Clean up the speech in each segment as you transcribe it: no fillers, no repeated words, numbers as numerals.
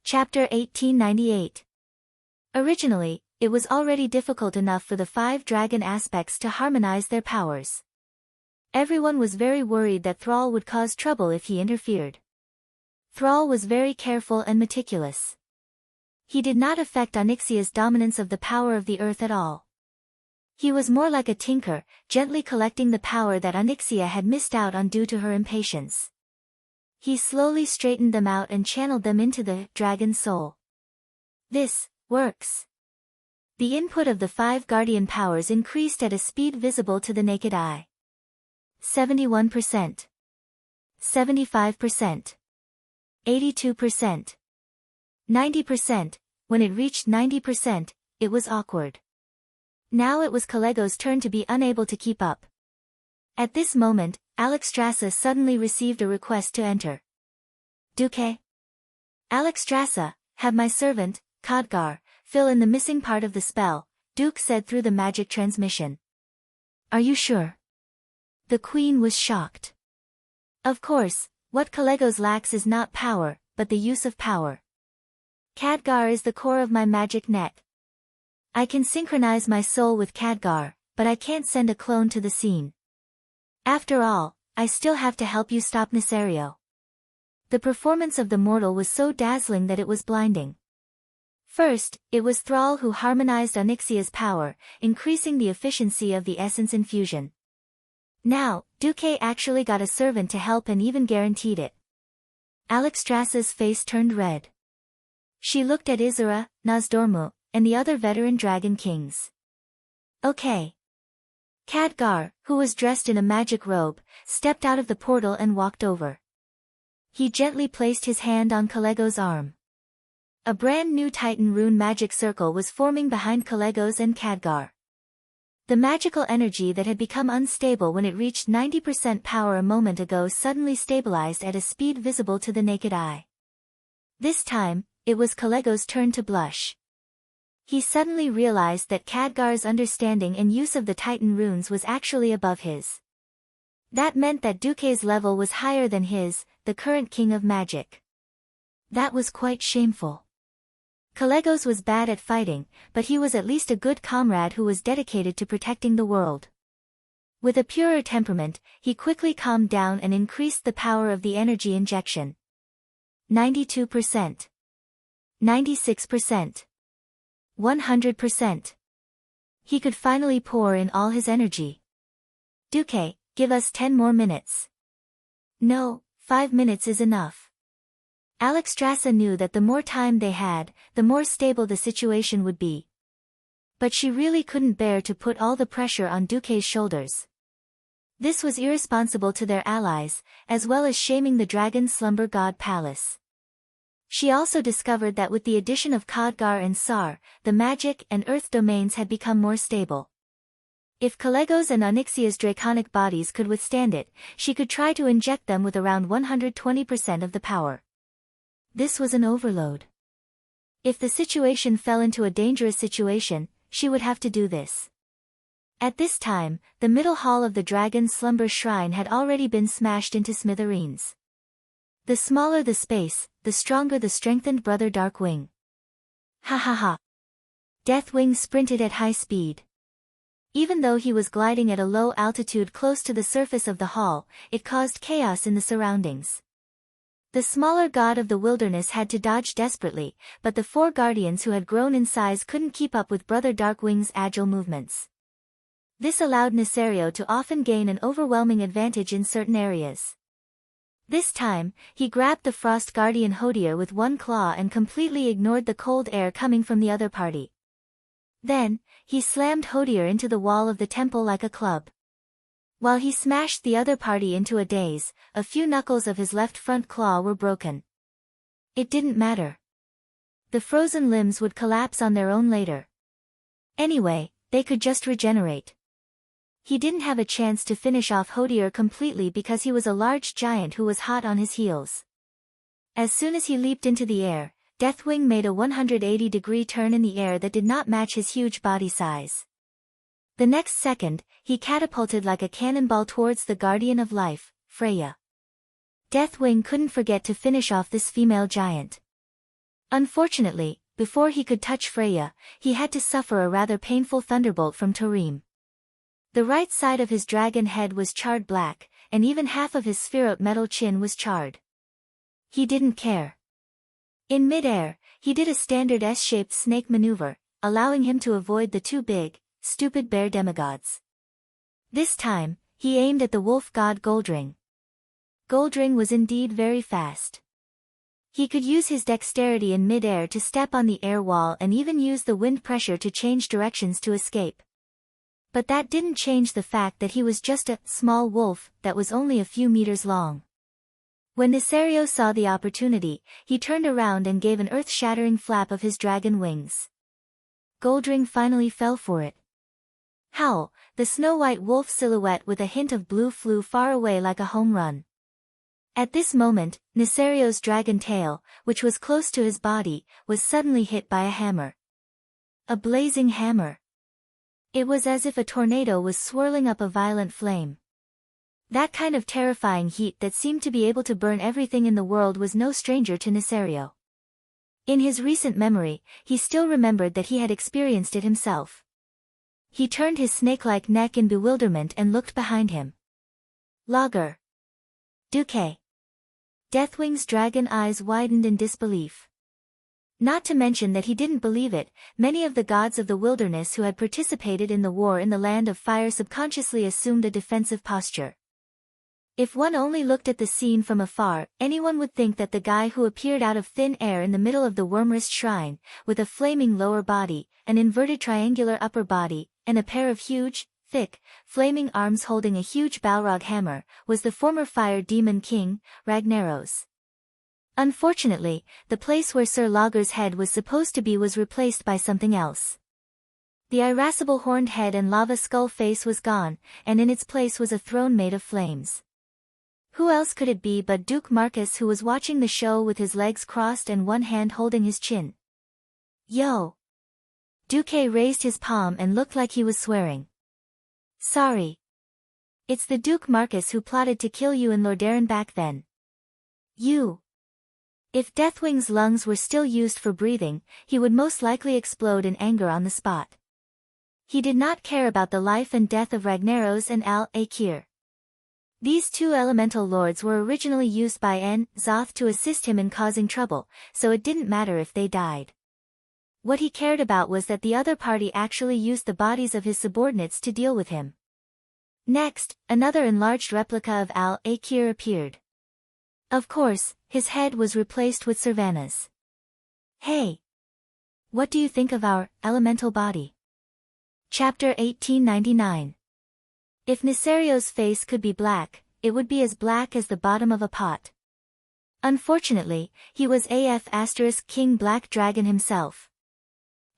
Chapter 1898. Originally, it was already difficult enough for the 5 dragon aspects to harmonize their powers. Everyone was very worried that Thrall would cause trouble if he interfered. Thrall was very careful and meticulous. He did not affect Onyxia's dominance of the power of the earth at all. He was more like a tinker, gently collecting the power that Onyxia had missed out on due to her impatience. He slowly straightened them out and channeled them into the dragon soul. This works. The input of the 5 guardian powers increased at a speed visible to the naked eye. 71%. 75%. 82%. 90%. When it reached 90%, it was awkward. Now it was Kalego's turn to be unable to keep up. At this moment, Alexstrasza suddenly received a request to enter. Duque? Alexstrasza, have my servant, Khadgar, fill in the missing part of the spell, Duke said through the magic transmission. Are you sure? The queen was shocked. Of course, what Kalego's lacks is not power, but the use of power. Khadgar is the core of my magic net. I can synchronize my soul with Khadgar, but I can't send a clone to the scene. After all, I still have to help you stop Nesario. The performance of the mortal was so dazzling that it was blinding. First, it was Thrall who harmonized Onyxia's power, increasing the efficiency of the essence infusion. Now, Duque actually got a servant to help and even guaranteed it. Alexstrasza's face turned red. She looked at Isra, Nozdormu, and the other veteran dragon kings. Okay. Khadgar, who was dressed in a magic robe, stepped out of the portal and walked over. He gently placed his hand on Kalego's arm. A brand new Titan rune magic circle was forming behind Kalego's and Khadgar. The magical energy that had become unstable when it reached 90% power a moment ago suddenly stabilized at a speed visible to the naked eye. This time, it was Kalego's turn to blush. He suddenly realized that Khadgar's understanding and use of the Titan runes was actually above his. That meant that Duque's level was higher than his, the current king of magic. That was quite shameful. Kalego's was bad at fighting, but he was at least a good comrade who was dedicated to protecting the world. With a purer temperament, he quickly calmed down and increased the power of the energy injection. 92%. 96%. 100%. He could finally pour in all his energy. Duque, give us 10 more minutes. No, 5 minutes is enough. Alexstrasza knew that the more time they had, the more stable the situation would be. But she really couldn't bear to put all the pressure on Duque's shoulders. This was irresponsible to their allies, as well as shaming the Dragon Slumber God Palace. She also discovered that with the addition of Khadgar and Sar, the magic and earth domains had become more stable. If Kalego's and Onyxia's draconic bodies could withstand it, she could try to inject them with around 120% of the power. This was an overload. If the situation fell into a dangerous situation, she would have to do this. At this time, the middle hall of the Dragon Slumber Shrine had already been smashed into smithereens. The smaller the space, the stronger the strengthened Brother Darkwing. Ha ha ha. Deathwing sprinted at high speed. Even though he was gliding at a low altitude close to the surface of the hall, it caused chaos in the surroundings. The smaller god of the wilderness had to dodge desperately, but the 4 guardians who had grown in size couldn't keep up with Brother Darkwing's agile movements. This allowed Nesario to often gain an overwhelming advantage in certain areas. This time, he grabbed the Frost Guardian Hodir with one claw and completely ignored the cold air coming from the other party. Then, he slammed Hodir into the wall of the temple like a club. While he smashed the other party into a daze, a few knuckles of his left front claw were broken. It didn't matter. The frozen limbs would collapse on their own later. Anyway, they could just regenerate. He didn't have a chance to finish off Hodir completely because he was a large giant who was hot on his heels. As soon as he leaped into the air, Deathwing made a 180-degree turn in the air that did not match his huge body size. The next second, he catapulted like a cannonball towards the Guardian of Life, Freya. Deathwing couldn't forget to finish off this female giant. Unfortunately, before he could touch Freya, he had to suffer a rather painful thunderbolt from Tarim. The right side of his dragon head was charred black, and even half of his spheroid metal chin was charred. He didn't care. In mid-air, he did a standard S-shaped snake maneuver, allowing him to avoid the two big, stupid bear demigods. This time, he aimed at the wolf god Goldring. Goldring was indeed very fast. He could use his dexterity in mid-air to step on the air wall and even use the wind pressure to change directions to escape. But that didn't change the fact that he was just a small wolf that was only a few meters long. When Nisario saw the opportunity, he turned around and gave an earth-shattering flap of his dragon wings. Goldring finally fell for it. Howl, the snow-white wolf silhouette with a hint of blue flew far away like a home run. At this moment, Nisario's dragon tail, which was close to his body, was suddenly hit by a hammer. A blazing hammer. It was as if a tornado was swirling up a violent flame. That kind of terrifying heat that seemed to be able to burn everything in the world was no stranger to Nisario. In his recent memory, he still remembered that he had experienced it himself. He turned his snake-like neck in bewilderment and looked behind him. Lager. Duque. Deathwing's dragon eyes widened in disbelief. Not to mention that he didn't believe it, many of the gods of the wilderness who had participated in the war in the Land of Fire subconsciously assumed a defensive posture. If one only looked at the scene from afar, anyone would think that the guy who appeared out of thin air in the middle of the Wormrest shrine, with a flaming lower body, an inverted triangular upper body, and a pair of huge, thick, flaming arms holding a huge Balrog hammer, was the former fire demon king, Ragnaros. Unfortunately, the place where Sir Lager's head was supposed to be was replaced by something else. The irascible horned head and lava skull face was gone, and in its place was a throne made of flames. Who else could it be but Duke Marcus, who was watching the show with his legs crossed and one hand holding his chin? Yo! Duque raised his palm and looked like he was swearing. Sorry. It's the Duke Marcus who plotted to kill you in Lordaeron back then. You. If Deathwing's lungs were still used for breathing, he would most likely explode in anger on the spot. He did not care about the life and death of Ragnaros and Al-Akir. These two elemental lords were originally used by Zoth to assist him in causing trouble, so it didn't matter if they died. What he cared about was that the other party actually used the bodies of his subordinates to deal with him. Next, another enlarged replica of Al-Akir appeared. Of course, his head was replaced with Servana's. Hey! What do you think of our elemental body? Chapter 1899. If Nisario's face could be black, it would be as black as the bottom of a pot. Unfortunately, he was King Black Dragon himself.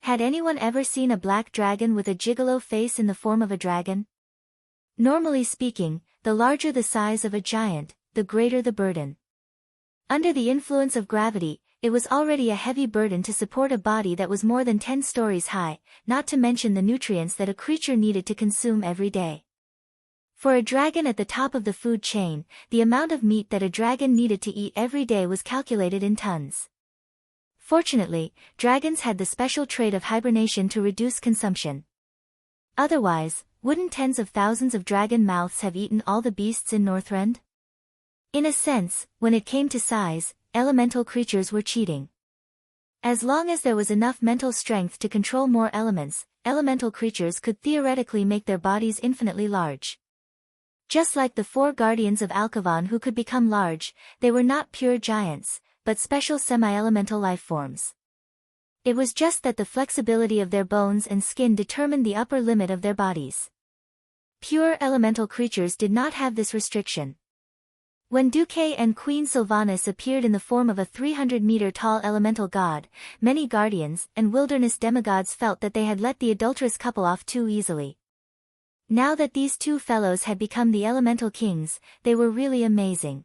Had anyone ever seen a black dragon with a gigolo face in the form of a dragon? Normally speaking, the larger the size of a giant, the greater the burden. Under the influence of gravity, it was already a heavy burden to support a body that was more than 10 stories high, not to mention the nutrients that a creature needed to consume every day. For a dragon at the top of the food chain, the amount of meat that a dragon needed to eat every day was calculated in tons. Fortunately, dragons had the special trait of hibernation to reduce consumption. Otherwise, wouldn't tens of thousands of dragon mouths have eaten all the beasts in Northrend? In a sense, when it came to size, elemental creatures were cheating. As long as there was enough mental strength to control more elements, elemental creatures could theoretically make their bodies infinitely large. Just like the 4 guardians of Alcavan who could become large, they were not pure giants, but special semi-elemental life forms. It was just that the flexibility of their bones and skin determined the upper limit of their bodies. Pure elemental creatures did not have this restriction. When Duque and Queen Sylvanas appeared in the form of a 300-meter-tall elemental god, many guardians and wilderness demigods felt that they had let the adulterous couple off too easily. Now that these two fellows had become the elemental kings, they were really amazing.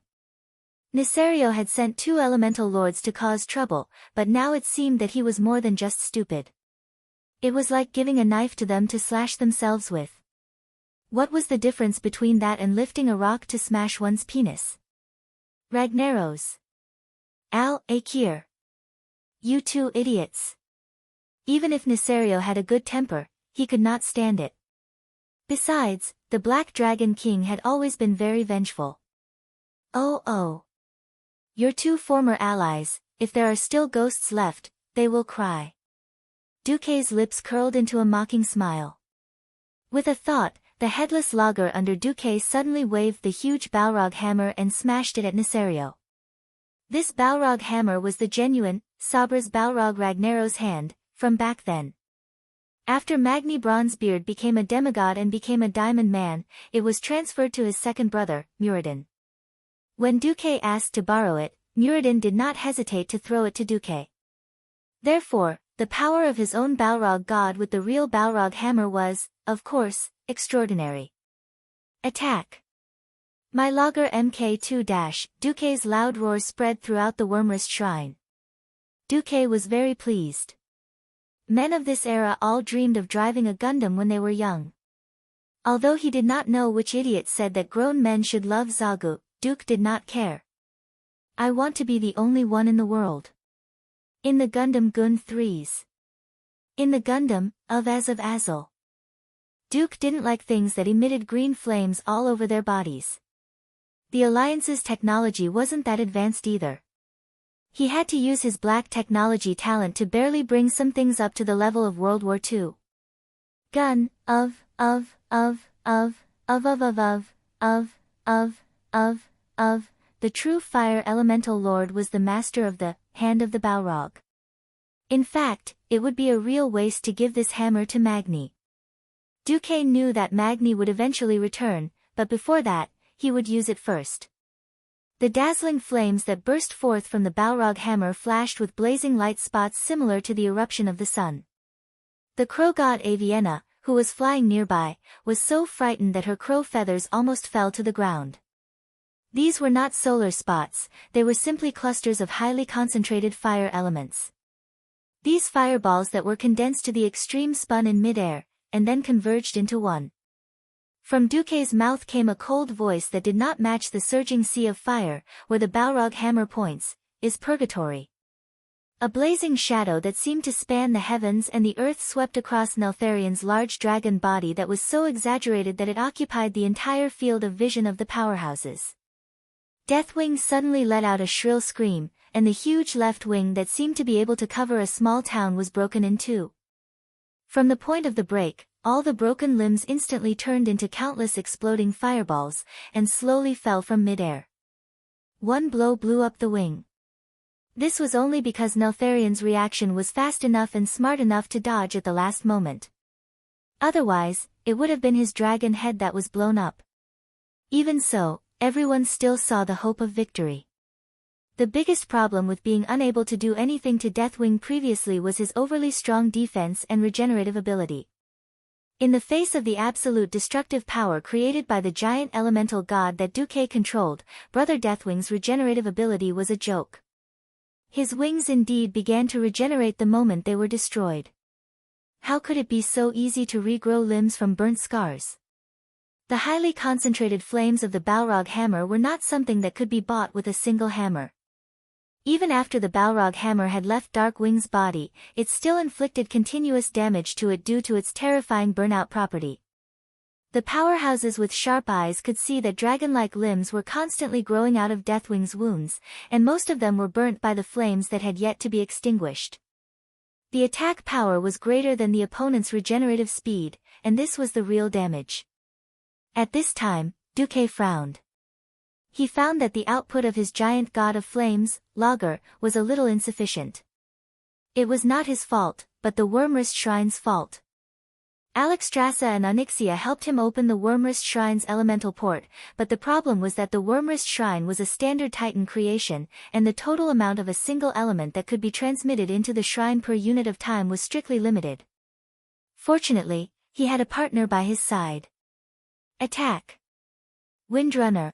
Nisario had sent 2 elemental lords to cause trouble, but now it seemed that he was more than just stupid. It was like giving a knife to them to slash themselves with. What was the difference between that and lifting a rock to smash one's penis? Ragnaros. Al-Akir. you two idiots. Even if Nesario had a good temper, he could not stand it. Besides, the Black Dragon King had always been very vengeful. Oh. Your two former allies, if there are still ghosts left, they will cry. Duque's lips curled into a mocking smile. With a thought, the headless logger under Duque suddenly waved the huge Balrog hammer and smashed it at Nesario. This Balrog hammer was the genuine, Sabra's Balrog Ragnaros hand, from back then. After Magni Bronzebeard became a demigod and became a diamond man, it was transferred to his second brother, Muradin. When Duque asked to borrow it, Muradin did not hesitate to throw it to Duque. Therefore, the power of his own Balrog god with the real Balrog hammer was, of course, extraordinary. Attack! My logger Mk2-. Duque's loud roar spread throughout the Wormrest Shrine. Duque was very pleased. Men of this era all dreamed of driving a Gundam when they were young. Although he did not know which idiot said that grown men should love Zagu, Duke did not care. I want to be the only one in the world. In the Gundam Gun 3s. In the Gundam, of Azul. Duke didn't like things that emitted green flames all over their bodies. The Alliance's technology wasn't that advanced either. He had to use his black technology talent to barely bring some things up to the level of World War II. Gun, of, the true fire elemental lord was the master of the hand of the Balrog. In fact, it would be a real waste to give this hammer to Magni. Duque knew that Magni would eventually return, but before that, he would use it first. The dazzling flames that burst forth from the Balrog hammer flashed with blazing light spots similar to the eruption of the sun. The crow god Avienna, who was flying nearby, was so frightened that her crow feathers almost fell to the ground. These were not solar spots, they were simply clusters of highly concentrated fire elements. These fireballs that were condensed to the extreme spun in midair, and then converged into one. From Duque's mouth came a cold voice that did not match the surging sea of fire, where the Balrog hammer points, is purgatory. A blazing shadow that seemed to span the heavens and the earth swept across Neltharion's large dragon body that was so exaggerated that it occupied the entire field of vision of the powerhouses. Deathwing suddenly let out a shrill scream, and the huge left wing that seemed to be able to cover a small town was broken in two. From the point of the break, all the broken limbs instantly turned into countless exploding fireballs, and slowly fell from midair. One blow blew up the wing. This was only because Neltharion's reaction was fast enough and smart enough to dodge at the last moment. Otherwise, it would have been his dragon head that was blown up. Even so, everyone still saw the hope of victory. The biggest problem with being unable to do anything to Deathwing previously was his overly strong defense and regenerative ability. In the face of the absolute destructive power created by the giant elemental god that Duque controlled, Brother Deathwing's regenerative ability was a joke. His wings indeed began to regenerate the moment they were destroyed. How could it be so easy to regrow limbs from burnt scars? The highly concentrated flames of the Balrog hammer were not something that could be bought with a single hammer. Even after the Balrog hammer had left Darkwing's body, it still inflicted continuous damage to it due to its terrifying burnout property. The powerhouses with sharp eyes could see that dragon-like limbs were constantly growing out of Deathwing's wounds, and most of them were burnt by the flames that had yet to be extinguished. The attack power was greater than the opponent's regenerative speed, and this was the real damage. At this time, Duque frowned. He found that the output of his giant god of flames, Logger, was a little insufficient. It was not his fault, but the Wormrest Shrine's fault. Alexstrasza and Onyxia helped him open the Wormrest Shrine's elemental port, but the problem was that the Wormrest Shrine was a standard Titan creation, and the total amount of a single element that could be transmitted into the shrine per unit of time was strictly limited. Fortunately, he had a partner by his side. Attack! Windrunner!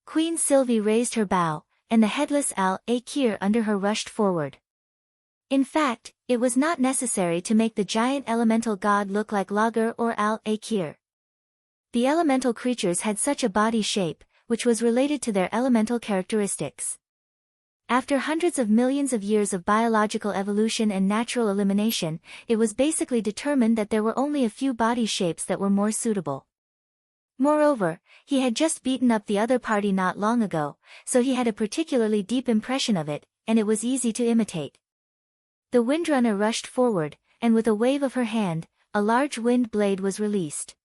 Queen Sylvie raised her bow, and the headless Al-Akir under her rushed forward. In fact, it was not necessary to make the giant elemental god look like Logger or Al-Akir. The elemental creatures had such a body shape, which was related to their elemental characteristics. After hundreds of millions of years of biological evolution and natural elimination, it was basically determined that there were only a few body shapes that were more suitable. Moreover, he had just beaten up the other party not long ago, so he had a particularly deep impression of it, and it was easy to imitate. The windrunner rushed forward, and with a wave of her hand, a large wind blade was released.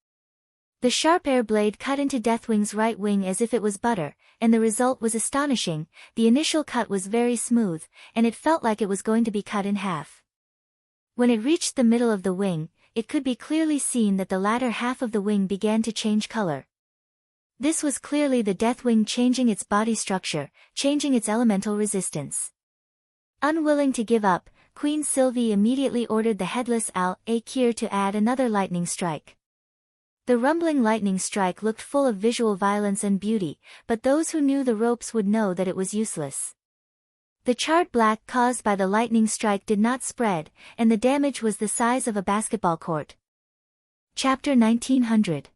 The sharp air blade cut into Deathwing's right wing as if it was butter, and the result was astonishing. The initial cut was very smooth, and it felt like it was going to be cut in half. When it reached the middle of the wing, it could be clearly seen that the latter half of the wing began to change color. This was clearly the Deathwing changing its body structure, changing its elemental resistance. Unwilling to give up, Queen Sylvie immediately ordered the headless Al-Akir to add another lightning strike. The rumbling lightning strike looked full of visual violence and beauty, but those who knew the ropes would know that it was useless. The charred black caused by the lightning strike did not spread, and the damage was the size of a basketball court. Chapter 1900.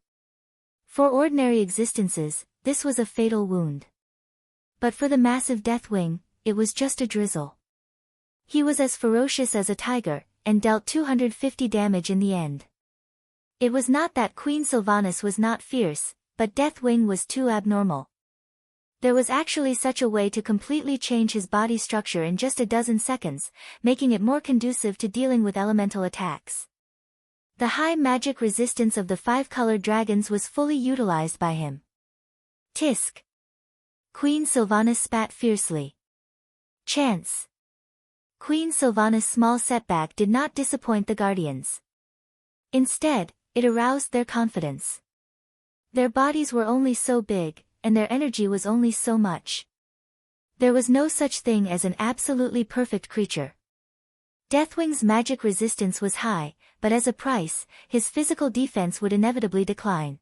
For ordinary existences, this was a fatal wound. But for the massive Deathwing, it was just a drizzle. He was as ferocious as a tiger, and dealt 250 damage in the end. It was not that Queen Sylvanas was not fierce, but Deathwing was too abnormal. There was actually such a way to completely change his body structure in just a dozen seconds, making it more conducive to dealing with elemental attacks. The high magic resistance of the five-colored dragons was fully utilized by him. Tisk! Queen Sylvanas spat fiercely. Chance! Queen Sylvanas' small setback did not disappoint the guardians. Instead, it aroused their confidence. Their bodies were only so big, and their energy was only so much. There was no such thing as an absolutely perfect creature. Deathwing's magic resistance was high, but as a price, his physical defense would inevitably decline.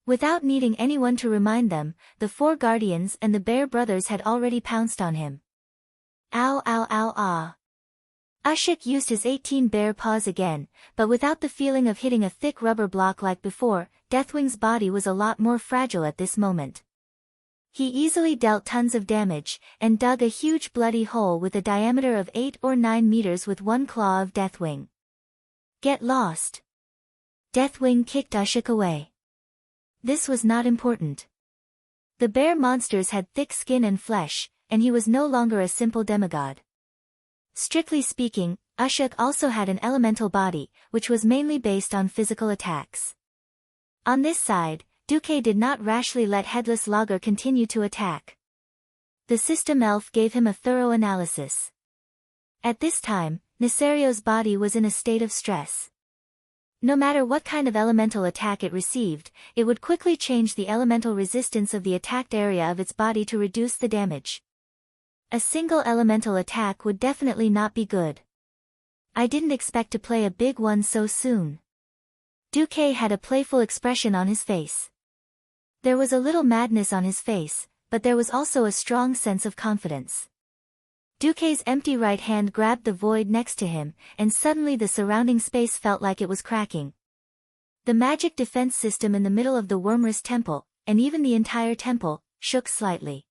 Without needing anyone to remind them, the four guardians and the Bear brothers had already pounced on him. Ow ow ow ah. Ashok used his 18 bear paws again, but without the feeling of hitting a thick rubber block like before. Deathwing's body was a lot more fragile at this moment. He easily dealt tons of damage, and dug a huge bloody hole with a diameter of 8 or 9 meters with one claw of Deathwing. Get lost! Deathwing kicked Ashok away. This was not important. The bear monsters had thick skin and flesh, and he was no longer a simple demigod. Strictly speaking, Ashok also had an elemental body, which was mainly based on physical attacks. On this side, Duque did not rashly let Headless Logger continue to attack. The system elf gave him a thorough analysis. At this time, Nisario's body was in a state of stress. No matter what kind of elemental attack it received, it would quickly change the elemental resistance of the attacked area of its body to reduce the damage. A single elemental attack would definitely not be good. I didn't expect to play a big one so soon. Duque had a playful expression on his face. There was a little madness on his face, but there was also a strong sense of confidence. Duque's empty right hand grabbed the void next to him, and suddenly the surrounding space felt like it was cracking. The magic defense system in the middle of the Wormrest temple, and even the entire temple, shook slightly.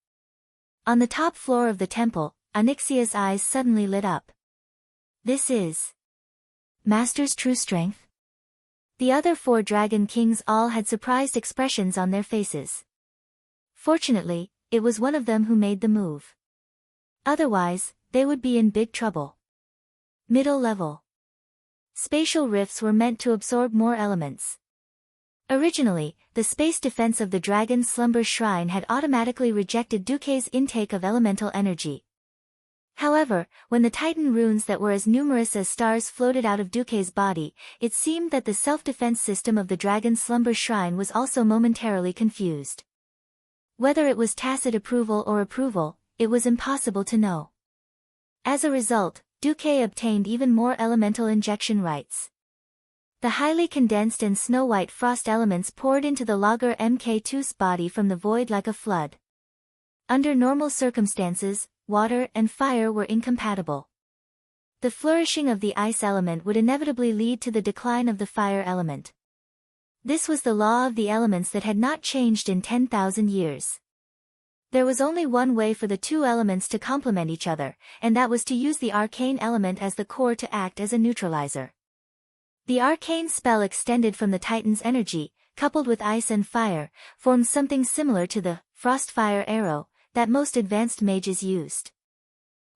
On the top floor of the temple, Onyxia's eyes suddenly lit up. This is Master's true strength? The other four dragon kings all had surprised expressions on their faces. Fortunately, it was one of them who made the move. Otherwise, they would be in big trouble. Middle level. Spatial rifts were meant to absorb more elements. Originally, the space defense of the Dragon Slumber Shrine had automatically rejected Duque's intake of elemental energy. However, when the Titan runes that were as numerous as stars floated out of Duque's body, it seemed that the self-defense system of the Dragon Slumber Shrine was also momentarily confused. Whether it was tacit approval or approval, it was impossible to know. As a result, Duque obtained even more elemental injection rights. The highly condensed and snow-white frost elements poured into the Logger Mk2's body from the void like a flood. Under normal circumstances, water and fire were incompatible. The flourishing of the ice element would inevitably lead to the decline of the fire element. This was the law of the elements that had not changed in 10,000 years. There was only one way for the two elements to complement each other, and that was to use the arcane element as the core to act as a neutralizer. The arcane spell extended from the Titan's energy, coupled with ice and fire, formed something similar to the frost-fire arrow that most advanced mages used.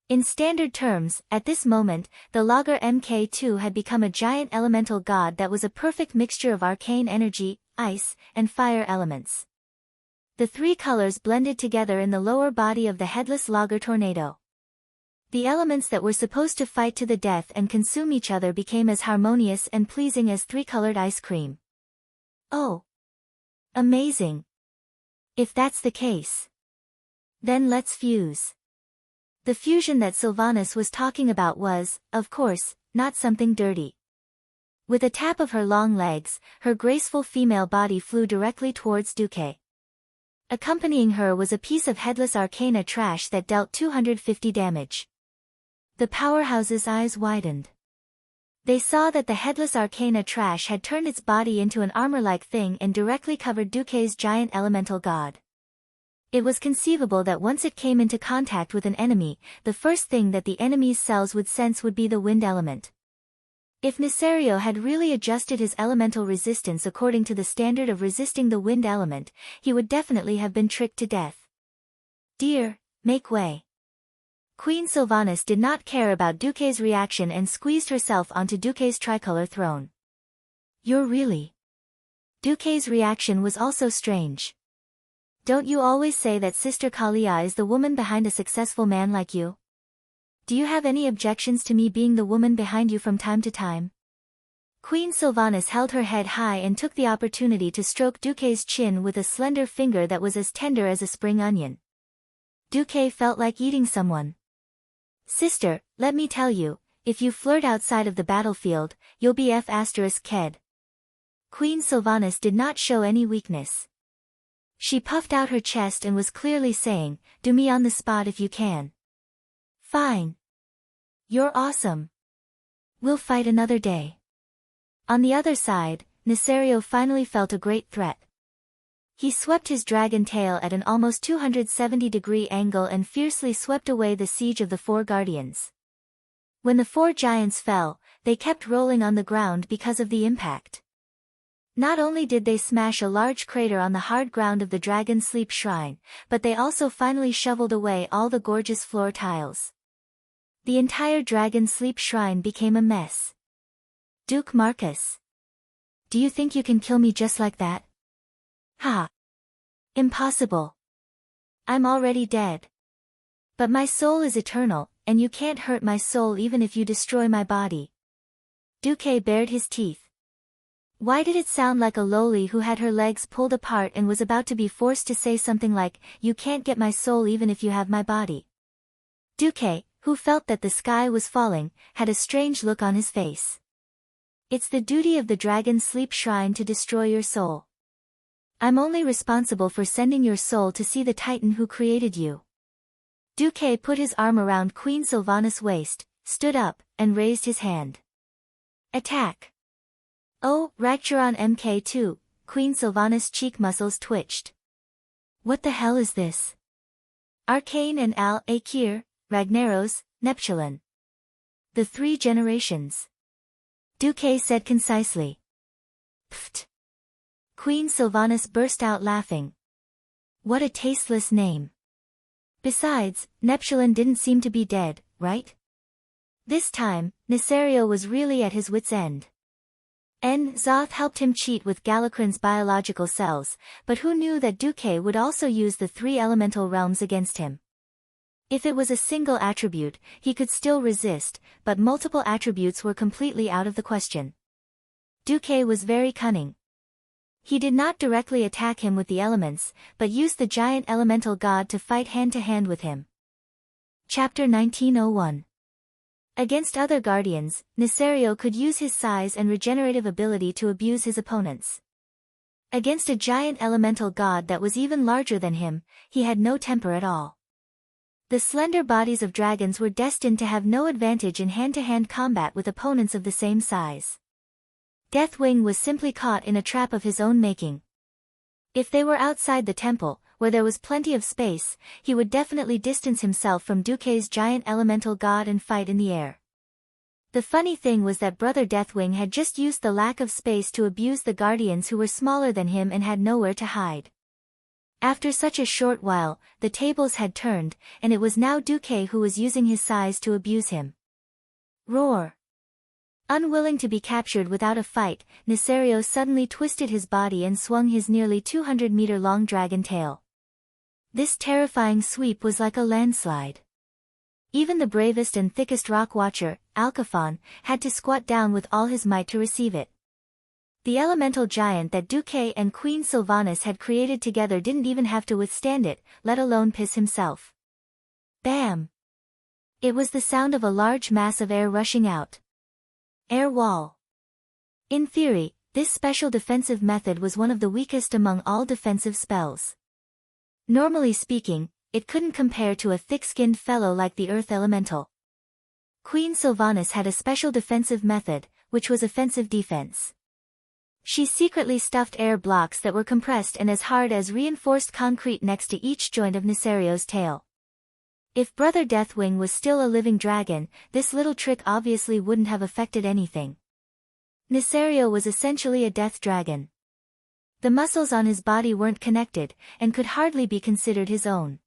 In standard terms, at this moment, the Logger Mk2 had become a giant elemental god that was a perfect mixture of arcane energy, ice, and fire elements. The three colors blended together in the lower body of the headless Logger tornado. The elements that were supposed to fight to the death and consume each other became as harmonious and pleasing as three-colored ice cream. Oh! Amazing! If that's the case, then let's fuse. The fusion that Sylvanas was talking about was, of course, not something dirty. With a tap of her long legs, her graceful female body flew directly towards Duque. Accompanying her was a piece of headless arcana trash that dealt 250 damage. The powerhouse's eyes widened. They saw that the headless arcana trash had turned its body into an armor-like thing and directly covered Duque's giant elemental god. It was conceivable that once it came into contact with an enemy, the first thing that the enemy's cells would sense would be the wind element. If Nesario had really adjusted his elemental resistance according to the standard of resisting the wind element, he would definitely have been tricked to death. Dear, make way. Queen Sylvanas did not care about Duque's reaction and squeezed herself onto Duque's tricolor throne. You're really... Duque's reaction was also strange. Don't you always say that Sister Kalia is the woman behind a successful man like you? Do you have any objections to me being the woman behind you from time to time? Queen Sylvanas held her head high and took the opportunity to stroke Duque's chin with a slender finger that was as tender as a spring onion. Duque felt like eating someone. Sister, let me tell you, if you flirt outside of the battlefield, you'll be F***ked. Queen Sylvanas did not show any weakness. She puffed out her chest and was clearly saying, do me on the spot if you can. Fine. You're awesome. We'll fight another day. On the other side, Nesario finally felt a great threat. He swept his dragon tail at an almost 270-degree angle and fiercely swept away the siege of the four guardians. When the four giants fell, they kept rolling on the ground because of the impact. Not only did they smash a large crater on the hard ground of the Dragon Sleep Shrine, but they also finally shoveled away all the gorgeous floor tiles. The entire Dragon Sleep Shrine became a mess. Duke Marcus. Do you think you can kill me just like that? Ha! Impossible. I'm already dead. But my soul is eternal, and you can't hurt my soul even if you destroy my body. Duque bared his teeth. Why did it sound like a lowly who had her legs pulled apart and was about to be forced to say something like, you can't get my soul even if you have my body? Duque, who felt that the sky was falling, had a strange look on his face. It's the duty of the Dragon Sleep Shrine to destroy your soul. I'm only responsible for sending your soul to see the Titan who created you. Duque put his arm around Queen Sylvanas' waist, stood up, and raised his hand. Attack! Oh, Ragcharon Mk2, Queen Sylvanas' cheek muscles twitched. What the hell is this? Arcane and Al-Akir, Ragnaros, Neptulin. The three generations. Duque said concisely. Pfft. Queen Sylvanas burst out laughing. What a tasteless name. Besides, Neptulin didn't seem to be dead, right? This time, Nesario was really at his wit's end. Zoth helped him cheat with Galakrin's biological cells, but who knew that Duque would also use the three elemental realms against him? If it was a single attribute, he could still resist, but multiple attributes were completely out of the question. Duque was very cunning. He did not directly attack him with the elements, but used the giant elemental god to fight hand-to-hand with him. Chapter 1901. Against other guardians, Nesario could use his size and regenerative ability to abuse his opponents. Against a giant elemental god that was even larger than him, he had no temper at all. The slender bodies of dragons were destined to have no advantage in hand-to-hand combat with opponents of the same size. Deathwing was simply caught in a trap of his own making. If they were outside the temple, where there was plenty of space, he would definitely distance himself from Duque's giant elemental god and fight in the air. The funny thing was that Brother Deathwing had just used the lack of space to abuse the guardians who were smaller than him and had nowhere to hide. After such a short while, the tables had turned, and it was now Duque who was using his size to abuse him. Roar! Unwilling to be captured without a fight, Nesario suddenly twisted his body and swung his nearly 200-meter-long dragon tail. This terrifying sweep was like a landslide. Even the bravest and thickest rock watcher, Alcaphon, had to squat down with all his might to receive it. The elemental giant that Duque and Queen Sylvanas had created together didn't even have to withstand it, let alone piss himself. Bam! It was the sound of a large mass of air rushing out. Air wall. In theory, this special defensive method was one of the weakest among all defensive spells. Normally speaking, it couldn't compare to a thick-skinned fellow like the Earth Elemental. Queen Sylvanas had a special defensive method, which was offensive defense. She secretly stuffed air blocks that were compressed and as hard as reinforced concrete next to each joint of Nesario's tail. If Brother Deathwing was still a living dragon, this little trick obviously wouldn't have affected anything. Nesario was essentially a death dragon. The muscles on his body weren't connected, and could hardly be considered his own.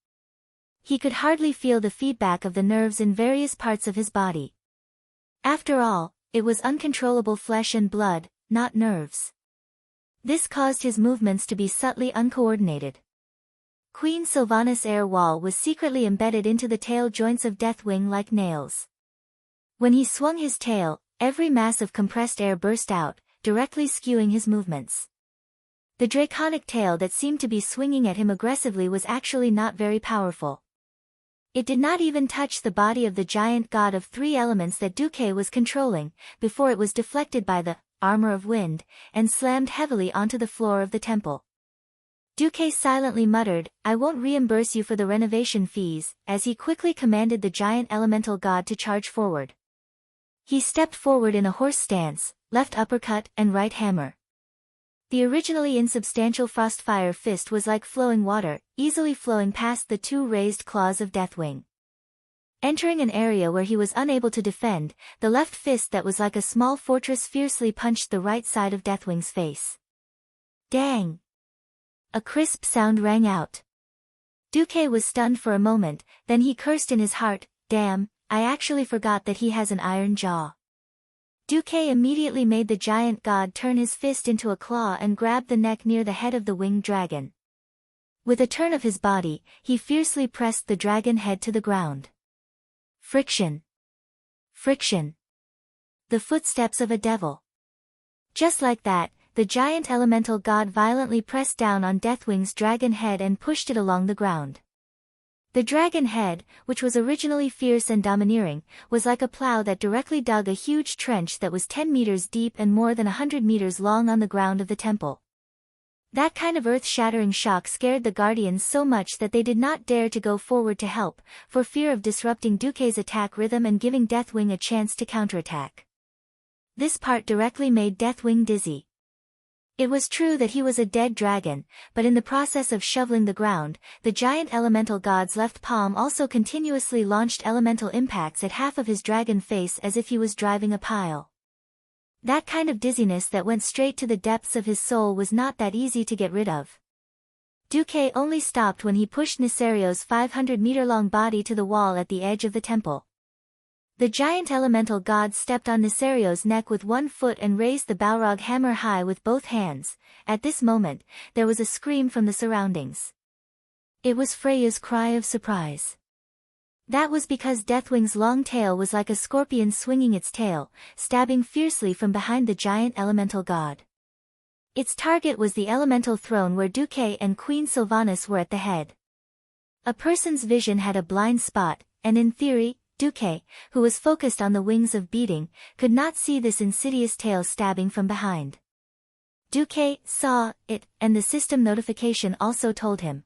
He could hardly feel the feedback of the nerves in various parts of his body. After all, it was uncontrollable flesh and blood, not nerves. This caused his movements to be subtly uncoordinated. Queen Sylvanas' air wall was secretly embedded into the tail joints of Deathwing like nails. When he swung his tail, every mass of compressed air burst out, directly skewing his movements. The draconic tail that seemed to be swinging at him aggressively was actually not very powerful. It did not even touch the body of the giant god of three elements that Duque was controlling, before it was deflected by the armor of wind, and slammed heavily onto the floor of the temple. Duque silently muttered, "I won't reimburse you for the renovation fees," as he quickly commanded the giant elemental god to charge forward. He stepped forward in a horse stance, left uppercut and right hammer. The originally insubstantial Frostfire fist was like flowing water, easily flowing past the two raised claws of Deathwing. Entering an area where he was unable to defend, the left fist that was like a small fortress fiercely punched the right side of Deathwing's face. Dang! A crisp sound rang out. Duque was stunned for a moment, then he cursed in his heart, "Damn, I actually forgot that he has an iron jaw." Duque immediately made the giant god turn his fist into a claw and grabbed the neck near the head of the winged dragon. With a turn of his body, he fiercely pressed the dragon head to the ground. Friction. Friction. The footsteps of a devil. Just like that, the giant elemental god violently pressed down on Deathwing's dragon head and pushed it along the ground. The dragon head, which was originally fierce and domineering, was like a plow that directly dug a huge trench that was 10 meters deep and more than 100 meters long on the ground of the temple. That kind of earth-shattering shock scared the guardians so much that they did not dare to go forward to help, for fear of disrupting Duque's attack rhythm and giving Deathwing a chance to counterattack. This part directly made Deathwing dizzy. It was true that he was a dead dragon, but in the process of shoveling the ground, the giant elemental god's left palm also continuously launched elemental impacts at half of his dragon face as if he was driving a pile. That kind of dizziness that went straight to the depths of his soul was not that easy to get rid of. Duque only stopped when he pushed Nesario's 500-meter-long body to the wall at the edge of the temple. The giant elemental god stepped on Nesario's neck with one foot and raised the Balrog hammer high with both hands. At this moment, there was a scream from the surroundings. It was Freya's cry of surprise. That was because Deathwing's long tail was like a scorpion swinging its tail, stabbing fiercely from behind the giant elemental god. Its target was the elemental throne where Duque and Queen Sylvanas were at the head. A person's vision had a blind spot, and in theory, Duque, who was focused on the wings of beating, could not see this insidious tail stabbing from behind. Duque saw it, and the system notification also told him.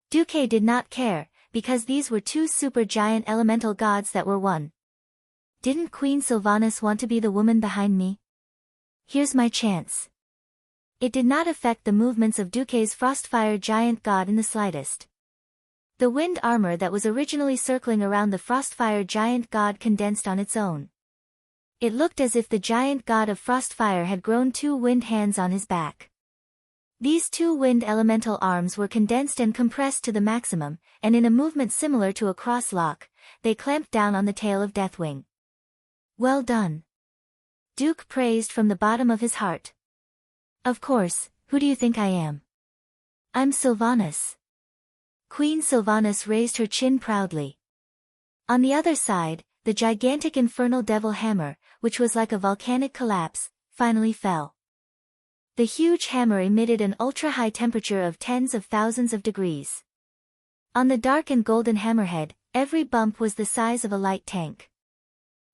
Duque did not care, because these were two super-giant elemental gods that were one. Didn't Queen Sylvanas want to be the woman behind me? Here's my chance. It did not affect the movements of Duke's Frostfire giant god in the slightest. The wind armor that was originally circling around the Frostfire giant god condensed on its own. It looked as if the giant god of Frostfire had grown 2 wind hands on his back. These 2 wind elemental arms were condensed and compressed to the maximum, and in a movement similar to a cross-lock, they clamped down on the tail of Deathwing. Well done. Duke praised from the bottom of his heart. Of course, who do you think I am? I'm Sylvanas. Queen Sylvanas raised her chin proudly. On the other side, the gigantic infernal devil hammer, which was like a volcanic collapse, finally fell. The huge hammer emitted an ultra-high temperature of tens of thousands of degrees. On the dark and golden hammerhead, every bump was the size of a light tank.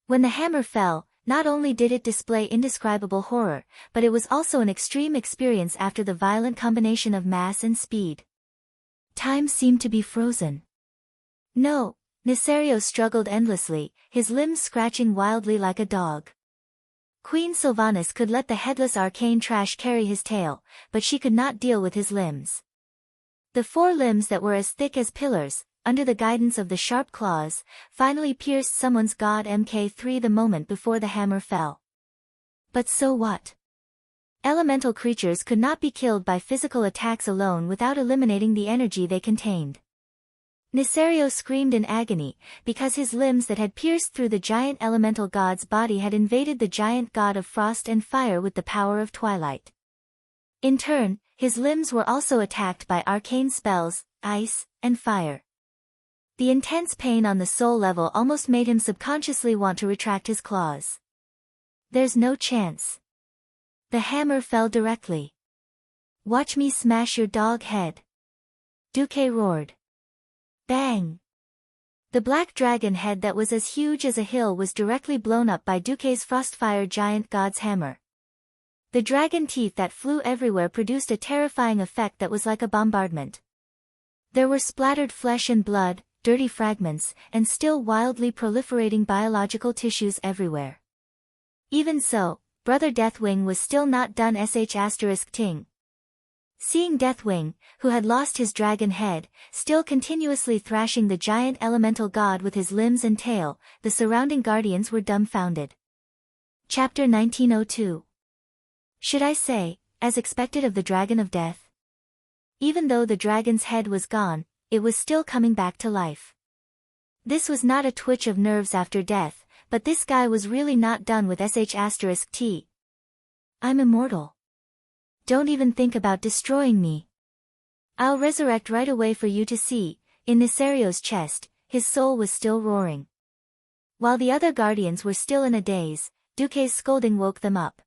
When the hammer fell, not only did it display indescribable horror, but it was also an extreme experience after the violent combination of mass and speed. Time seemed to be frozen. No, Nesario struggled endlessly, his limbs scratching wildly like a dog. Queen Sylvanas could let the headless arcane trash carry his tail, but she could not deal with his limbs. The 4 limbs that were as thick as pillars, under the guidance of the sharp claws, finally pierced someone's god Mk3 the moment before the hammer fell. But so what? Elemental creatures could not be killed by physical attacks alone without eliminating the energy they contained. Nesario screamed in agony, because his limbs that had pierced through the giant elemental god's body had invaded the giant god of frost and fire with the power of twilight. In turn, his limbs were also attacked by arcane spells, ice, and fire. The intense pain on the soul level almost made him subconsciously want to retract his claws. There's no chance. The hammer fell directly. Watch me smash your dog head. Duke roared. Bang! The black dragon head that was as huge as a hill was directly blown up by Duke's Frostfire giant god's hammer. The dragon teeth that flew everywhere produced a terrifying effect that was like a bombardment. There were splattered flesh and blood, dirty fragments, and still wildly proliferating biological tissues everywhere. Even so, Brother Deathwing was still not done **ting. Seeing Deathwing, who had lost his dragon head, still continuously thrashing the giant elemental god with his limbs and tail, the surrounding guardians were dumbfounded. Chapter 1902. Should I say, as expected of the Dragon of Death? Even though the dragon's head was gone, it was still coming back to life. This was not a twitch of nerves after death, but this guy was really not done with **t. I'm immortal. Don't even think about destroying me. I'll resurrect right away for you to see. In Nesario's chest, his soul was still roaring. While the other guardians were still in a daze, Duke's scolding woke them up.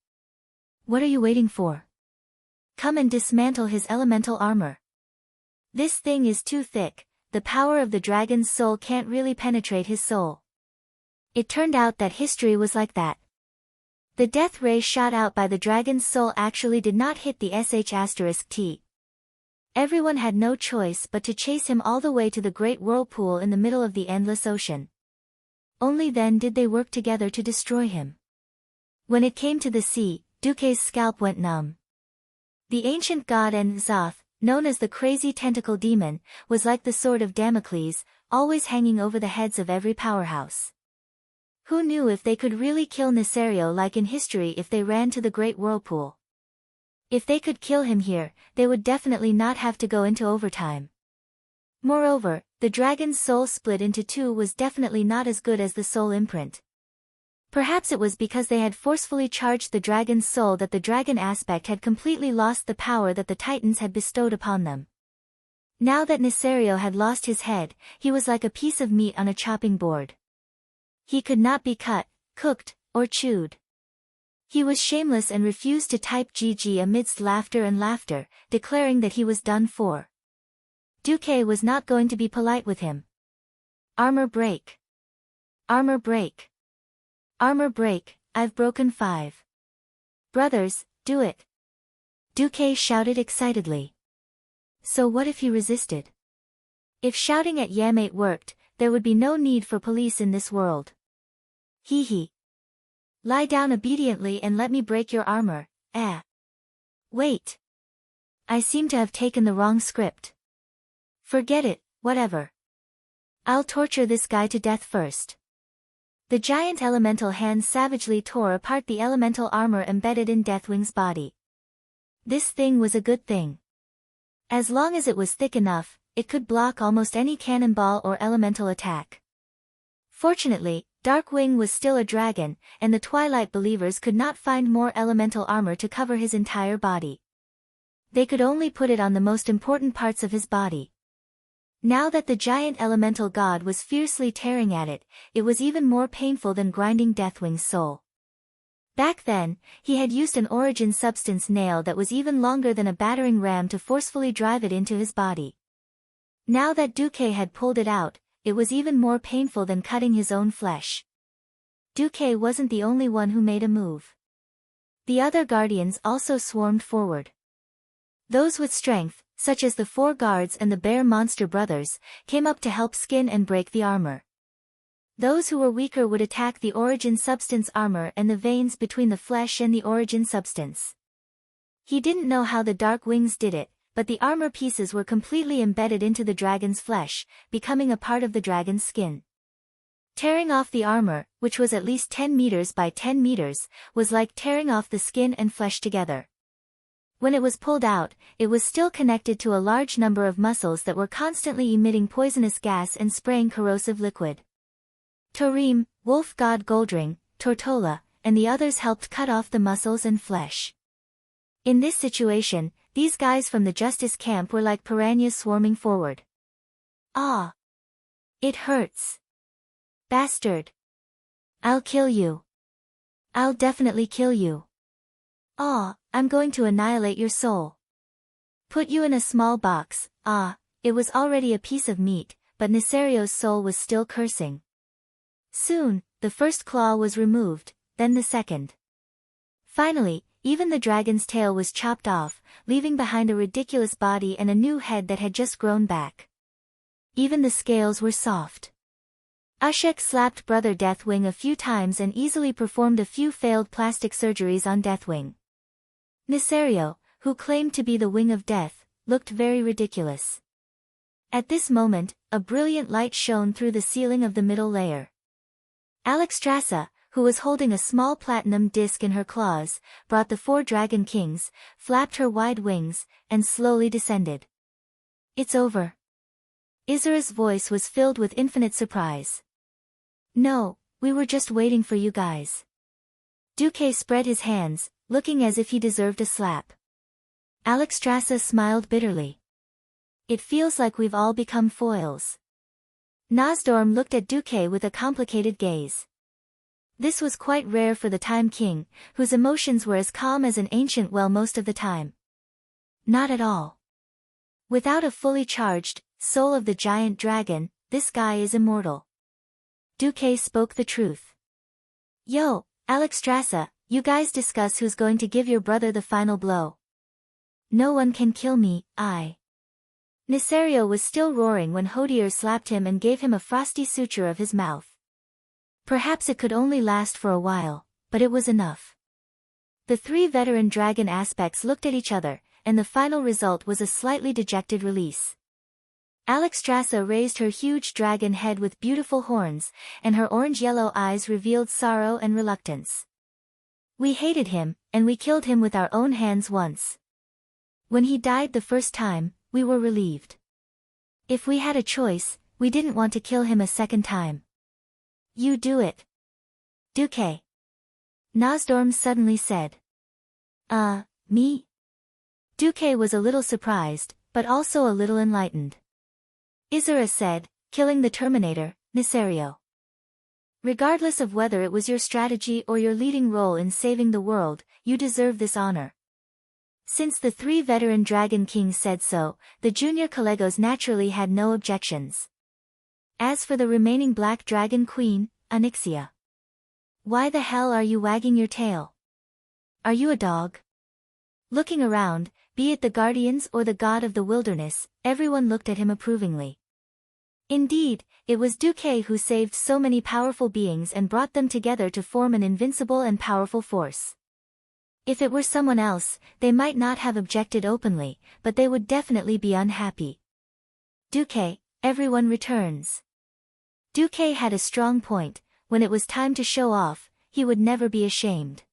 What are you waiting for? Come and dismantle his elemental armor. This thing is too thick, the power of the dragon's soul can't really penetrate his soul. It turned out that history was like that. The death ray shot out by the dragon's soul actually did not hit the **t. Everyone had no choice but to chase him all the way to the great whirlpool in the middle of the endless ocean. Only then did they work together to destroy him. When it came to the sea, Duke's scalp went numb. The ancient god Zoth, known as the crazy tentacle demon, was like the sword of Damocles, always hanging over the heads of every powerhouse. Who knew if they could really kill Nesario like in history if they ran to the great whirlpool? If they could kill him here, they would definitely not have to go into overtime. Moreover, the dragon's soul split into 2 was definitely not as good as the soul imprint. Perhaps it was because they had forcefully charged the dragon's soul that the dragon aspect had completely lost the power that the Titans had bestowed upon them. Now that Nesario had lost his head, he was like a piece of meat on a chopping board. He could not be cut, cooked, or chewed. He was shameless and refused to type GG amidst laughter and laughter, declaring that he was done for. Duke was not going to be polite with him. Armor break. Armor break. Armor break, I've broken 5. Brothers, do it. Duke shouted excitedly. So what if he resisted? If shouting at Yamate worked, there would be no need for police in this world. Hee hee. Lie down obediently and let me break your armor, Wait. I seem to have taken the wrong script. Forget it, whatever. I'll torture this guy to death first. The giant elemental hands savagely tore apart the elemental armor embedded in Deathwing's body. This thing was a good thing. As long as it was thick enough, it could block almost any cannonball or elemental attack. Fortunately, Darkwing was still a dragon, and the Twilight Believers could not find more elemental armor to cover his entire body. They could only put it on the most important parts of his body. Now that the giant elemental god was fiercely tearing at it, it was even more painful than grinding Deathwing's soul. Back then, he had used an origin substance nail that was even longer than a battering ram to forcefully drive it into his body. Now that Duque had pulled it out, it was even more painful than cutting his own flesh. Duque wasn't the only one who made a move. The other guardians also swarmed forward. Those with strength, such as the 4 guards and the bear monster brothers, came up to help skin and break the armor. Those who were weaker would attack the origin substance armor and the veins between the flesh and the origin substance. He didn't know how the Dark Wings did it, but the armor pieces were completely embedded into the dragon's flesh, becoming a part of the dragon's skin. Tearing off the armor, which was at least 10 meters by 10 meters, was like tearing off the skin and flesh together. When it was pulled out, it was still connected to a large number of muscles that were constantly emitting poisonous gas and spraying corrosive liquid. Torim, Wolf God Goldring, Tortola, and the others helped cut off the muscles and flesh. In this situation, these guys from the Justice camp were like piranhas swarming forward. Ah! It hurts. Bastard. I'll kill you. I'll definitely kill you. Ah, I'm going to annihilate your soul. Put you in a small box. Ah, it was already a piece of meat, but Nisario's soul was still cursing. Soon, the first claw was removed, then the second. Finally, even the dragon's tail was chopped off, leaving behind a ridiculous body and a new head that had just grown back. Even the scales were soft. Ashek slapped Brother Deathwing a few times and easily performed a few failed plastic surgeries on Deathwing. Nisario, who claimed to be the Wing of Death, looked very ridiculous. At this moment, a brilliant light shone through the ceiling of the middle layer. Alexstrasza, who was holding a small platinum disc in her claws, brought the 4 dragon kings, flapped her wide wings, and slowly descended. It's over. Isera's voice was filled with infinite surprise. No, we were just waiting for you guys. Duque spread his hands, looking as if he deserved a slap. Alexstrasza smiled bitterly. It feels like we've all become foils. Nosdorm looked at Duque with a complicated gaze. This was quite rare for the Time King, whose emotions were as calm as an ancient well most of the time. Not at all. Without a fully charged soul of the giant dragon, this guy is immortal. Duque spoke the truth. Yo, Alexstrasza, you guys discuss who's going to give your brother the final blow. No one can kill me, Nisario was still roaring when Hodier slapped him and gave him a frosty suture of his mouth. Perhaps it could only last for a while, but it was enough. The 3 veteran dragon aspects looked at each other, and the final result was a slightly dejected release. Alexstrasza raised her huge dragon head with beautiful horns, and her orange-yellow eyes revealed sorrow and reluctance. We hated him, and we killed him with our own hands once. When he died the first time, we were relieved. If we had a choice, we didn't want to kill him a second time. You do it. Duque. Nosdorm suddenly said. Me? Duque was a little surprised, but also a little enlightened. Isera said, killing the Terminator, Nisario. Regardless of whether it was your strategy or your leading role in saving the world, you deserve this honor. Since the 3 veteran Dragon Kings said so, the junior Collegos naturally had no objections. As for the remaining Black Dragon Queen, Onyxia. Why the hell are you wagging your tail? Are you a dog? Looking around, be it the Guardians or the God of the Wilderness, everyone looked at him approvingly. Indeed, it was Duque who saved so many powerful beings and brought them together to form an invincible and powerful force. If it were someone else, they might not have objected openly, but they would definitely be unhappy. Duque, everyone returns. Duque had a strong point. When it was time to show off, he would never be ashamed.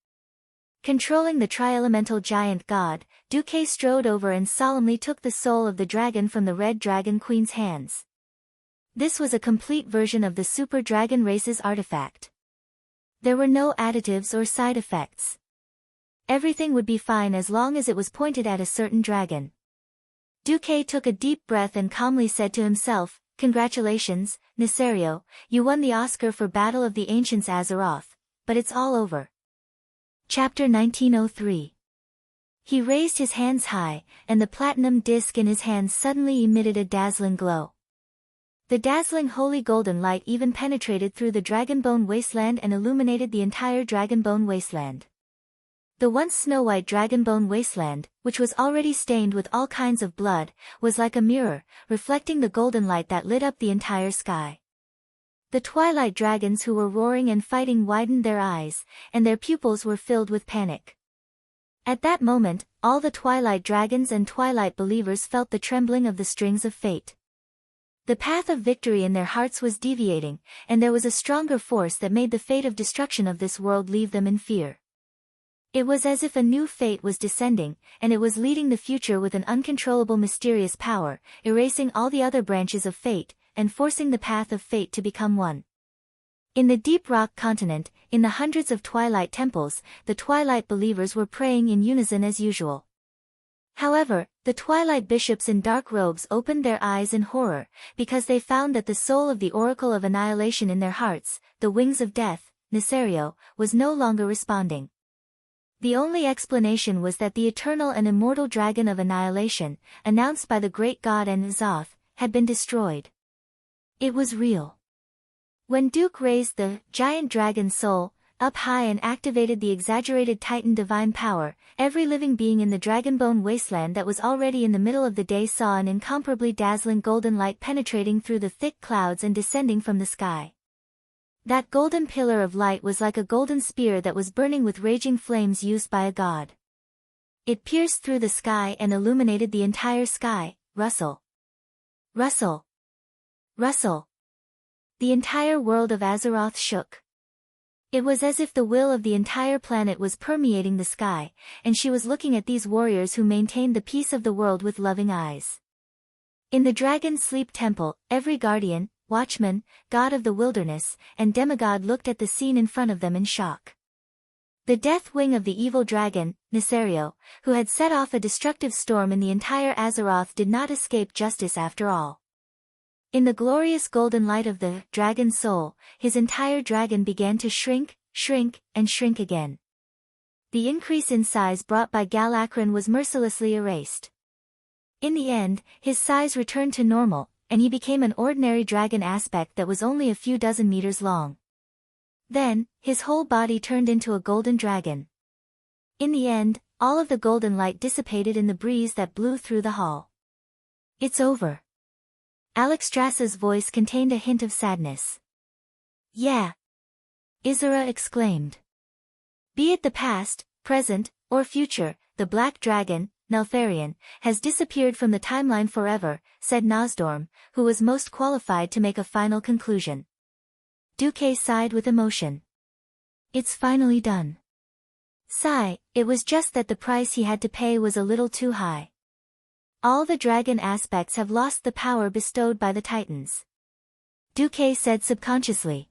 Controlling the tri-elemental giant god, Duque strode over and solemnly took the soul of the dragon from the Red Dragon Queen's hands. This was a complete version of the Super Dragon Race's artifact. There were no additives or side effects. Everything would be fine as long as it was pointed at a certain dragon. Duque took a deep breath and calmly said to himself, "Congratulations, Nesario, you won the Oscar for Battle of the Ancients Azeroth, but it's all over." Chapter 1903. He raised his hands high, and the platinum disc in his hands suddenly emitted a dazzling glow. The dazzling holy golden light even penetrated through the Dragonbone Wasteland and illuminated the entire Dragonbone Wasteland. The once snow-white Dragonbone Wasteland, which was already stained with all kinds of blood, was like a mirror, reflecting the golden light that lit up the entire sky. The twilight dragons who were roaring and fighting widened their eyes, and their pupils were filled with panic. At that moment, all the twilight dragons and twilight believers felt the trembling of the strings of fate. The path of victory in their hearts was deviating, and there was a stronger force that made the fate of destruction of this world leave them in fear. It was as if a new fate was descending, and it was leading the future with an uncontrollable mysterious power, erasing all the other branches of fate, and forcing the path of fate to become one. In the deep rock continent, in the hundreds of twilight temples, the twilight believers were praying in unison as usual. However, the twilight bishops in dark robes opened their eyes in horror, because they found that the soul of the Oracle of Annihilation in their hearts, the wings of death, Nesario, was no longer responding. The only explanation was that the eternal and immortal Dragon of Annihilation, announced by the great god N'Zoth, had been destroyed. It was real. When Duke raised the giant dragon soul up high and activated the exaggerated Titan divine power, every living being in the Dragonbone Wasteland that was already in the middle of the day saw an incomparably dazzling golden light penetrating through the thick clouds and descending from the sky. That golden pillar of light was like a golden spear that was burning with raging flames used by a god. It pierced through the sky and illuminated the entire sky. Rustle. Rustle. Rustle. The entire world of Azeroth shook. It was as if the will of the entire planet was permeating the sky, and she was looking at these warriors who maintained the peace of the world with loving eyes. In the Dragon Sleep Temple, every guardian, watchman, god of the wilderness, and demigod looked at the scene in front of them in shock. The death wing of the evil dragon, Nesario, who had set off a destructive storm in the entire Azeroth, did not escape justice after all. In the glorious golden light of the dragon soul, his entire dragon began to shrink, and shrink again. The increase in size brought by Galakron was mercilessly erased. In the end, his size returned to normal, and he became an ordinary dragon aspect that was only a few dozen meters long. Then, his whole body turned into a golden dragon. In the end, all of the golden light dissipated in the breeze that blew through the hall. "It's over." Alexstrasza's voice contained a hint of sadness. "Yeah," Isra exclaimed. "Be it the past, present, or future, the Black Dragon, Neltharion, has disappeared from the timeline forever," said Nosdorm, who was most qualified to make a final conclusion. Duque sighed with emotion. "It's finally done." Sigh, it was just that the price he had to pay was a little too high. All the dragon aspects have lost the power bestowed by the Titans. Duque said subconsciously.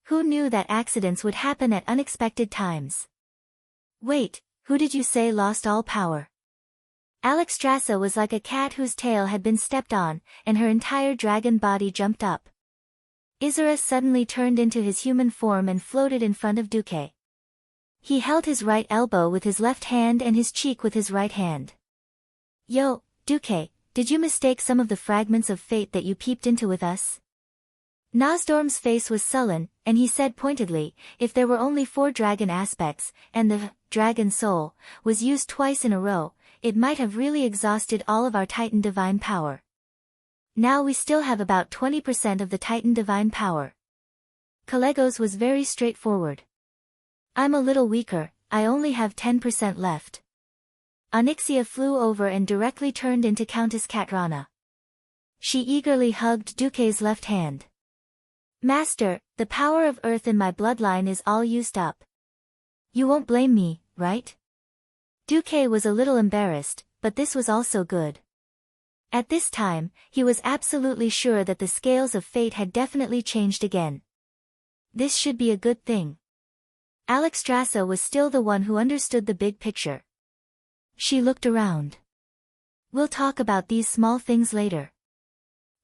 Who knew that accidents would happen at unexpected times? Wait, who did you say lost all power? Alexstrasza was like a cat whose tail had been stepped on, and her entire dragon body jumped up. Isra suddenly turned into his human form and floated in front of Duque. He held his right elbow with his left hand and his cheek with his right hand. "Yo, Duque, did you mistake some of the fragments of fate that you peeped into with us?" Nosdorm's face was sullen, and he said pointedly, "If there were only 4 dragon aspects, and the dragon soul was used twice in a row, it might have really exhausted all of our Titan divine power. Now we still have about 20% of the Titan divine power." Kalegos was very straightforward. "I'm a little weaker," I only have 10% left. Onyxia flew over and directly turned into Countess Katrana. She eagerly hugged Duque's left hand. Master, the power of earth in my bloodline is all used up. You won't blame me, right? Duque was a little embarrassed, but this was also good. At this time, he was absolutely sure that the scales of fate had definitely changed again. This should be a good thing. Alexstrasza was still the one who understood the big picture. She looked around. We'll talk about these small things later.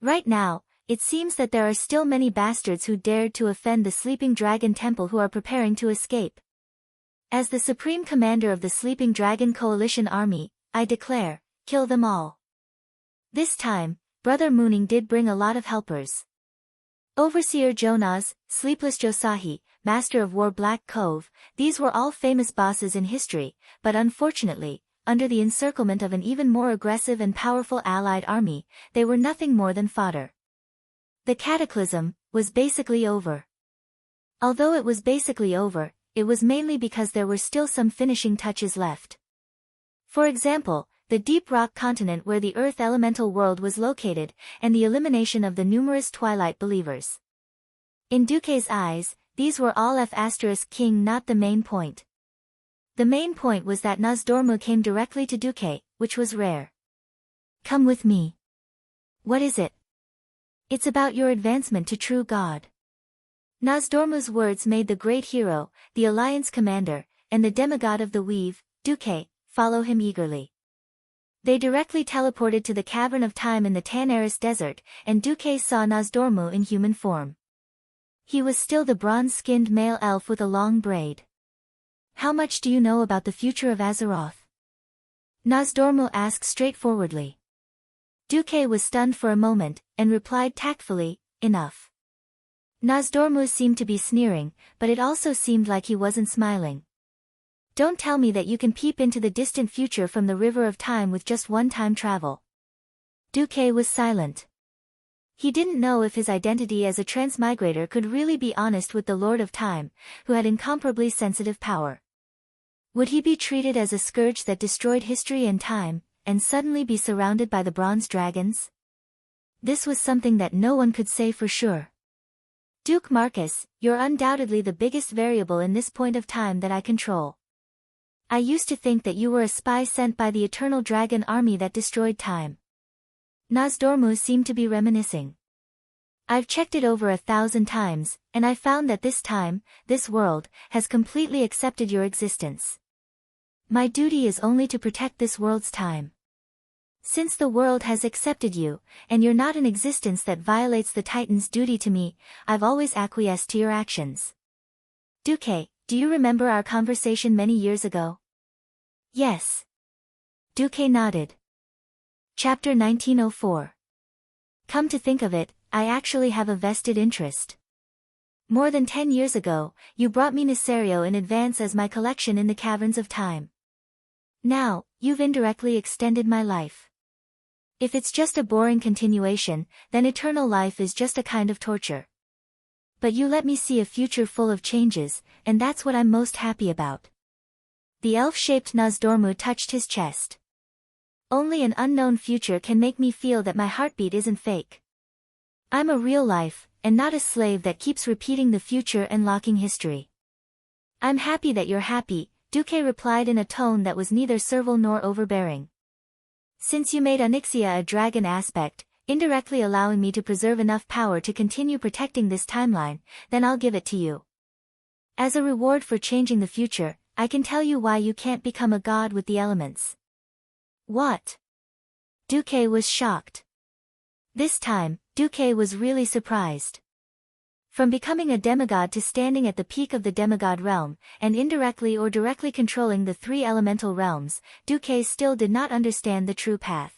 Right now, it seems that there are still many bastards who dared to offend the Sleeping Dragon Temple who are preparing to escape. As the Supreme Commander of the Sleeping Dragon Coalition Army, I declare, kill them all. This time, Brother Mooning did bring a lot of helpers. Overseer Jonas, Sleepless Josahi, Master of War Black Cove, these were all famous bosses in history, but unfortunately, under the encirclement of an even more aggressive and powerful allied army, they were nothing more than fodder. The cataclysm was basically over. Although it was basically over, it was mainly because there were still some finishing touches left. For example, the deep rock continent where the Earth elemental world was located, and the elimination of the numerous Twilight believers. In Duque's eyes, these were all F*King, not the main point. The main point was that Nozdormu came directly to Duque, which was rare. Come with me. What is it? It's about your advancement to true God. Nozdormu's words made the great hero, the Alliance commander, and the demigod of the Weave, Duque, follow him eagerly. They directly teleported to the Cavern of Time in the Tanaris Desert, and Duque saw Nozdormu in human form. He was still the bronze-skinned male elf with a long braid. How much do you know about the future of Azeroth? Nozdormu asked straightforwardly. Duque was stunned for a moment, and replied tactfully, enough. Nozdormu seemed to be sneering, but it also seemed like he wasn't smiling. Don't tell me that you can peep into the distant future from the River of Time with just one time travel. Duque was silent. He didn't know if his identity as a transmigrator could really be honest with the Lord of Time, who had incomparably sensitive power. Would he be treated as a scourge that destroyed history and time, and suddenly be surrounded by the bronze dragons? This was something that no one could say for sure. Duke Marcus, you're undoubtedly the biggest variable in this point of time that I control. I used to think that you were a spy sent by the Eternal Dragon Army that destroyed time. Nozdormu seemed to be reminiscing. I've checked it over 1,000 times, and I found that this time, this world, has completely accepted your existence. My duty is only to protect this world's time. Since the world has accepted you, and you're not an existence that violates the Titan's duty to me, I've always acquiesced to your actions. Duque, do you remember our conversation many years ago? Yes. Duque nodded. Chapter 1904. Come to think of it, I actually have a vested interest. More than 10 years ago, you brought me Nisario in advance as my collection in the Caverns of Time. Now, you've indirectly extended my life. If it's just a boring continuation, then eternal life is just a kind of torture. But you let me see a future full of changes, and that's what I'm most happy about. The elf-shaped Nozdormu touched his chest. Only an unknown future can make me feel that my heartbeat isn't fake. I'm a real life, and not a slave that keeps repeating the future and locking history. I'm happy that you're happy, Duque replied in a tone that was neither servile nor overbearing. Since you made Onyxia a dragon aspect, indirectly allowing me to preserve enough power to continue protecting this timeline, then I'll give it to you. As a reward for changing the future, I can tell you why you can't become a god with the elements. What? Duque was shocked. This time, Duque was really surprised. From becoming a demigod to standing at the peak of the demigod realm, and indirectly or directly controlling the 3 elemental realms, Duque still did not understand the true path.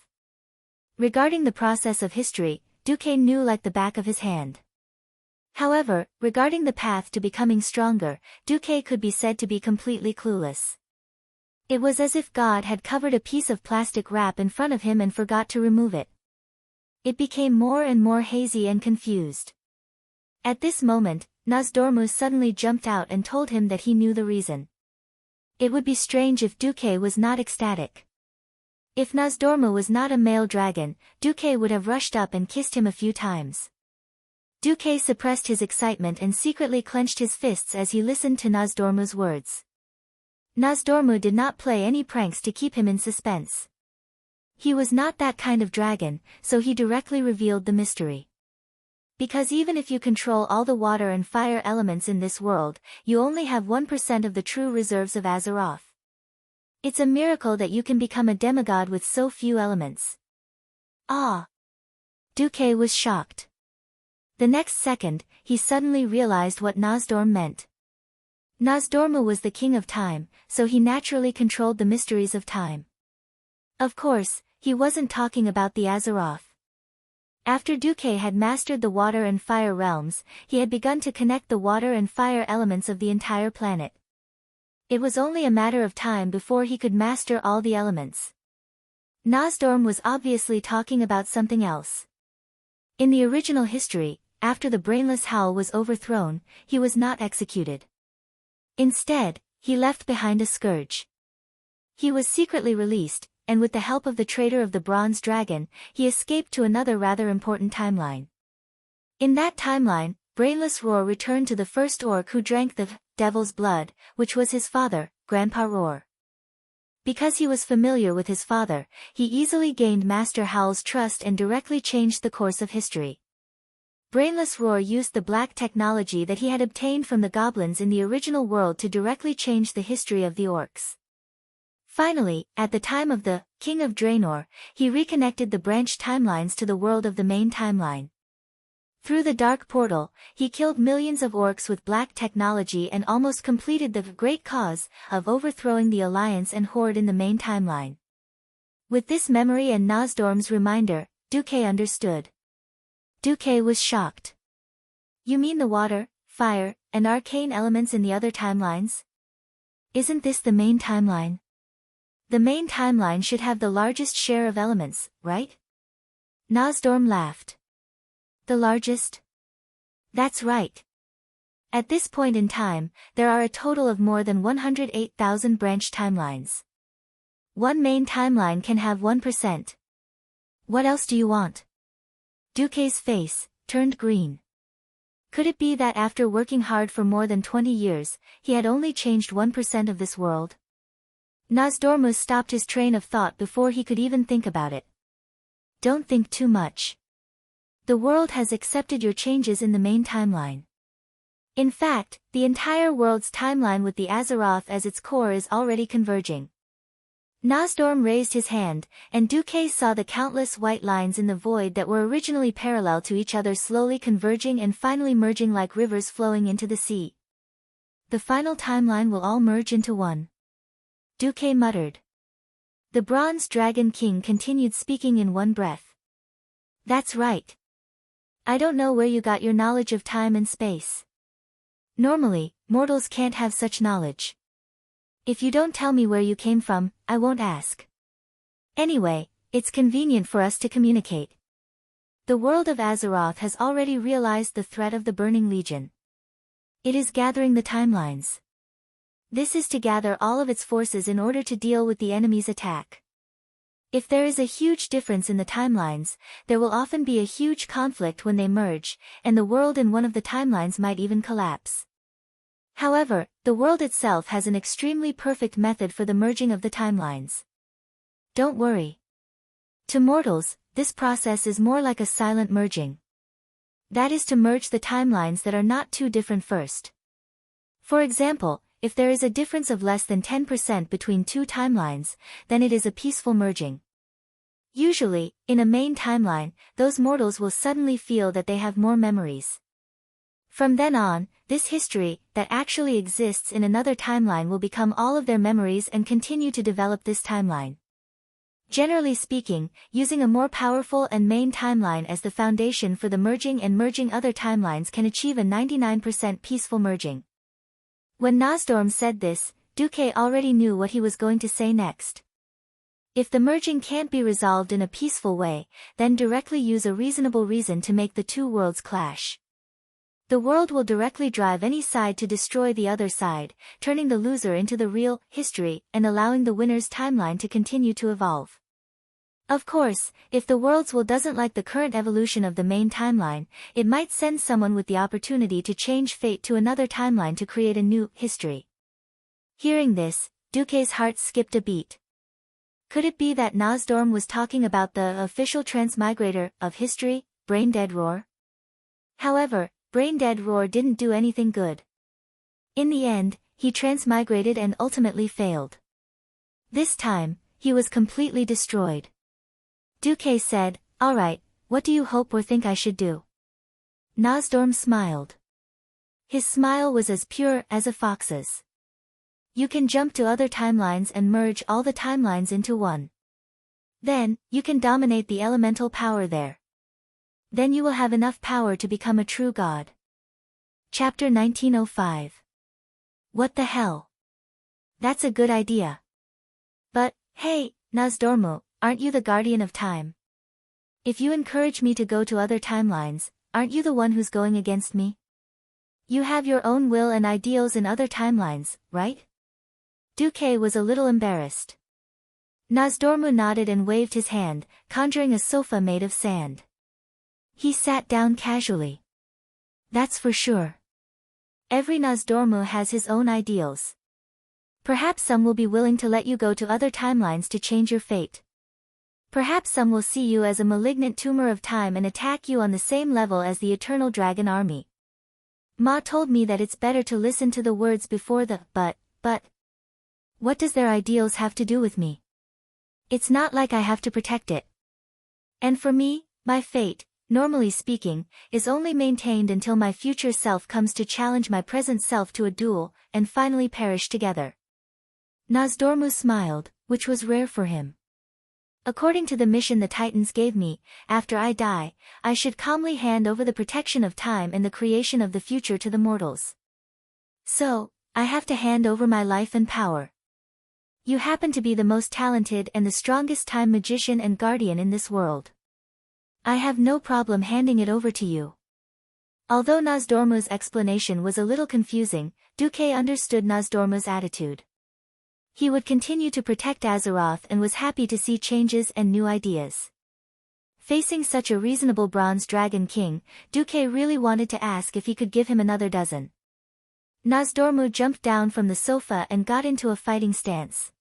Regarding the process of history, Duque knew like the back of his hand. However, regarding the path to becoming stronger, Duque could be said to be completely clueless. It was as if God had covered a piece of plastic wrap in front of him and forgot to remove it. It became more and more hazy and confused. At this moment, Nozdormu suddenly jumped out and told him that he knew the reason. It would be strange if Duque was not ecstatic. If Nozdormu was not a male dragon, Duque would have rushed up and kissed him a few times. Duque suppressed his excitement and secretly clenched his fists as he listened to Nozdormu's words. Nozdormu did not play any pranks to keep him in suspense. He was not that kind of dragon, so he directly revealed the mystery. Because even if you control all the water and fire elements in this world, you only have 1% of the true reserves of Azeroth. It's a miracle that you can become a demigod with so few elements. Ah! Duque was shocked. The next second, he suddenly realized what Nozdorm meant. Nozdormu was the king of time, so he naturally controlled the mysteries of time. Of course, he wasn't talking about the Azeroth. After Duque had mastered the water and fire realms, he had begun to connect the water and fire elements of the entire planet. It was only a matter of time before he could master all the elements. Nozdorm was obviously talking about something else. In the original history, after the brainless Howl was overthrown, he was not executed. Instead, he left behind a scourge. He was secretly released, and with the help of the traitor of the Bronze Dragon, he escaped to another rather important timeline. In that timeline, Brainless Roar returned to the first orc who drank the devil's blood, which was his father, Grandpa Roar. Because he was familiar with his father, he easily gained Master Howl's trust and directly changed the course of history. Brainless Roar used the black technology that he had obtained from the goblins in the original world to directly change the history of the orcs. Finally, at the time of the King of Draenor, he reconnected the branched timelines to the world of the main timeline. Through the dark portal, he killed millions of orcs with black technology and almost completed the great cause of overthrowing the Alliance and Horde in the main timeline. With this memory and Nozdorm's reminder, Duque understood. Duque was shocked. You mean the water, fire, and arcane elements in the other timelines? Isn't this the main timeline? The main timeline should have the largest share of elements, right? Nozdorm laughed. The largest? That's right. At this point in time, there are a total of more than 108,000 branch timelines. One main timeline can have 1%. What else do you want? Duque's face turned green. Could it be that after working hard for more than 20 years, he had only changed 1% of this world? Nozdormu stopped his train of thought before he could even think about it. Don't think too much. The world has accepted your changes in the main timeline. In fact, the entire world's timeline with the Azeroth as its core is already converging. Nozdorm raised his hand, and Duque saw the countless white lines in the void that were originally parallel to each other slowly converging and finally merging like rivers flowing into the sea. The final timeline will all merge into one. Duque muttered. The Bronze Dragon King continued speaking in one breath. That's right. I don't know where you got your knowledge of time and space. Normally, mortals can't have such knowledge. If you don't tell me where you came from, I won't ask. Anyway, it's convenient for us to communicate. The world of Azeroth has already realized the threat of the Burning Legion. It is gathering the timelines. This is to gather all of its forces in order to deal with the enemy's attack. If there is a huge difference in the timelines, there will often be a huge conflict when they merge, and the world in one of the timelines might even collapse. However, the world itself has an extremely perfect method for the merging of the timelines. Don't worry. To mortals, this process is more like a silent merging. That is to merge the timelines that are not too different first. For example, if there is a difference of less than 10% between two timelines, then it is a peaceful merging. Usually, in a main timeline, those mortals will suddenly feel that they have more memories. From then on, this history, that actually exists in another timeline will become all of their memories and continue to develop this timeline. Generally speaking, using a more powerful and main timeline as the foundation for the merging and merging other timelines can achieve a 99% peaceful merging. When Nozdorm said this, Duque already knew what he was going to say next. If the merging can't be resolved in a peaceful way, then directly use a reasonable reason to make the two worlds clash. The world will directly drive any side to destroy the other side, turning the loser into the real history and allowing the winner's timeline to continue to evolve. Of course, if the world's will doesn't like the current evolution of the main timeline, it might send someone with the opportunity to change fate to another timeline to create a new history. Hearing this, Duke's heart skipped a beat. Could it be that Nozdorm was talking about the official transmigrator of history, Brain-Dead Roar? However, Brain-Dead Roar didn't do anything good. In the end, he transmigrated and ultimately failed. This time, he was completely destroyed. Duke said, "Alright, what do you hope or think I should do?" Nozdorm smiled. His smile was as pure as a fox's. "You can jump to other timelines and merge all the timelines into one. Then, you can dominate the elemental power there. Then you will have enough power to become a true god." Chapter 1905. What the hell? That's a good idea. But, hey, Nozdormu, aren't you the guardian of time? If you encourage me to go to other timelines, aren't you the one who's going against me? You have your own will and ideals in other timelines, right? Duke was a little embarrassed. Nozdormu nodded and waved his hand, conjuring a sofa made of sand. He sat down casually. That's for sure. Every Nozdormu has his own ideals. Perhaps some will be willing to let you go to other timelines to change your fate. Perhaps some will see you as a malignant tumor of time and attack you on the same level as the Eternal Dragon Army. Ma told me that it's better to listen to the words before the but. What does their ideals have to do with me? It's not like I have to protect it. And for me, my fate, normally speaking, is only maintained until my future self comes to challenge my present self to a duel, and finally perish together. Nozdormu smiled, which was rare for him. According to the mission the Titans gave me, after I die, I should calmly hand over the protection of time and the creation of the future to the mortals. So, I have to hand over my life and power. You happen to be the most talented and the strongest time magician and guardian in this world. I have no problem handing it over to you. Although Nozdormu's explanation was a little confusing, Duke understood Nozdormu's attitude. He would continue to protect Azeroth and was happy to see changes and new ideas. Facing such a reasonable Bronze Dragon King, Duke really wanted to ask if he could give him another dozen. Nozdormu jumped down from the sofa and got into a fighting stance.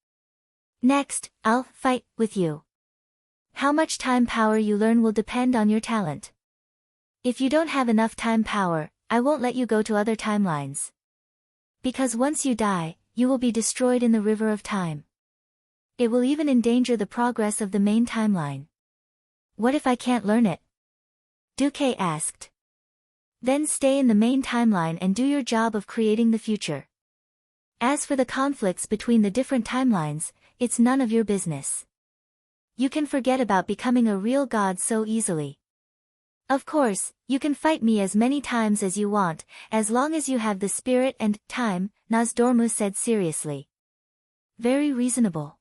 Next, I'll fight with you. How much time power you learn will depend on your talent. If you don't have enough time power, I won't let you go to other timelines. Because once you die, you will be destroyed in the river of time. It will even endanger the progress of the main timeline. What if I can't learn it? Duke asked. Then stay in the main timeline and do your job of creating the future. As for the conflicts between the different timelines, it's none of your business. You can forget about becoming a real god so easily. Of course, you can fight me as many times as you want, as long as you have the spirit and time, Nozdormu said seriously. Very reasonable.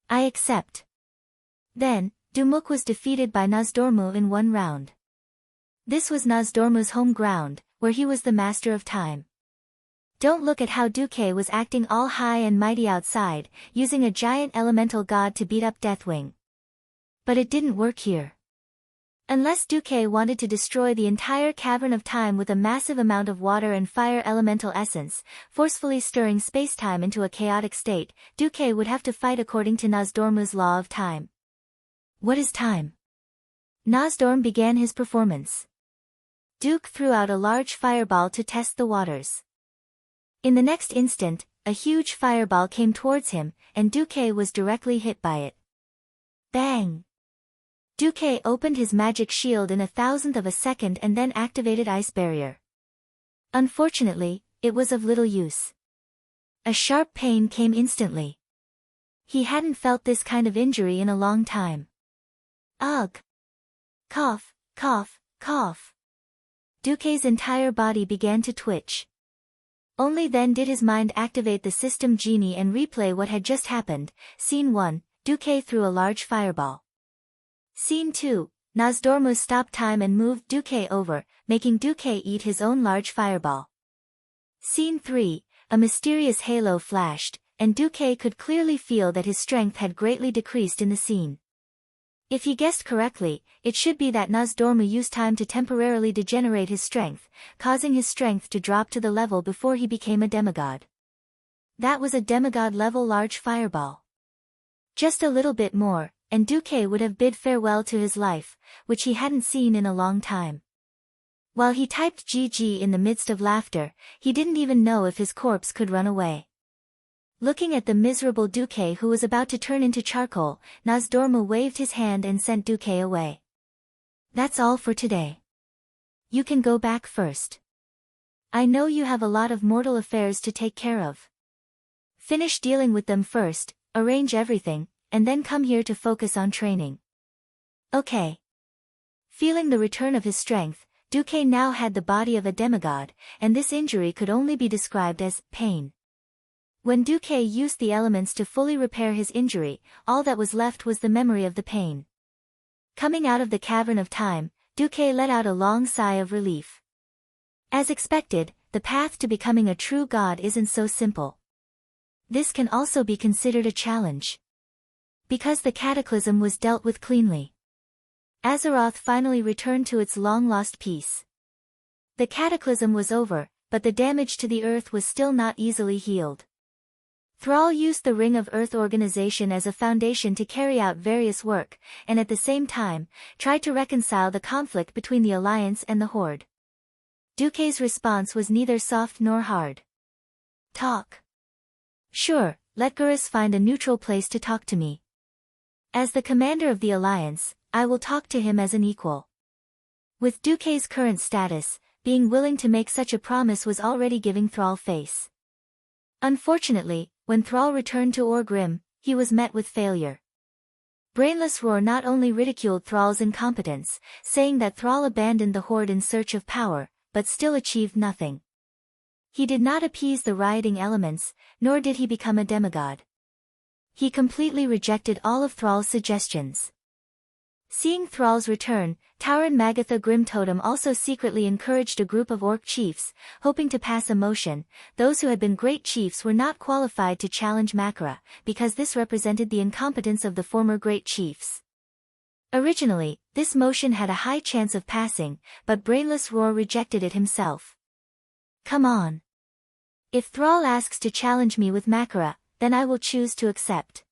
I accept. Then, Dumuk was defeated by Nozdormu in one round. This was Nozdormu's home ground, where he was the master of time. Don't look at how Duke was acting all high and mighty outside, using a giant elemental god to beat up Deathwing. But it didn't work here. Unless Duke wanted to destroy the entire Cavern of Time with a massive amount of water and fire elemental essence, forcefully stirring space-time into a chaotic state, Duke would have to fight according to Nozdormu's law of time. What is time? Nozdorm began his performance. Duke threw out a large fireball to test the waters. In the next instant, a huge fireball came towards him, and Duke was directly hit by it. Bang! Duke opened his magic shield in 1,000th of a second and then activated Ice Barrier. Unfortunately, it was of little use. A sharp pain came instantly. He hadn't felt this kind of injury in a long time. Ugh! Cough, cough, cough. Duke's entire body began to twitch. Only then did his mind activate the system genie and replay what had just happened. Scene 1, Duke threw a large fireball. Scene 2, Nozdormu stopped time and moved Duque over, making Duque eat his own large fireball. Scene 3, a mysterious halo flashed, and Duque could clearly feel that his strength had greatly decreased in the scene. If he guessed correctly, it should be that Nozdormu used time to temporarily degenerate his strength, causing his strength to drop to the level before he became a demigod. That was a demigod-level large fireball. Just a little bit more, and Duque would have bid farewell to his life, which he hadn't seen in a long time. While he typed GG in the midst of laughter, he didn't even know if his corpse could run away. Looking at the miserable Duque who was about to turn into charcoal, Nozdormu waved his hand and sent Duque away. That's all for today. You can go back first. I know you have a lot of mortal affairs to take care of. Finish dealing with them first, arrange everything, and then come here to focus on training. Okay. Feeling the return of his strength, Duque now had the body of a demigod, and this injury could only be described as pain. When Duque used the elements to fully repair his injury, all that was left was the memory of the pain. Coming out of the cavern of time, Duque let out a long sigh of relief. As expected, the path to becoming a true god isn't so simple. This can also be considered a challenge. Because the cataclysm was dealt with cleanly, Azeroth finally returned to its long-lost peace. The cataclysm was over, but the damage to the earth was still not easily healed. Thrall used the Ring of Earth organization as a foundation to carry out various work, and at the same time, tried to reconcile the conflict between the Alliance and the Horde. Duque's response was neither soft nor hard. Talk. Sure, let Gurus find a neutral place to talk to me. As the commander of the Alliance, I will talk to him as an equal. With Duque's current status, being willing to make such a promise was already giving Thrall face. Unfortunately, when Thrall returned to Orgrim, he was met with failure. Brainless Roar not only ridiculed Thrall's incompetence, saying that Thrall abandoned the Horde in search of power, but still achieved nothing. He did not appease the rioting elements, nor did he become a demigod. He completely rejected all of Thrall's suggestions. Seeing Thrall's return, Tauren Magatha Grimtotem also secretly encouraged a group of orc chiefs, hoping to pass a motion. Those who had been great chiefs were not qualified to challenge Makara, because this represented the incompetence of the former great chiefs. Originally, this motion had a high chance of passing, but Brainless Roar rejected it himself. Come on. If Thrall asks to challenge me with Makara, then I will choose to accept.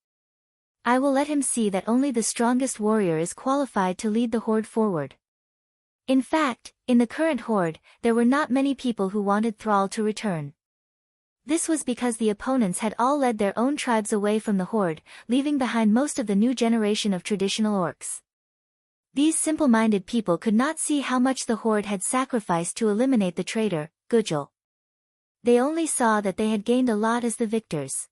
I will let him see that only the strongest warrior is qualified to lead the Horde forward. In fact, in the current Horde, there were not many people who wanted Thrall to return. This was because the opponents had all led their own tribes away from the Horde, leaving behind most of the new generation of traditional orcs. These simple-minded people could not see how much the Horde had sacrificed to eliminate the traitor, Gudjal. They only saw that they had gained a lot as the victors.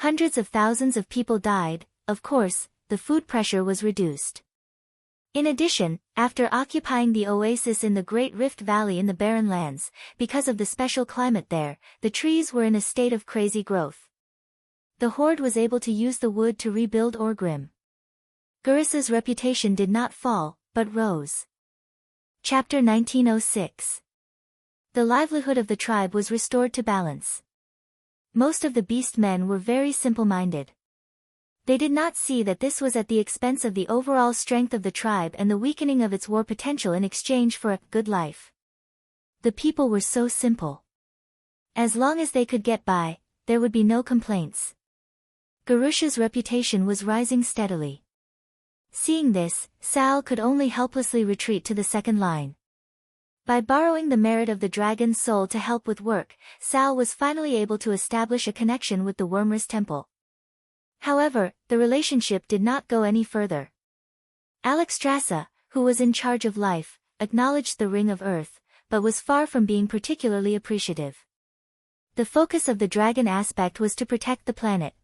Hundreds of thousands of people died. Of course, the food pressure was reduced. In addition, after occupying the oasis in the Great Rift Valley in the Barren Lands, because of the special climate there, the trees were in a state of crazy growth. The Horde was able to use the wood to rebuild Orgrim. Gurus's reputation did not fall, but rose. Chapter 1906. The livelihood of the tribe was restored to balance. Most of the beast men were very simple-minded. They did not see that this was at the expense of the overall strength of the tribe and the weakening of its war potential in exchange for a good life. The people were so simple. As long as they could get by, there would be no complaints. Garusha's reputation was rising steadily. Seeing this, Sal could only helplessly retreat to the second line. By borrowing the merit of the dragon's soul to help with work, Sal was finally able to establish a connection with the Wormrest Temple. However, the relationship did not go any further. Alexstrasza, who was in charge of life, acknowledged the Ring of Earth, but was far from being particularly appreciative. The focus of the dragon aspect was to protect the planet.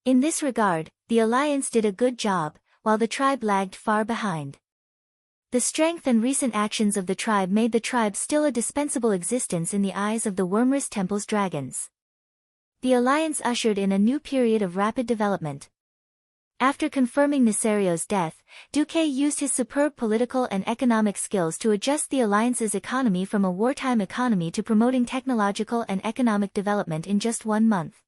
In this regard, the Alliance did a good job, while the tribe lagged far behind. The strength and recent actions of the tribe made the tribe still a dispensable existence in the eyes of the Wormrest Temple's dragons. The Alliance ushered in a new period of rapid development. After confirming Nasario's death, Duque used his superb political and economic skills to adjust the alliance's economy from a wartime economy to promoting technological and economic development in just 1 month.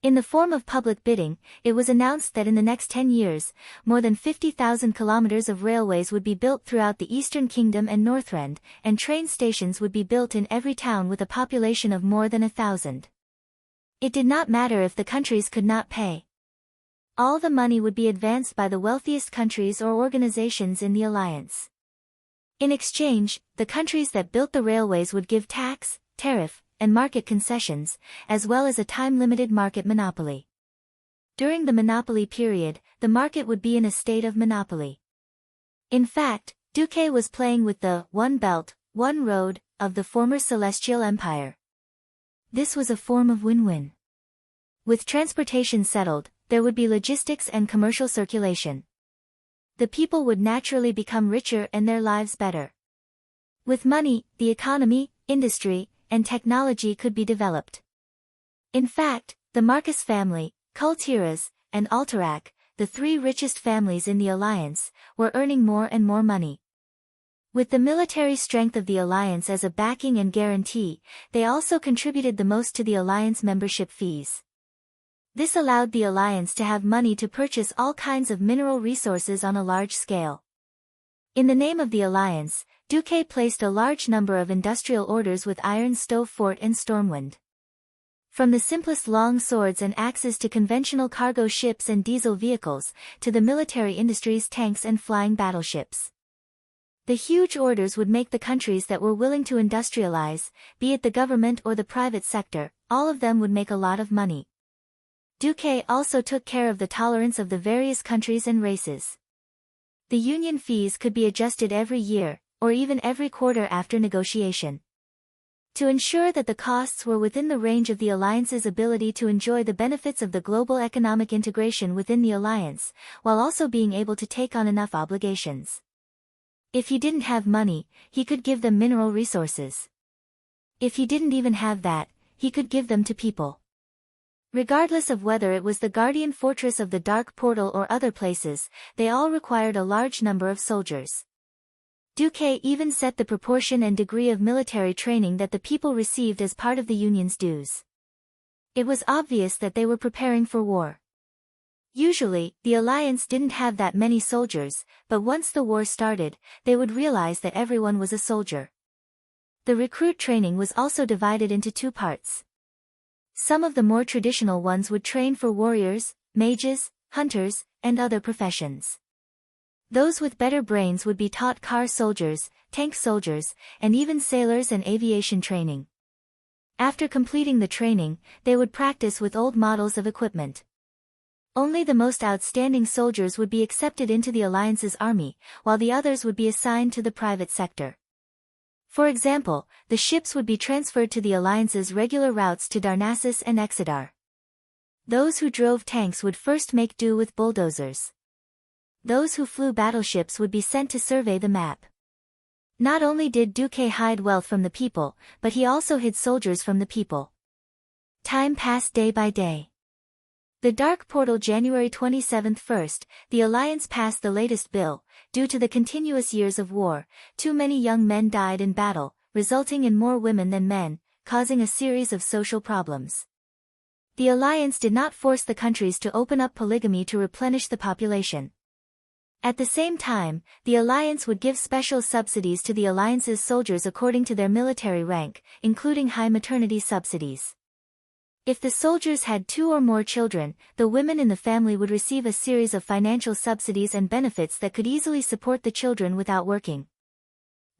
In the form of public bidding, it was announced that in the next 10 years, more than 50,000 kilometers of railways would be built throughout the Eastern Kingdom and Northrend, and train stations would be built in every town with a population of more than 1,000. It did not matter if the countries could not pay. All the money would be advanced by the wealthiest countries or organizations in the alliance. In exchange, the countries that built the railways would give tax, tariff, and market concessions, as well as a time-limited market monopoly. During the monopoly period, the market would be in a state of monopoly. In fact, Duque was playing with the one belt, one road of the former Celestial Empire. This was a form of win-win. With transportation settled, there would be logistics and commercial circulation. The people would naturally become richer and their lives better. With money, the economy, industry, and technology could be developed. In fact, the Marcus family, Kultiras, and Alterac, the 3 richest families in the alliance, were earning more and more money. With the military strength of the alliance as a backing and guarantee, they also contributed the most to the alliance membership fees. This allowed the alliance to have money to purchase all kinds of mineral resources on a large scale. In the name of the alliance, Duque placed a large number of industrial orders with Iron Stove Fort and Stormwind. From the simplest long swords and axes to conventional cargo ships and diesel vehicles, to the military industry's tanks and flying battleships. The huge orders would make the countries that were willing to industrialize, be it the government or the private sector, all of them would make a lot of money. Duque also took care of the tolerance of the various countries and races. The union fees could be adjusted every year, or even every quarter after negotiation. To ensure that the costs were within the range of the alliance's ability to enjoy the benefits of the global economic integration within the alliance, while also being able to take on enough obligations. If he didn't have money, he could give them mineral resources. If he didn't even have that, he could give them to people. Regardless of whether it was the Guardian Fortress of the Dark Portal or other places, they all required a large number of soldiers. Duque even set the proportion and degree of military training that the people received as part of the Union's dues. It was obvious that they were preparing for war. Usually, the alliance didn't have that many soldiers, but once the war started, they would realize that everyone was a soldier. The recruit training was also divided into 2 parts. Some of the more traditional ones would train for warriors, mages, hunters, and other professions. Those with better brains would be taught car soldiers, tank soldiers, and even sailors and aviation training. After completing the training, they would practice with old models of equipment. Only the most outstanding soldiers would be accepted into the alliance's army, while the others would be assigned to the private sector. For example, the ships would be transferred to the alliance's regular routes to Darnassus and Exeter. Those who drove tanks would first make do with bulldozers. Those who flew battleships would be sent to survey the map. Not only did Duque hide wealth from the people, but he also hid soldiers from the people. Time passed day by day. The Dark Portal January 27 first, the Alliance passed the latest bill. Due to the continuous years of war, too many young men died in battle, resulting in more women than men, causing a series of social problems. The Alliance did not force the countries to open up polygamy to replenish the population. At the same time, the Alliance would give special subsidies to the Alliance's soldiers according to their military rank, including high maternity subsidies. If the soldiers had 2 or more children, the women in the family would receive a series of financial subsidies and benefits that could easily support the children without working.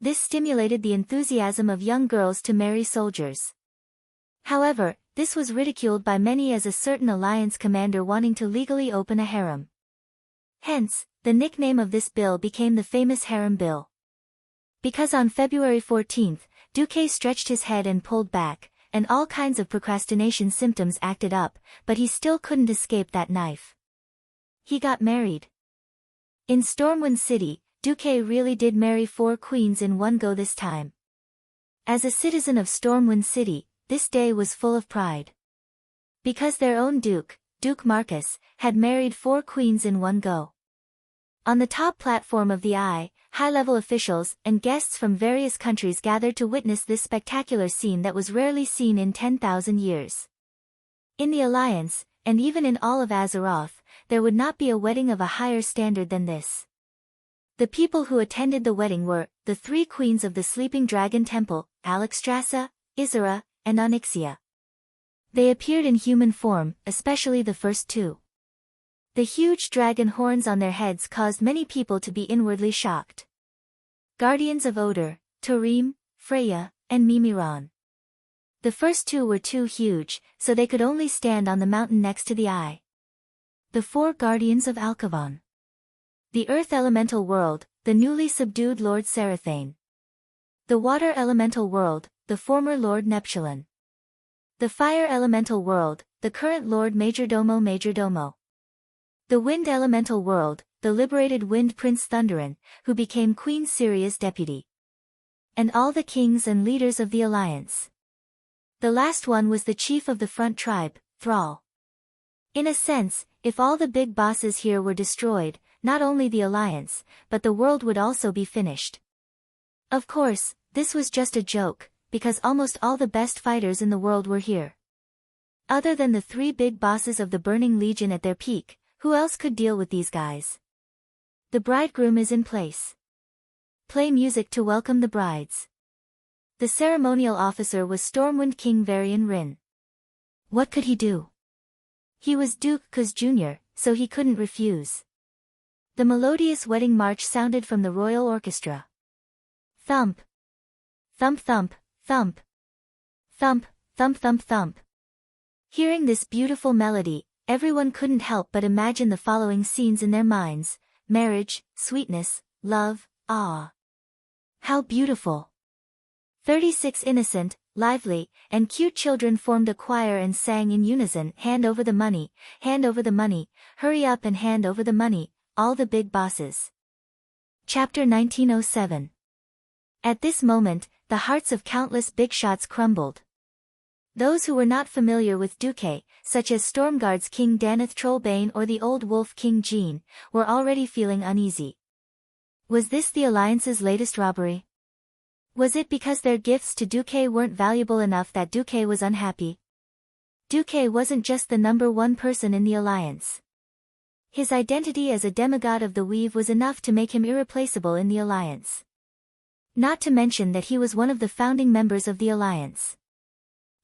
This stimulated the enthusiasm of young girls to marry soldiers. However, this was ridiculed by many as a certain alliance commander wanting to legally open a harem. Hence, the nickname of this bill became the famous Harem Bill. Because on February 14, Duque stretched his head and pulled back, and all kinds of procrastination symptoms acted up, but he still couldn't escape that knife. He got married. In Stormwind City, Duque really did marry 4 queens in one go this time. As a citizen of Stormwind City, this day was full of pride. Because their own Duke Duke Marcus, had married 4 queens in one go. On the top platform of the Eye, high-level officials and guests from various countries gathered to witness this spectacular scene that was rarely seen in 10,000 years. In the Alliance, and even in all of Azeroth, there would not be a wedding of a higher standard than this. The people who attended the wedding were the 3 queens of the Sleeping Dragon Temple, Alexstrasza, Isera, and Onyxia. They appeared in human form, especially the first 2. The huge dragon horns on their heads caused many people to be inwardly shocked. Guardians of Odor, Tarim, Freya, and Mimiron. The first 2 were too huge, so they could only stand on the mountain next to the Eye. The 4 Guardians of Alkavon. The Earth Elemental World, the newly subdued Lord Serathane. The Water Elemental World, the former Lord Neptulon. The Fire Elemental World, the current Lord Majordomo. The Wind Elemental World, the liberated Wind Prince Thunderin, who became Queen Syria's deputy. And all the kings and leaders of the Alliance. The last one was the chief of the Front Tribe, Thrall. In a sense, if all the big bosses here were destroyed, not only the Alliance, but the world would also be finished. Of course, this was just a joke, because almost all the best fighters in the world were here. Other than the 3 big bosses of the Burning Legion at their peak, who else could deal with these guys? The bridegroom is in place. Play music to welcome the brides. The ceremonial officer was Stormwind King Varian Rin. What could he do? He was Duke Kuz Jr., so he couldn't refuse. The melodious wedding march sounded from the royal orchestra. Thump. Thump thump, thump. Thump, thump thump thump. Hearing this beautiful melody, everyone couldn't help but imagine the following scenes in their minds: marriage, sweetness, love, awe. How beautiful! 36 innocent, lively, and cute children formed a choir and sang in unison, hand over the money, hurry up and hand over the money, all the big bosses. Chapter 1907. At this moment, the hearts of countless big shots crumbled. Those who were not familiar with Duque, such as Stormguard's King Daneth Trollbane or the Old Wolf King Jean, were already feeling uneasy. Was this the Alliance's latest robbery? Was it because their gifts to Duque weren't valuable enough that Duque was unhappy? Duque wasn't just the number 1 person in the Alliance. His identity as a demigod of the Weave was enough to make him irreplaceable in the Alliance. Not to mention that he was one of the founding members of the Alliance.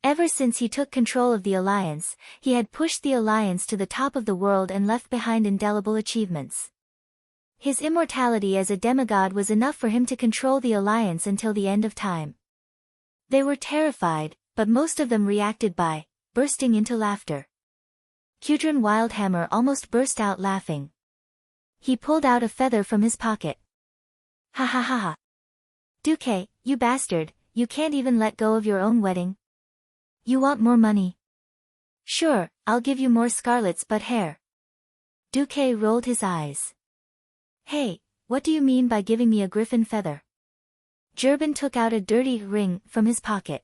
Ever since he took control of the Alliance, he had pushed the Alliance to the top of the world and left behind indelible achievements. His immortality as a demigod was enough for him to control the Alliance until the end of time. They were terrified, but most of them reacted by bursting into laughter. Kudrin Wildhammer almost burst out laughing. He pulled out a feather from his pocket. Ha ha ha ha. Duque, you bastard, you can't even let go of your own wedding. You want more money? Sure, I'll give you more scarlet's butt hair. Duque rolled his eyes. Hey, what do you mean by giving me a griffin feather? Jurban took out a dirty ring from his pocket.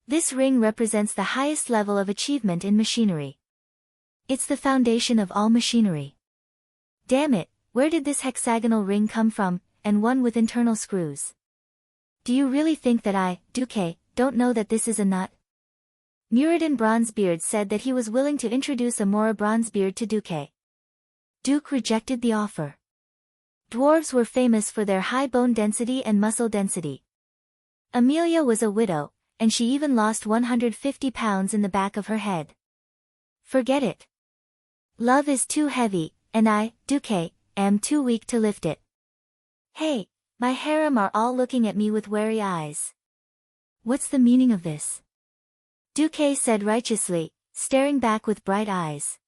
This ring represents the highest level of achievement in machinery. It's the foundation of all machinery. Damn it, where did this hexagonal ring come from, and one with internal screws? Do you really think that I, Duque, don't know that this is a nut? Muradin Bronzebeard said that he was willing to introduce Amora Bronzebeard to Duque. Duke rejected the offer. Dwarves were famous for their high bone density and muscle density. Amelia was a widow, and she even lost 150 pounds in the back of her head. Forget it. Love is too heavy, and I, Duque, am too weak to lift it. Hey, my harem are all looking at me with wary eyes. What's the meaning of this? Duque said righteously, staring back with bright eyes.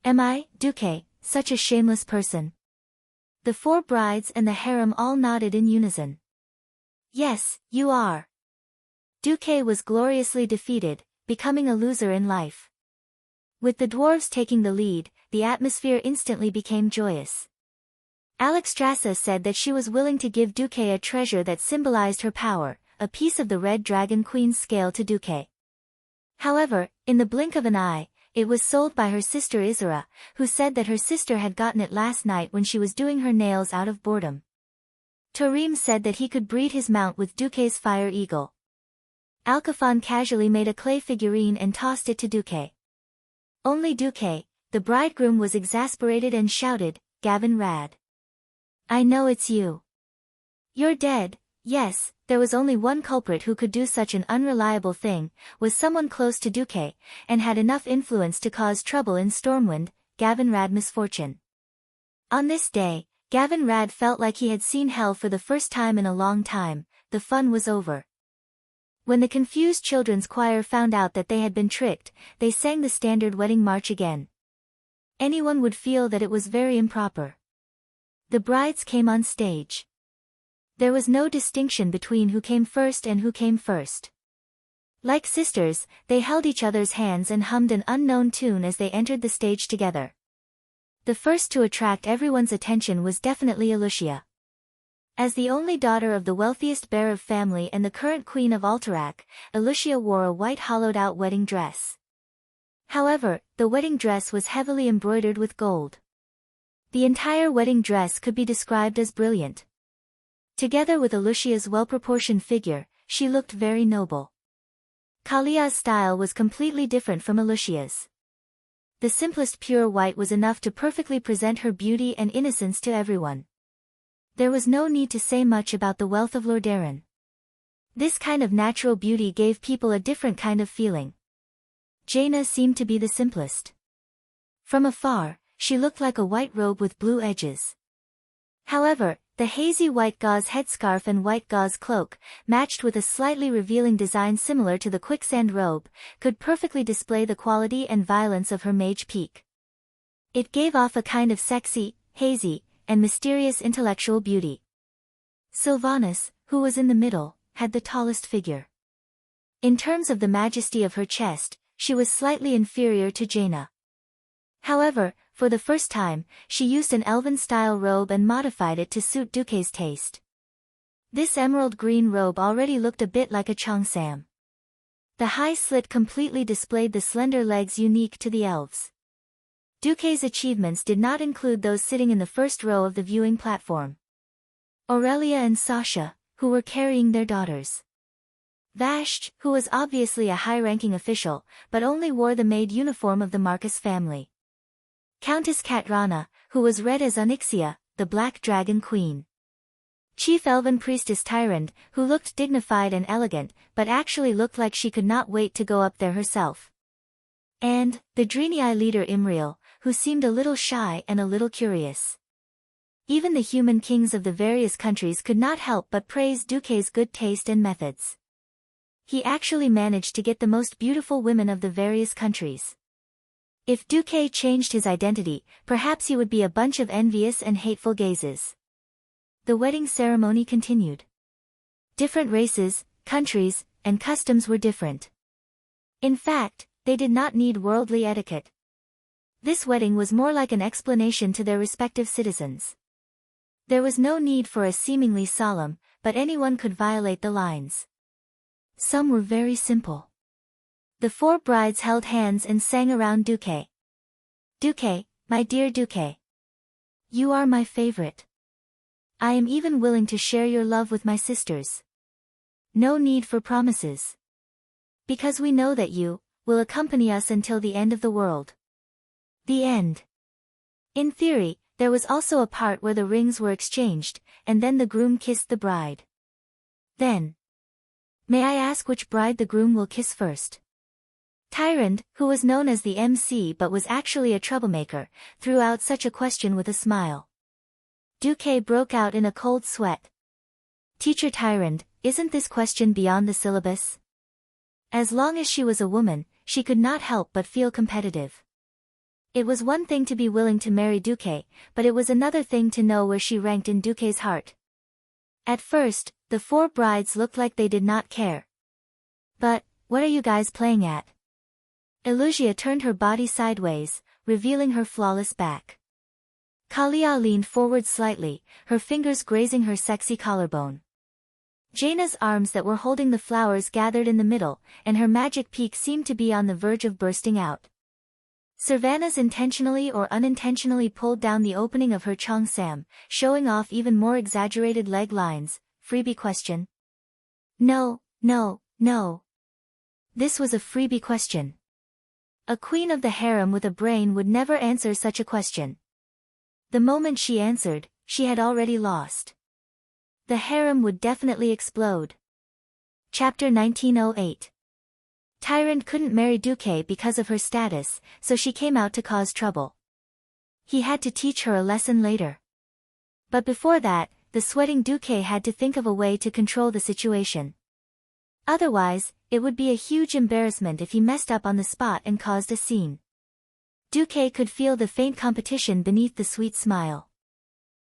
Am I, Duque, such a shameless person? The 4 brides and the harem all nodded in unison. Yes, you are. Duque was gloriously defeated, becoming a loser in life. With the dwarves taking the lead, the atmosphere instantly became joyous. Alexstrasza said that she was willing to give Duque a treasure that symbolized her power, a piece of the Red Dragon Queen's scale to Duque. However, in the blink of an eye, it was sold by her sister Isra, who said that her sister had gotten it last night when she was doing her nails out of boredom. Tarim said that he could breed his mount with Duque's fire eagle. Alkafan casually made a clay figurine and tossed it to Duque. Only Duque, the bridegroom, was exasperated and shouted, "Gavin Rad. I know it's you. You're dead." Yes, there was only one culprit who could do such an unreliable thing, was someone close to Duque, and had enough influence to cause trouble in Stormwind, Gavin Rad Misfortune. On this day, Gavin Rad felt like he had seen hell for the first time in a long time. The fun was over. When the confused children's choir found out that they had been tricked, they sang the standard wedding march again. Anyone would feel that it was very improper. The brides came on stage. There was no distinction between who came first and who came first. Like sisters, they held each other's hands and hummed an unknown tune as they entered the stage together. The first to attract everyone's attention was definitely Alucia. As the only daughter of the wealthiest Berev family and the current queen of Alterac, Alucia wore a white hollowed-out wedding dress. However, the wedding dress was heavily embroidered with gold. The entire wedding dress could be described as brilliant. Together with Alucia's well-proportioned figure, she looked very noble. Kalia's style was completely different from Alucia's. The simplest pure white was enough to perfectly present her beauty and innocence to everyone. There was no need to say much about the wealth of Lordaeron. This kind of natural beauty gave people a different kind of feeling. Jaina seemed to be the simplest. From afar, she looked like a white robe with blue edges. However, the hazy white gauze headscarf and white gauze cloak, matched with a slightly revealing design similar to the quicksand robe, could perfectly display the quality and violence of her mage peak. It gave off a kind of sexy, hazy, and mysterious intellectual beauty. Sylvanas, who was in the middle, had the tallest figure. In terms of the majesty of her chest, she was slightly inferior to Jaina. However, for the first time, she used an elven-style robe and modified it to suit Duque's taste. This emerald green robe already looked a bit like a cheongsam. The high slit completely displayed the slender legs unique to the elves. Duque's achievements did not include those sitting in the first row of the viewing platform. Aurelia and Sasha, who were carrying their daughters. Vashti, who was obviously a high-ranking official, but only wore the maid uniform of the Marcus family. Countess Katrana, who was read as Onyxia, the Black Dragon Queen. Chief Elven Priestess Tyrande, who looked dignified and elegant, but actually looked like she could not wait to go up there herself. And, the Draenei leader Imriel, who seemed a little shy and a little curious. Even the human kings of the various countries could not help but praise Duque's good taste and methods. He actually managed to get the most beautiful women of the various countries. If Duque changed his identity, perhaps he would be a bunch of envious and hateful gazes. The wedding ceremony continued. Different races, countries, and customs were different. In fact, they did not need worldly etiquette. This wedding was more like an explanation to their respective citizens. There was no need for a seemingly solemn, but anyone could violate the lines. Some were very simple. The four brides held hands and sang around Duque. Duque, my dear Duque. You are my favorite. I am even willing to share your love with my sisters. No need for promises. Because we know that you will accompany us until the end of the world. The end. In theory, there was also a part where the rings were exchanged, and then the groom kissed the bride. Then. May I ask which bride the groom will kiss first? Tyrande, who was known as the MC but was actually a troublemaker, threw out such a question with a smile. Duque broke out in a cold sweat. Teacher Tyrande, isn't this question beyond the syllabus? As long as she was a woman, she could not help but feel competitive. It was one thing to be willing to marry Duque, but it was another thing to know where she ranked in Duque's heart. At first, the four brides looked like they did not care. But, what are you guys playing at? Elusia turned her body sideways, revealing her flawless back. Kalia leaned forward slightly, her fingers grazing her sexy collarbone. Jaina's arms that were holding the flowers gathered in the middle, and her magic peak seemed to be on the verge of bursting out. Savannah's intentionally or unintentionally pulled down the opening of her cheongsam, showing off even more exaggerated leg lines. Freebie question. No, no, no. This was a freebie question. A queen of the harem with a brain would never answer such a question. The moment she answered, she had already lost. The harem would definitely explode. Chapter 1908. Tyrant couldn't marry Duque because of her status, so she came out to cause trouble. He had to teach her a lesson later. But before that, the sweating Duque had to think of a way to control the situation. Otherwise, it would be a huge embarrassment if he messed up on the spot and caused a scene. Duque could feel the faint competition beneath the sweet smile.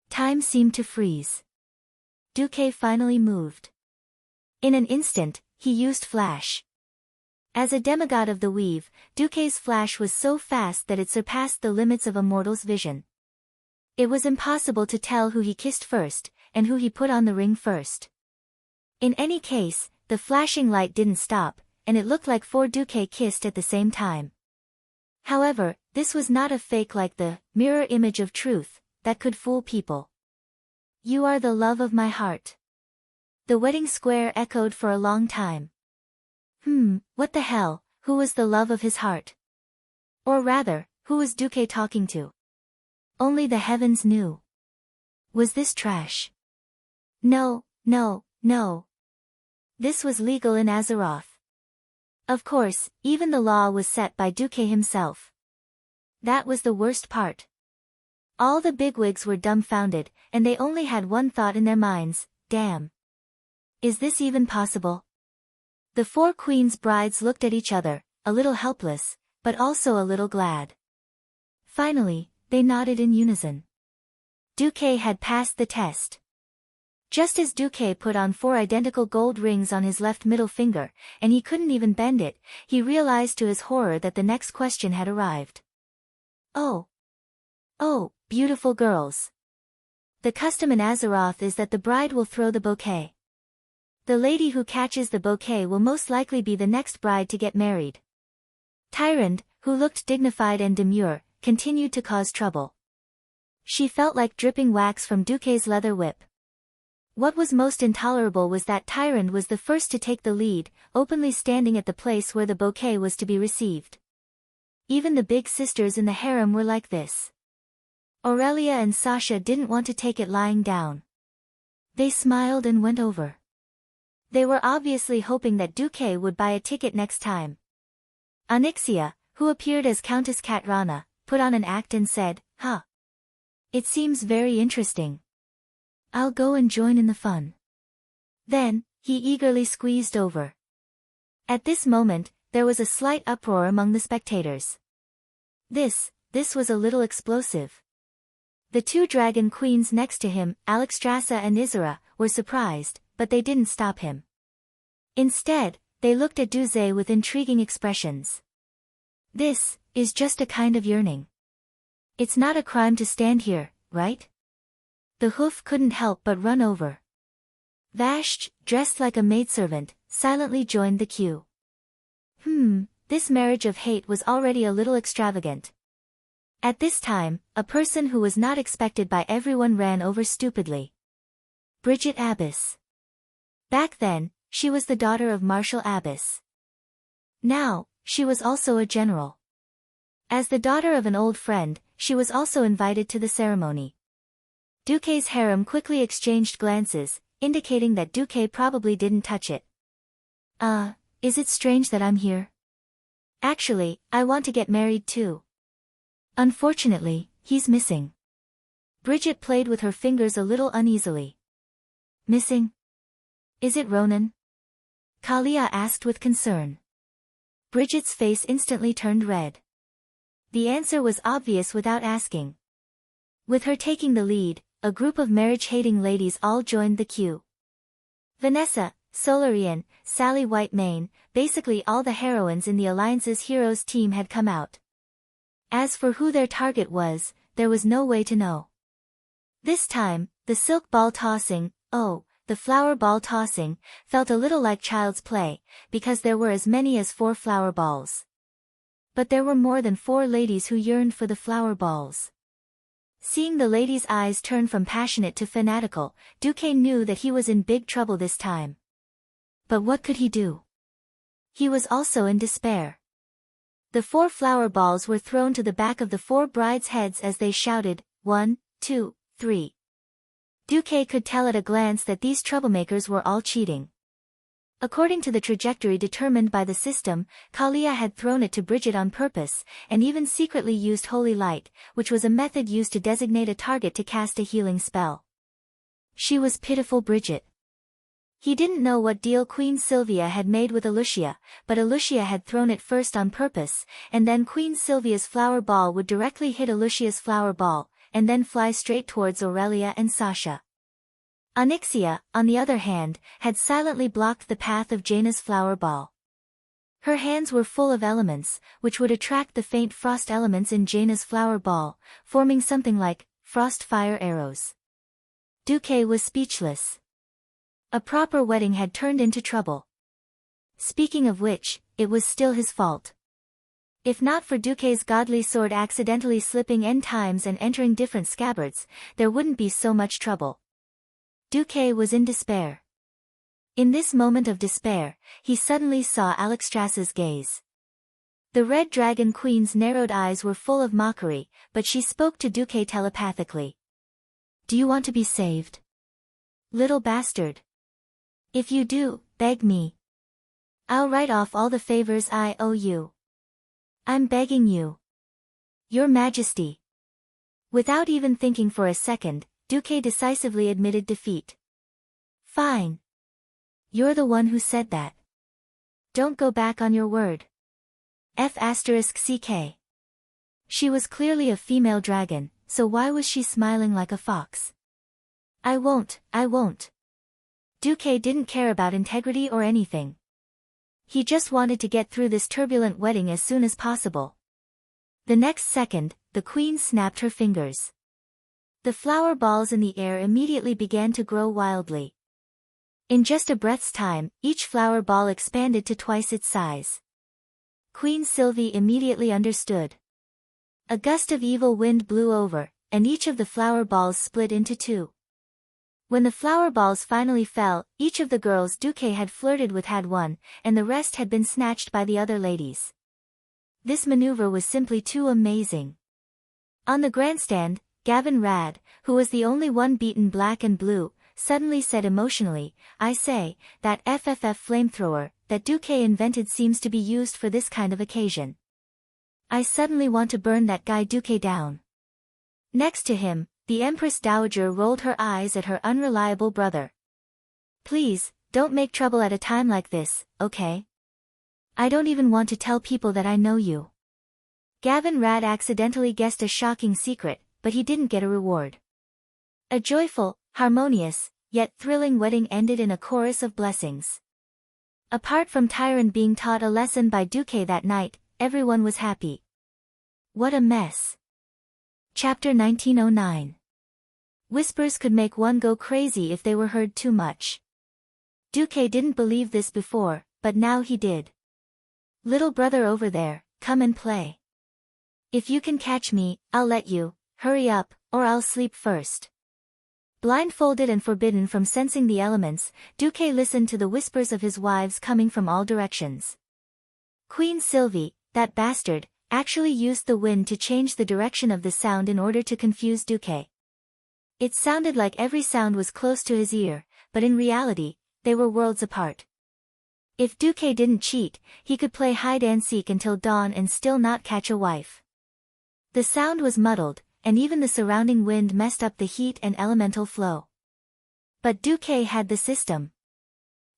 Time seemed to freeze. Duque finally moved. In an instant, he used flash. As a demigod of the weave, Duque's flash was so fast that it surpassed the limits of a mortal's vision. It was impossible to tell who he kissed first, and who he put on the ring first. In any case, the flashing light didn't stop, and it looked like four Duque kissed at the same time. However, this was not a fake like the mirror image of truth that could fool people. You are the love of my heart. The wedding square echoed for a long time. What the hell, who was the love of his heart? Or rather, who was Duque talking to? Only the heavens knew. Was this trash? No, no, no. This was legal in Azeroth. Of course, even the law was set by Duque himself. That was the worst part. All the bigwigs were dumbfounded, and they only had one thought in their minds, damn. Is this even possible? The four queens' brides looked at each other, a little helpless, but also a little glad. Finally, they nodded in unison. Duque had passed the test. Just as Duque put on 4 identical gold rings on his left middle finger, and he couldn't even bend it, he realized to his horror that the next question had arrived. Oh, beautiful girls. The custom in Azeroth is that the bride will throw the bouquet. The lady who catches the bouquet will most likely be the next bride to get married. Tyrande, who looked dignified and demure, continued to cause trouble. She felt like dripping wax from Duque's leather whip. What was most intolerable was that Tyrande was the first to take the lead, openly standing at the place where the bouquet was to be received. Even the big sisters in the harem were like this. Aurelia and Sasha didn't want to take it lying down. They smiled and went over. They were obviously hoping that Duque would buy a ticket next time. Onyxia, who appeared as Countess Katrana, put on an act and said, It seems very interesting. I'll go and join in the fun. Then, he eagerly squeezed over. At this moment, there was a slight uproar among the spectators. This was a little explosive. The 2 dragon queens next to him, Alexstrasza and Isera, were surprised, but they didn't stop him. Instead, they looked at Duze with intriguing expressions. This is just a kind of yearning. It's not a crime to stand here, right? The hoof couldn't help but run over. Vashj, dressed like a maidservant, silently joined the queue. This marriage of hate was already a little extravagant. At this time, a person who was not expected by everyone ran over stupidly. Bridget Abbas. Back then, she was the daughter of Marshal Abbas. Now, she was also a general. As the daughter of an old friend, she was also invited to the ceremony. Duque's harem quickly exchanged glances, indicating that Duque probably didn't touch it. Is it strange that I'm here? Actually, I want to get married too. Unfortunately, he's missing. Bridget played with her fingers a little uneasily. Missing? Is it Ronan? Kalia asked with concern. Bridget's face instantly turned red. The answer was obvious without asking. With her taking the lead, a group of marriage-hating ladies all joined the queue. Vanessa, Solarian, Sally Whitemane, basically all the heroines in the Alliance's Heroes team had come out. As for who their target was, there was no way to know. This time, the silk ball tossing, the flower ball tossing, felt a little like child's play, because there were as many as 4 flower balls. But there were more than 4 ladies who yearned for the flower balls. Seeing the ladies' eyes turn from passionate to fanatical, Duque knew that he was in big trouble this time. But what could he do? He was also in despair. The 4 flower balls were thrown to the back of the 4 brides' heads as they shouted, 1, 2, 3. Duque could tell at a glance that these troublemakers were all cheating. According to the trajectory determined by the system, Kalia had thrown it to Bridget on purpose, and even secretly used holy light, which was a method used to designate a target to cast a healing spell. She was pitiful Bridget. He didn't know what deal Queen Sylvia had made with Alucia, but Alucia had thrown it first on purpose, and then Queen Sylvia's flower ball would directly hit Alucia's flower ball, and then fly straight towards Aurelia and Sasha. Onyxia, on the other hand, had silently blocked the path of Jaina's flower ball. Her hands were full of elements, which would attract the faint frost elements in Jaina's flower ball, forming something like frost fire arrows. Duque was speechless. A proper wedding had turned into trouble. Speaking of which, it was still his fault. If not for Duque's godly sword accidentally slipping n times and entering different scabbards, there wouldn't be so much trouble. Duque was in despair. In this moment of despair, he suddenly saw Alexstrasza's gaze. The Red Dragon Queen's narrowed eyes were full of mockery, but she spoke to Duque telepathically. "Do you want to be saved? Little bastard. If you do, beg me. I'll write off all the favors I owe you. I'm begging you. Your Majesty." Without even thinking for a second, Duque decisively admitted defeat. "Fine. You're the one who said that. Don't go back on your word. F***ck. She was clearly a female dragon, so why was she smiling like a fox? I won't. Duque didn't care about integrity or anything. He just wanted to get through this turbulent wedding as soon as possible. The next second, the queen snapped her fingers. The flower balls in the air immediately began to grow wildly. In just a breath's time, each flower ball expanded to twice its size. Queen Sylvie immediately understood. A gust of evil wind blew over, and each of the flower balls split into 2. When the flower balls finally fell, each of the girls Duque had flirted with had won, and the rest had been snatched by the other ladies. This maneuver was simply too amazing. On the grandstand, Gavin Rad, who was the only one beaten black and blue, suddenly said emotionally, "I say, that FFF flamethrower that Duque invented seems to be used for this kind of occasion. I suddenly want to burn that guy Duque down." Next to him, the Empress Dowager rolled her eyes at her unreliable brother. "Please, don't make trouble at a time like this, okay? I don't even want to tell people that I know you." Gavin Rad accidentally guessed a shocking secret, but he didn't get a reward. A joyful, harmonious, yet thrilling wedding ended in a chorus of blessings. Apart from Tyron being taught a lesson by Duque that night, everyone was happy. What a mess. Chapter 1909. Whispers could make one go crazy if they were heard too much. Duque didn't believe this before, but now he did. "Little brother over there, come and play. If you can catch me, I'll let you. Hurry up, or I'll sleep first." Blindfolded and forbidden from sensing the elements, Duque listened to the whispers of his wives coming from all directions. Queen Sylvie, that bastard, actually used the wind to change the direction of the sound in order to confuse Duque. It sounded like every sound was close to his ear, but in reality, they were worlds apart. If Duque didn't cheat, he could play hide-and-seek until dawn and still not catch a wife. The sound was muddled, and even the surrounding wind messed up the heat and elemental flow. But Duque had the system.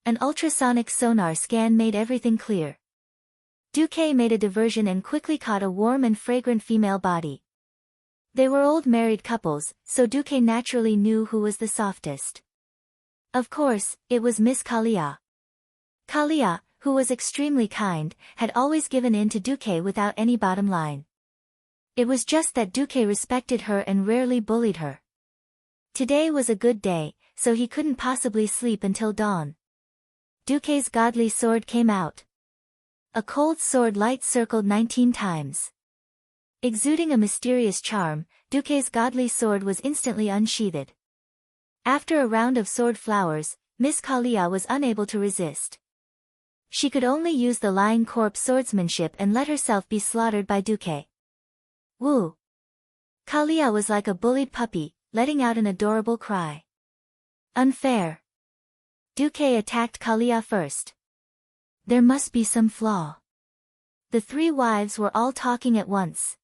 An ultrasonic sonar scan made everything clear. Duque made a diversion and quickly caught a warm and fragrant female body. They were old married couples, so Duque naturally knew who was the softest. Of course, it was Miss Kalia. Kalia, who was extremely kind, had always given in to Duque without any bottom line. It was just that Duque respected her and rarely bullied her. Today was a good day, so he couldn't possibly sleep until dawn. Duque's godly sword came out. A cold sword light circled 19 times. Exuding a mysterious charm, Duque's godly sword was instantly unsheathed. After a round of sword flowers, Miss Kalia was unable to resist. She could only use the lying corpse swordsmanship and let herself be slaughtered by Duque. Woo! Kalia was like a bullied puppy, letting out an adorable cry. Unfair. Duque attacked Kalia first. There must be some flaw. The three wives were all talking at once.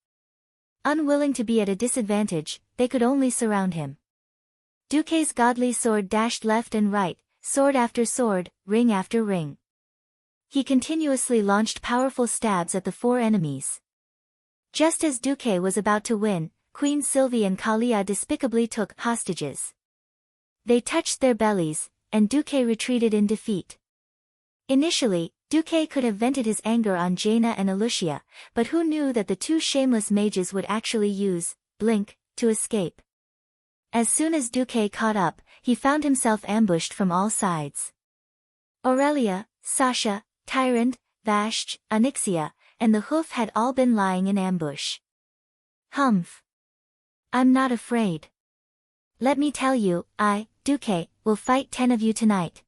Unwilling to be at a disadvantage, they could only surround him. Duque's godly sword dashed left and right, sword after sword, ring after ring. He continuously launched powerful stabs at the four enemies. Just as Duque was about to win, Queen Sylvie and Kalia despicably took hostages. They touched their bellies, and Duque retreated in defeat. Initially, Duque could have vented his anger on Jaina and Alucia, but who knew that the two shameless mages would actually use blink to escape. As soon as Duque caught up, he found himself ambushed from all sides. Aurelia, Sasha, Tyrant, Vashj, Onyxia, and the Hoof had all been lying in ambush. Humph. I'm not afraid. Let me tell you, Duque, will fight 10 of you tonight.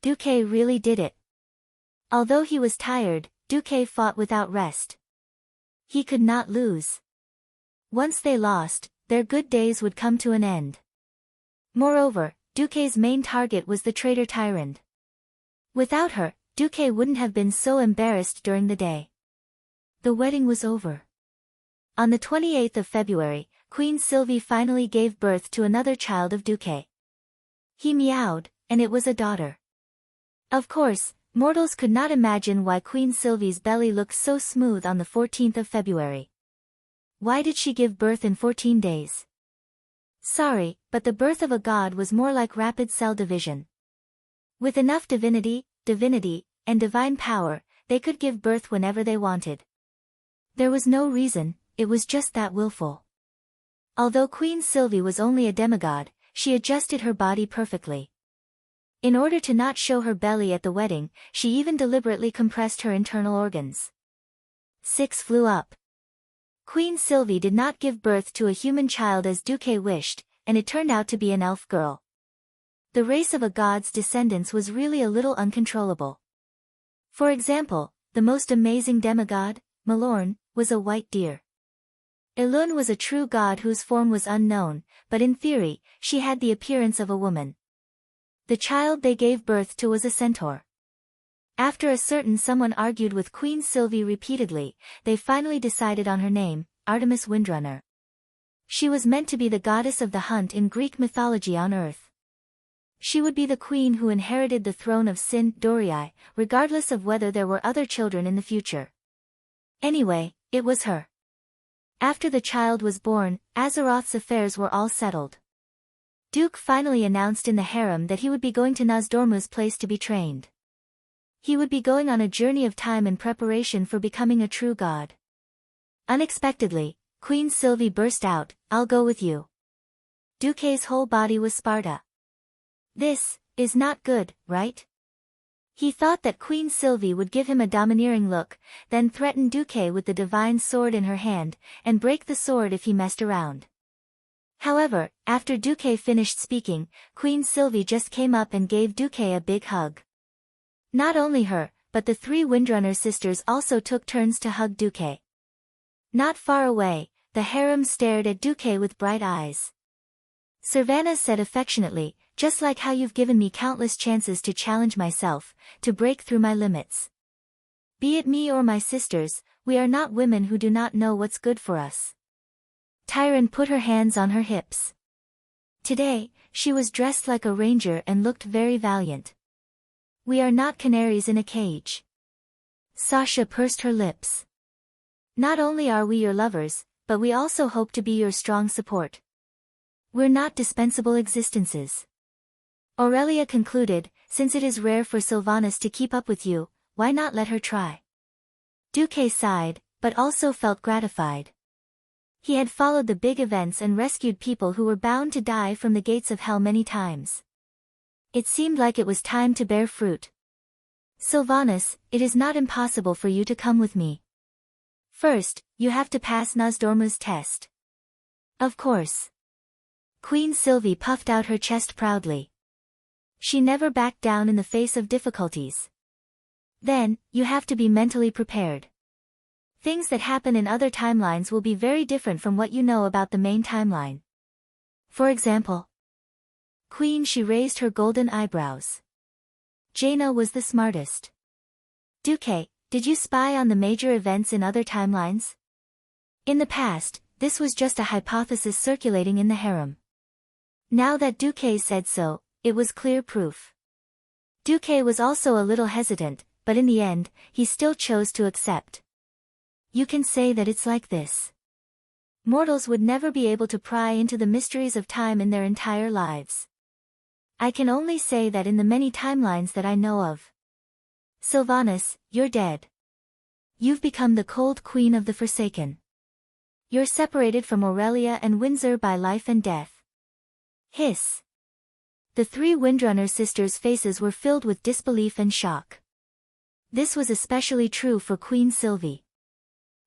Duque really did it. Although he was tired, Duque fought without rest. He could not lose. Once they lost, their good days would come to an end. Moreover, Duque's main target was the traitor Tyrant. Without her, Duque wouldn't have been so embarrassed during the day. The wedding was over. On the 28th of February, Queen Sylvie finally gave birth to another child of Duque. He meowed, and it was a daughter. Of course, mortals could not imagine why Queen Sylvie's belly looked so smooth on the 14th of February. Why did she give birth in 14 days? Sorry, but the birth of a god was more like rapid cell division. With enough divinity, and divine power, they could give birth whenever they wanted. There was no reason, it was just that willful. Although Queen Sylvie was only a demigod, she adjusted her body perfectly. In order to not show her belly at the wedding, she even deliberately compressed her internal organs. 6 flew up. Queen Sylvie did not give birth to a human child as Duque wished, and it turned out to be an elf girl. The race of a god's descendants was really a little uncontrollable. For example, the most amazing demigod, Malorn, was a white deer. Elun was a true god whose form was unknown, but in theory, she had the appearance of a woman. The child they gave birth to was a centaur. After a certain someone argued with Queen Sylvie repeatedly, they finally decided on her name, Artemis Windrunner. She was meant to be the goddess of the hunt in Greek mythology on Earth. She would be the queen who inherited the throne of Sin Dorii, regardless of whether there were other children in the future. Anyway, it was her. After the child was born, Azeroth's affairs were all settled. Duke finally announced in the harem that he would be going to Nozdormu's place to be trained. He would be going on a journey of time in preparation for becoming a true god. Unexpectedly, Queen Sylvie burst out, "I'll go with you." Duque's whole body was Sparta. This is not good, right? He thought that Queen Sylvie would give him a domineering look, then threaten Duque with the divine sword in her hand, and break the sword if he messed around. However, after Duque finished speaking, Queen Sylvie just came up and gave Duque a big hug. Not only her, but the 3 Windrunner sisters also took turns to hug Duque. Not far away, the harem stared at Duque with bright eyes. Servana said affectionately, "Just like how you've given me countless chances to challenge myself, to break through my limits. Be it me or my sisters, we are not women who do not know what's good for us." Tyron put her hands on her hips. Today, she was dressed like a ranger and looked very valiant. "We are not canaries in a cage." Sasha pursed her lips. "Not only are we your lovers, but we also hope to be your strong support. We're not dispensable existences." Aurelia concluded, "Since it is rare for Sylvanas to keep up with you, why not let her try?" Duque sighed, but also felt gratified. He had followed the big events and rescued people who were bound to die from the gates of hell many times. It seemed like it was time to bear fruit. Sylvanas, it is not impossible for you to come with me. First, you have to pass Nozdormu's test. Of course. Queen Sylvie puffed out her chest proudly. She never backed down in the face of difficulties. Then, you have to be mentally prepared. Things that happen in other timelines will be very different from what you know about the main timeline. For example. Queen, she raised her golden eyebrows. Jaina was the smartest. Duque, did you spy on the major events in other timelines? In the past, this was just a hypothesis circulating in the harem. Now that Duque said so, it was clear proof. Duque was also a little hesitant, but in the end, he still chose to accept. You can say that it's like this. Mortals would never be able to pry into the mysteries of time in their entire lives. I can only say that in the many timelines that I know of. Sylvanas, you're dead. You've become the cold queen of the Forsaken. You're separated from Aurelia and Windsor by life and death. Hiss. The three Windrunner sisters' faces were filled with disbelief and shock. This was especially true for Queen Sylvie.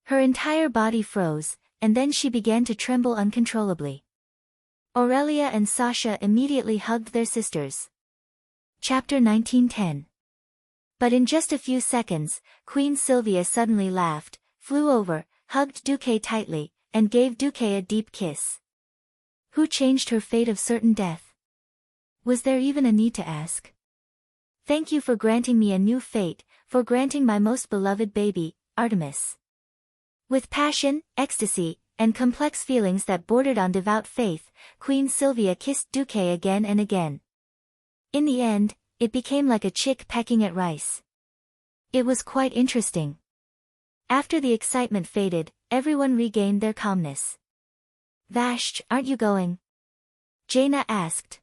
Her entire body froze, and then she began to tremble uncontrollably. Aurelia and Sasha immediately hugged their sisters. Chapter 1910. But in just a few seconds, Queen Sylvia suddenly laughed, flew over, hugged Duque tightly, and gave Duque a deep kiss. Who changed her fate of certain death? Was there even a need to ask? Thank you for granting me a new fate, for granting my most beloved baby, Artemis. With passion, ecstasy, and complex feelings that bordered on devout faith, Queen Sylvia kissed Duque again and again. In the end, it became like a chick pecking at rice. It was quite interesting. After the excitement faded, everyone regained their calmness. Vashti, aren't you going? Jaina asked.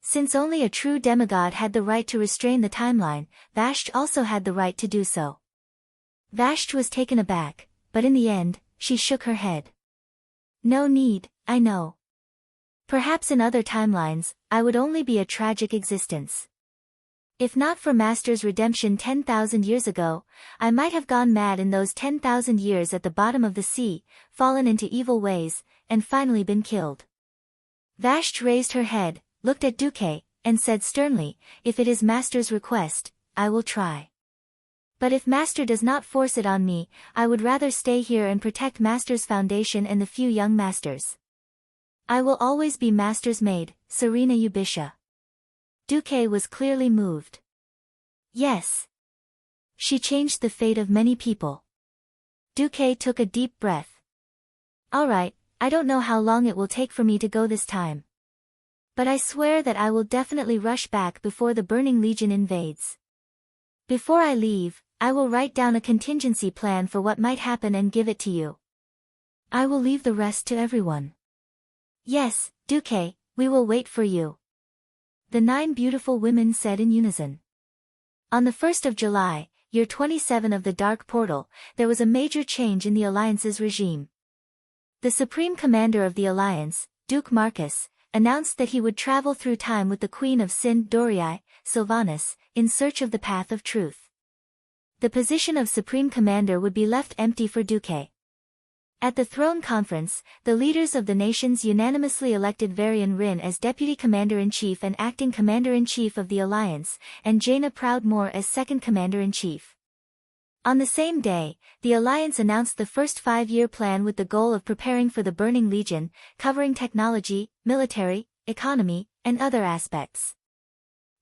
Since only a true demigod had the right to restrain the timeline, Vashti also had the right to do so. Vashti was taken aback, but in the end, she shook her head. No need, I know. Perhaps in other timelines, I would only be a tragic existence. If not for Master's redemption 10,000 years ago, I might have gone mad in those 10,000 years at the bottom of the sea, fallen into evil ways, and finally been killed. Vashti raised her head, looked at Duque, and said sternly, if it is Master's request, I will try. But if Master does not force it on me, I would rather stay here and protect Master's foundation and the few young Masters. I will always be Master's maid, Serena Eubisha. Duque was clearly moved. Yes. She changed the fate of many people. Duque took a deep breath. All right, I don't know how long it will take for me to go this time. But I swear that I will definitely rush back before the Burning Legion invades. Before I leave, I will write down a contingency plan for what might happen and give it to you. I will leave the rest to everyone. Yes, Duque, we will wait for you. The 9 beautiful women said in unison. On the 1st of July, year 27 of the Dark Portal, there was a major change in the Alliance's regime. The Supreme Commander of the Alliance, Duke Marcus, announced that he would travel through time with the Queen of Sin Dorii, Sylvanas, in search of the path of truth. The position of Supreme Commander would be left empty for Duque. At the Throne Conference, the leaders of the nations unanimously elected Varian Rin as Deputy Commander-in-Chief and Acting Commander-in-Chief of the Alliance, and Jaina Proudmoore as Second Commander-in-Chief. On the same day, the Alliance announced the first 5-year plan with the goal of preparing for the Burning Legion, covering technology, military, economy, and other aspects.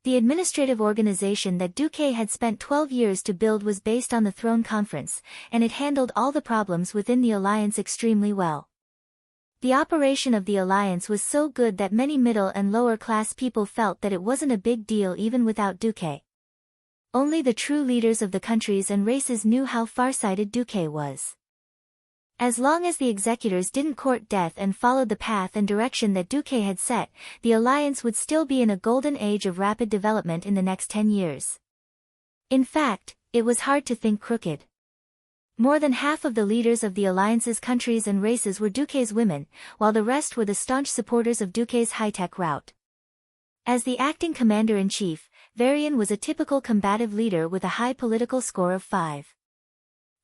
The administrative organization that Duque had spent 12 years to build was based on the Throne Conference, and it handled all the problems within the Alliance extremely well. The operation of the Alliance was so good that many middle and lower class people felt that it wasn't a big deal even without Duque. Only the true leaders of the countries and races knew how farsighted Duque was. As long as the executors didn't court death and followed the path and direction that Duque had set, the Alliance would still be in a golden age of rapid development in the next 10 years. In fact, it was hard to think crooked. More than half of the leaders of the Alliance's countries and races were Duque's women, while the rest were the staunch supporters of Duque's high-tech route. As the acting commander-in-chief, Varian was a typical combative leader with a high political score of 5.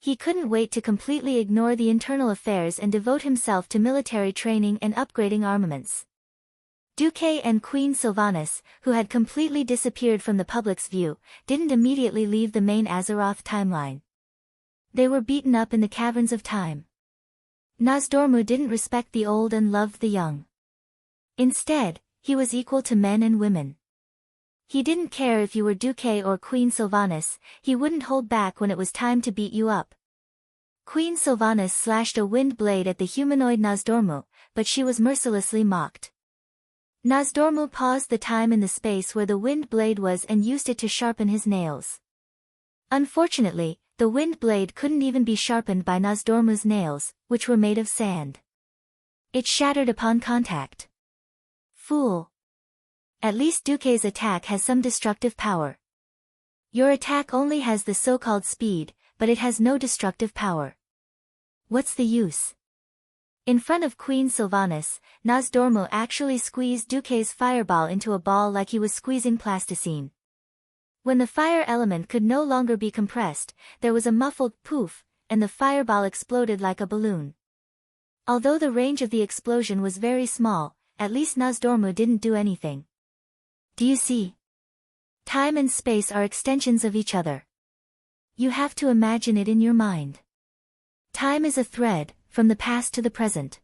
He couldn't wait to completely ignore the internal affairs and devote himself to military training and upgrading armaments. Duque and Queen Sylvanas, who had completely disappeared from the public's view, didn't immediately leave the main Azeroth timeline. They were beaten up in the caverns of time. Nozdormu didn't respect the old and loved the young. Instead, he was equal to men and women. He didn't care if you were Duque or Queen Sylvanas, he wouldn't hold back when it was time to beat you up. Queen Sylvanas slashed a wind blade at the humanoid Nozdormu, but she was mercilessly mocked. Nozdormu paused the time in the space where the wind blade was and used it to sharpen his nails. Unfortunately, the wind blade couldn't even be sharpened by Nozdormu's nails, which were made of sand. It shattered upon contact. Fool! At least Duque's attack has some destructive power. Your attack only has the so-called speed, but it has no destructive power. What's the use? In front of Queen Sylvanas, Nozdormu actually squeezed Duque's fireball into a ball like he was squeezing plasticine. When the fire element could no longer be compressed, there was a muffled poof, and the fireball exploded like a balloon. Although the range of the explosion was very small, at least Nozdormu didn't do anything. Do you see? Time and space are extensions of each other. You have to imagine it in your mind. Time is a thread, from the past to the present.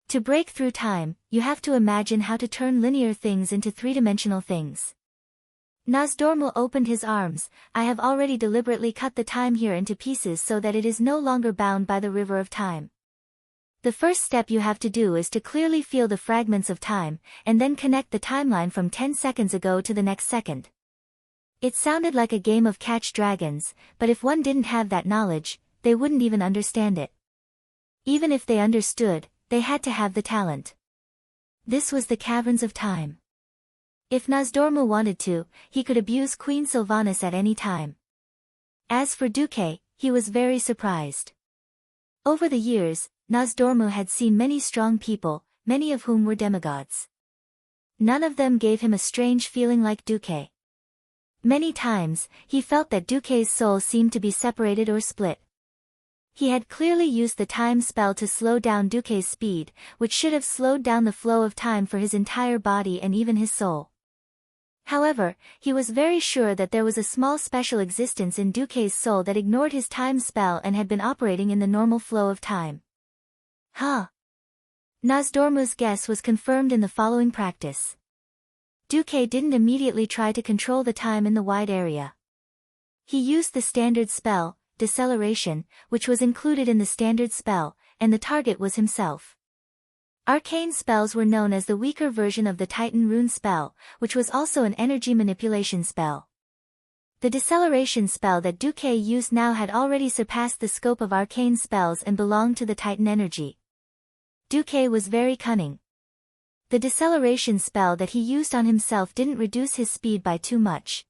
To break through time, you have to imagine how to turn linear things into three-dimensional things. Nozdormu opened his arms. I have already deliberately cut the time here into pieces so that it is no longer bound by the river of time. The first step you have to do is to clearly feel the fragments of time, and then connect the timeline from 10 seconds ago to the next second. It sounded like a game of catch dragons, but if one didn't have that knowledge, they wouldn't even understand it. Even if they understood, they had to have the talent. This was the caverns of time. If Nozdormu wanted to, he could abuse Queen Sylvanas at any time. As for Duque, he was very surprised. Over the years, Nozdormu had seen many strong people, many of whom were demigods. None of them gave him a strange feeling like Duque. Many times, he felt that Duque's soul seemed to be separated or split. He had clearly used the time spell to slow down Duque's speed, which should have slowed down the flow of time for his entire body and even his soul. However, he was very sure that there was a small special existence in Duque's soul that ignored his time spell and had been operating in the normal flow of time. Huh? Nozdormu's guess was confirmed in the following practice. Duque didn't immediately try to control the time in the wide area. He used the standard spell, deceleration, which was included in the standard spell, and the target was himself. Arcane spells were known as the weaker version of the Titan rune spell, which was also an energy manipulation spell. The deceleration spell that Duque used now had already surpassed the scope of arcane spells and belonged to the Titan energy. Duque was very cunning. The deceleration spell that he used on himself didn't reduce his speed by too much.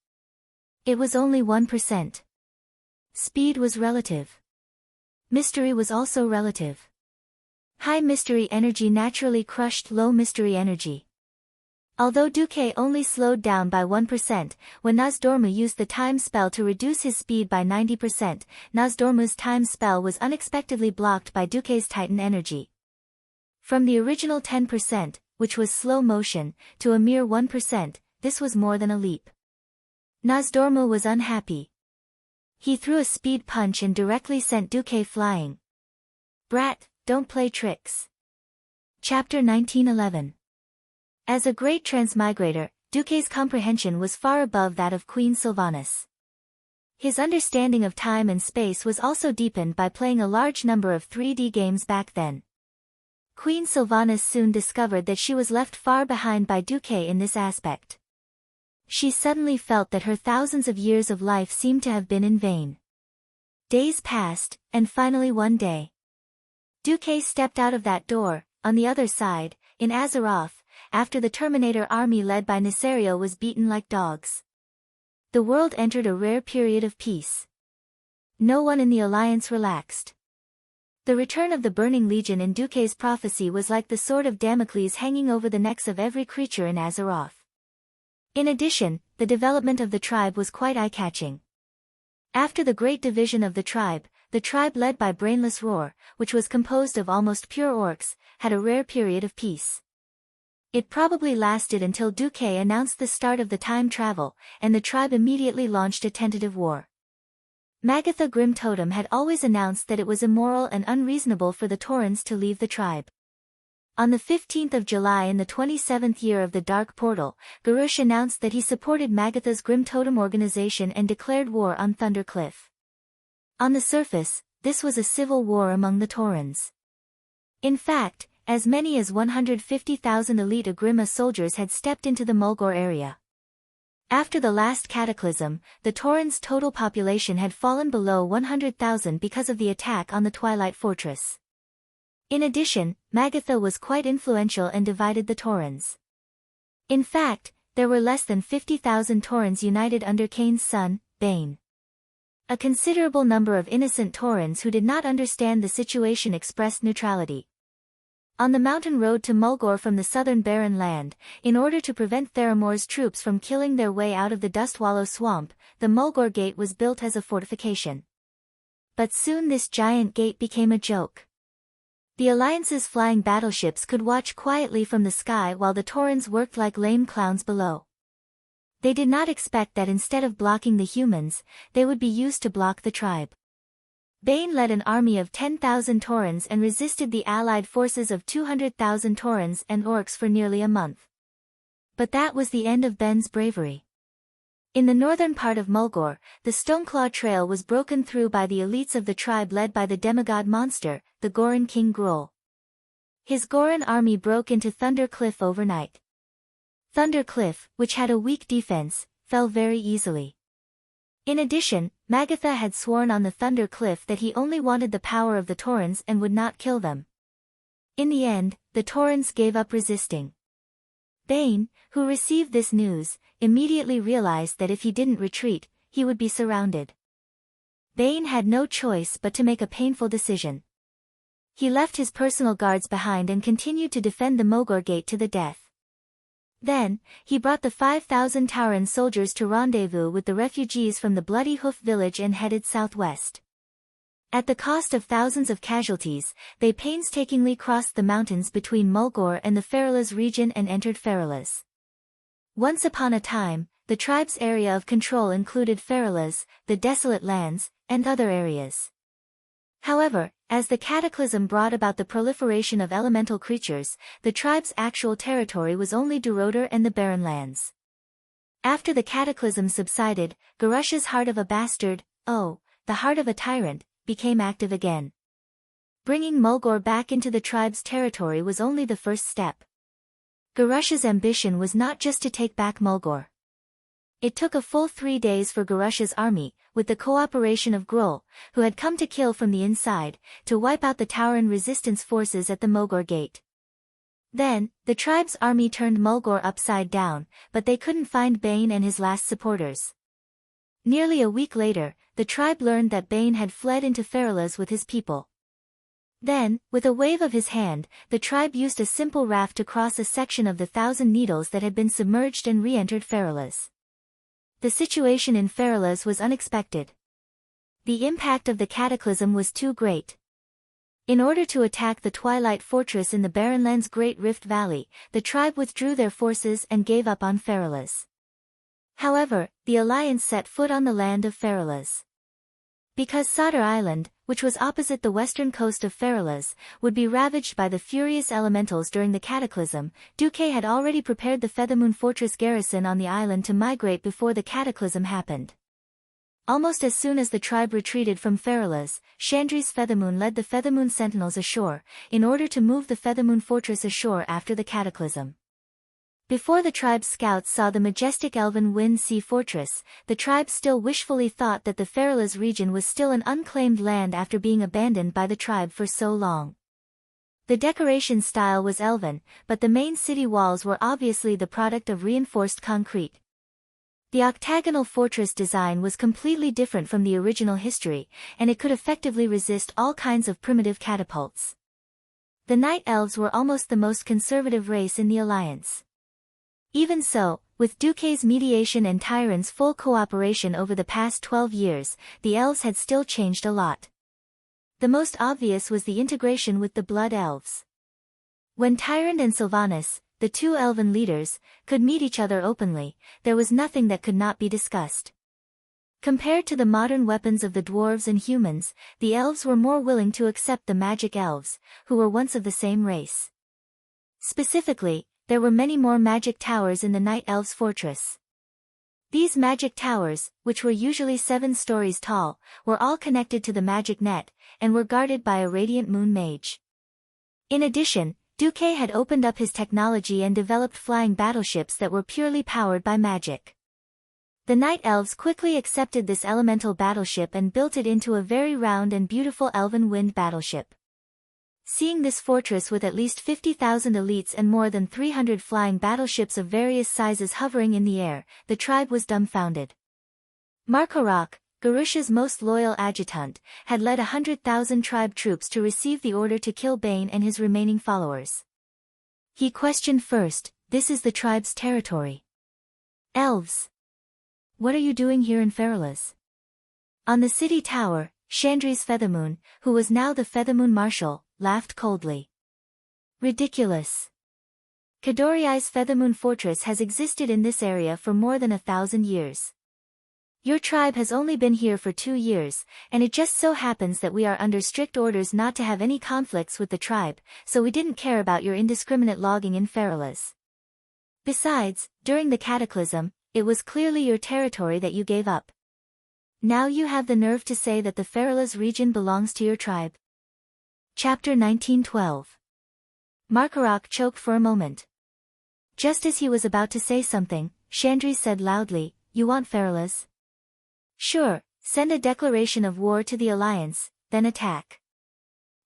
It was only 1%. Speed was relative. Mystery was also relative. High mystery energy naturally crushed low mystery energy. Although Duque only slowed down by 1%, when Nozdormu used the time spell to reduce his speed by 90%, Nozdormu's time spell was unexpectedly blocked by Duque's Titan energy. From the original 10%, which was slow motion, to a mere 1%, this was more than a leap. Nozdormu was unhappy. He threw a speed punch and directly sent Duque flying. Brat, don't play tricks. Chapter 1911. As a great transmigrator, Duque's comprehension was far above that of Queen Sylvanas. His understanding of time and space was also deepened by playing a large number of 3D games back then. Queen Sylvanas soon discovered that she was left far behind by Duque in this aspect. She suddenly felt that her thousands of years of life seemed to have been in vain. Days passed, and finally one day, Duque stepped out of that door, on the other side, in Azeroth, after the Terminator army led by Nesario was beaten like dogs. The world entered a rare period of peace. No one in the Alliance relaxed. The return of the Burning Legion in Duque's prophecy was like the sword of Damocles hanging over the necks of every creature in Azeroth. In addition, the development of the tribe was quite eye-catching. After the Great Division of the tribe led by Brainless Roar, which was composed of almost pure orcs, had a rare period of peace. It probably lasted until Duque announced the start of the time travel, and the tribe immediately launched a tentative war. Magatha Grim Totem had always announced that it was immoral and unreasonable for the Taurens to leave the tribe. On the 15th of July in the 27th year of the Dark Portal, Garush announced that he supported Magatha's Grim Totem organization and declared war on Thundercliff. On the surface, this was a civil war among the Taurens. In fact, as many as 150,000 elite Agrima soldiers had stepped into the Mulgore area. After the last cataclysm, the Taurens' total population had fallen below 100,000 because of the attack on the Twilight Fortress. In addition, Magatha was quite influential and divided the Taurens. In fact, there were less than 50,000 Taurens united under Kain's son, Bane. A considerable number of innocent Taurens who did not understand the situation expressed neutrality. On the mountain road to Mulgore from the southern barren land, in order to prevent Theramor's troops from killing their way out of the Dustwallow swamp, the Mulgore Gate was built as a fortification. But soon this giant gate became a joke. The Alliance's flying battleships could watch quietly from the sky while the Taurens worked like lame clowns below. They did not expect that instead of blocking the humans, they would be used to block the tribe. Bane led an army of 10,000 Taurens and resisted the allied forces of 200,000 Taurens and orcs for nearly a month. But that was the end of Ben's bravery. In the northern part of Mulgore, the Stoneclaw Trail was broken through by the elites of the tribe led by the demigod monster, the Goron King Gruul. His Goron army broke into Thunder Cliff overnight. Thunder Cliff, which had a weak defense, fell very easily. In addition, Magatha had sworn on the Thunder Cliff that he only wanted the power of the Taurens and would not kill them. In the end, the Taurens gave up resisting. Bane, who received this news, immediately realized that if he didn't retreat, he would be surrounded. Bane had no choice but to make a painful decision. He left his personal guards behind and continued to defend the Mulgore Gate to the death. Then, he brought the 5,000 Tauren soldiers to rendezvous with the refugees from the Bloody Hoof village and headed southwest. At the cost of thousands of casualties, they painstakingly crossed the mountains between Mulgore and the Feralas region and entered Feralas. Once upon a time, the tribe's area of control included Feralas, the Desolate Lands, and other areas. However, as the cataclysm brought about the proliferation of elemental creatures, the tribe's actual territory was only Duroder and the Barren Lands. After the cataclysm subsided, Garush's heart of a bastard, the heart of a tyrant, became active again. Bringing Mulgore back into the tribe's territory was only the first step. Garush's ambition was not just to take back Mulgore. It took a full 3 days for Garush's army, with the cooperation of Gruul, who had come to kill from the inside, to wipe out the Tauren resistance forces at the Mulgore Gate. Then, the tribe's army turned Mulgore upside down, but they couldn't find Bane and his last supporters. Nearly a week later, the tribe learned that Bane had fled into Feralas with his people. Then, with a wave of his hand, the tribe used a simple raft to cross a section of the Thousand Needles that had been submerged and re-entered Feralas. The situation in Feralas was unexpected. The impact of the cataclysm was too great. In order to attack the Twilight Fortress in the Barrenlands' Great Rift Valley, the tribe withdrew their forces and gave up on Feralas. However, the Alliance set foot on the land of Feralas. Because Sodder Island, which was opposite the western coast of Feralas, would be ravaged by the furious elementals during the cataclysm, Duque had already prepared the Feathermoon Fortress garrison on the island to migrate before the cataclysm happened. Almost as soon as the tribe retreated from Feralas, Chandri's Feathermoon led the Feathermoon Sentinels ashore, in order to move the Feathermoon Fortress ashore after the cataclysm. Before the tribe's scouts saw the majestic Elven Wind Sea Fortress, the tribe still wishfully thought that the Feralas region was still an unclaimed land after being abandoned by the tribe for so long. The decoration style was Elven, but the main city walls were obviously the product of reinforced concrete. The octagonal fortress design was completely different from the original history, and it could effectively resist all kinds of primitive catapults. The Night Elves were almost the most conservative race in the Alliance. Even so, with Duque's mediation and Tyron's full cooperation over the past 12 years, the elves had still changed a lot. The most obvious was the integration with the Blood Elves. When Tyrant and Sylvanas, the two elven leaders, could meet each other openly, there was nothing that could not be discussed. Compared to the modern weapons of the dwarves and humans, the elves were more willing to accept the magic elves, who were once of the same race. Specifically, there were many more magic towers in the Night Elves' fortress. These magic towers, which were usually 7 stories tall, were all connected to the magic net, and were guarded by a radiant moon mage. In addition, Duque had opened up his technology and developed flying battleships that were purely powered by magic. The Night Elves quickly accepted this elemental battleship and built it into a very round and beautiful elven wind battleship. Seeing this fortress with at least 50,000 elites and more than 300 flying battleships of various sizes hovering in the air, the tribe was dumbfounded. Markarok, Garusha's most loyal adjutant, had led 100,000 tribe troops to receive the order to kill Bane and his remaining followers. He questioned first, "This is the tribe's territory. Elves. What are you doing here in Feralas?" On the city tower, Chandri's Feathermoon, who was now the Feathermoon Marshal, laughed coldly. "Ridiculous. Kadoriai's Feathermoon Fortress has existed in this area for more than 1,000 years. Your tribe has only been here for 2 years, and it just so happens that we are under strict orders not to have any conflicts with the tribe, so we didn't care about your indiscriminate logging in Feralas. Besides, during the cataclysm, it was clearly your territory that you gave up. Now you have the nerve to say that the Feralas region belongs to your tribe." Chapter 1912. Markarok choked for a moment. Just as he was about to say something, Chandri said loudly, "You want Feralas? Sure, send a declaration of war to the Alliance, then attack.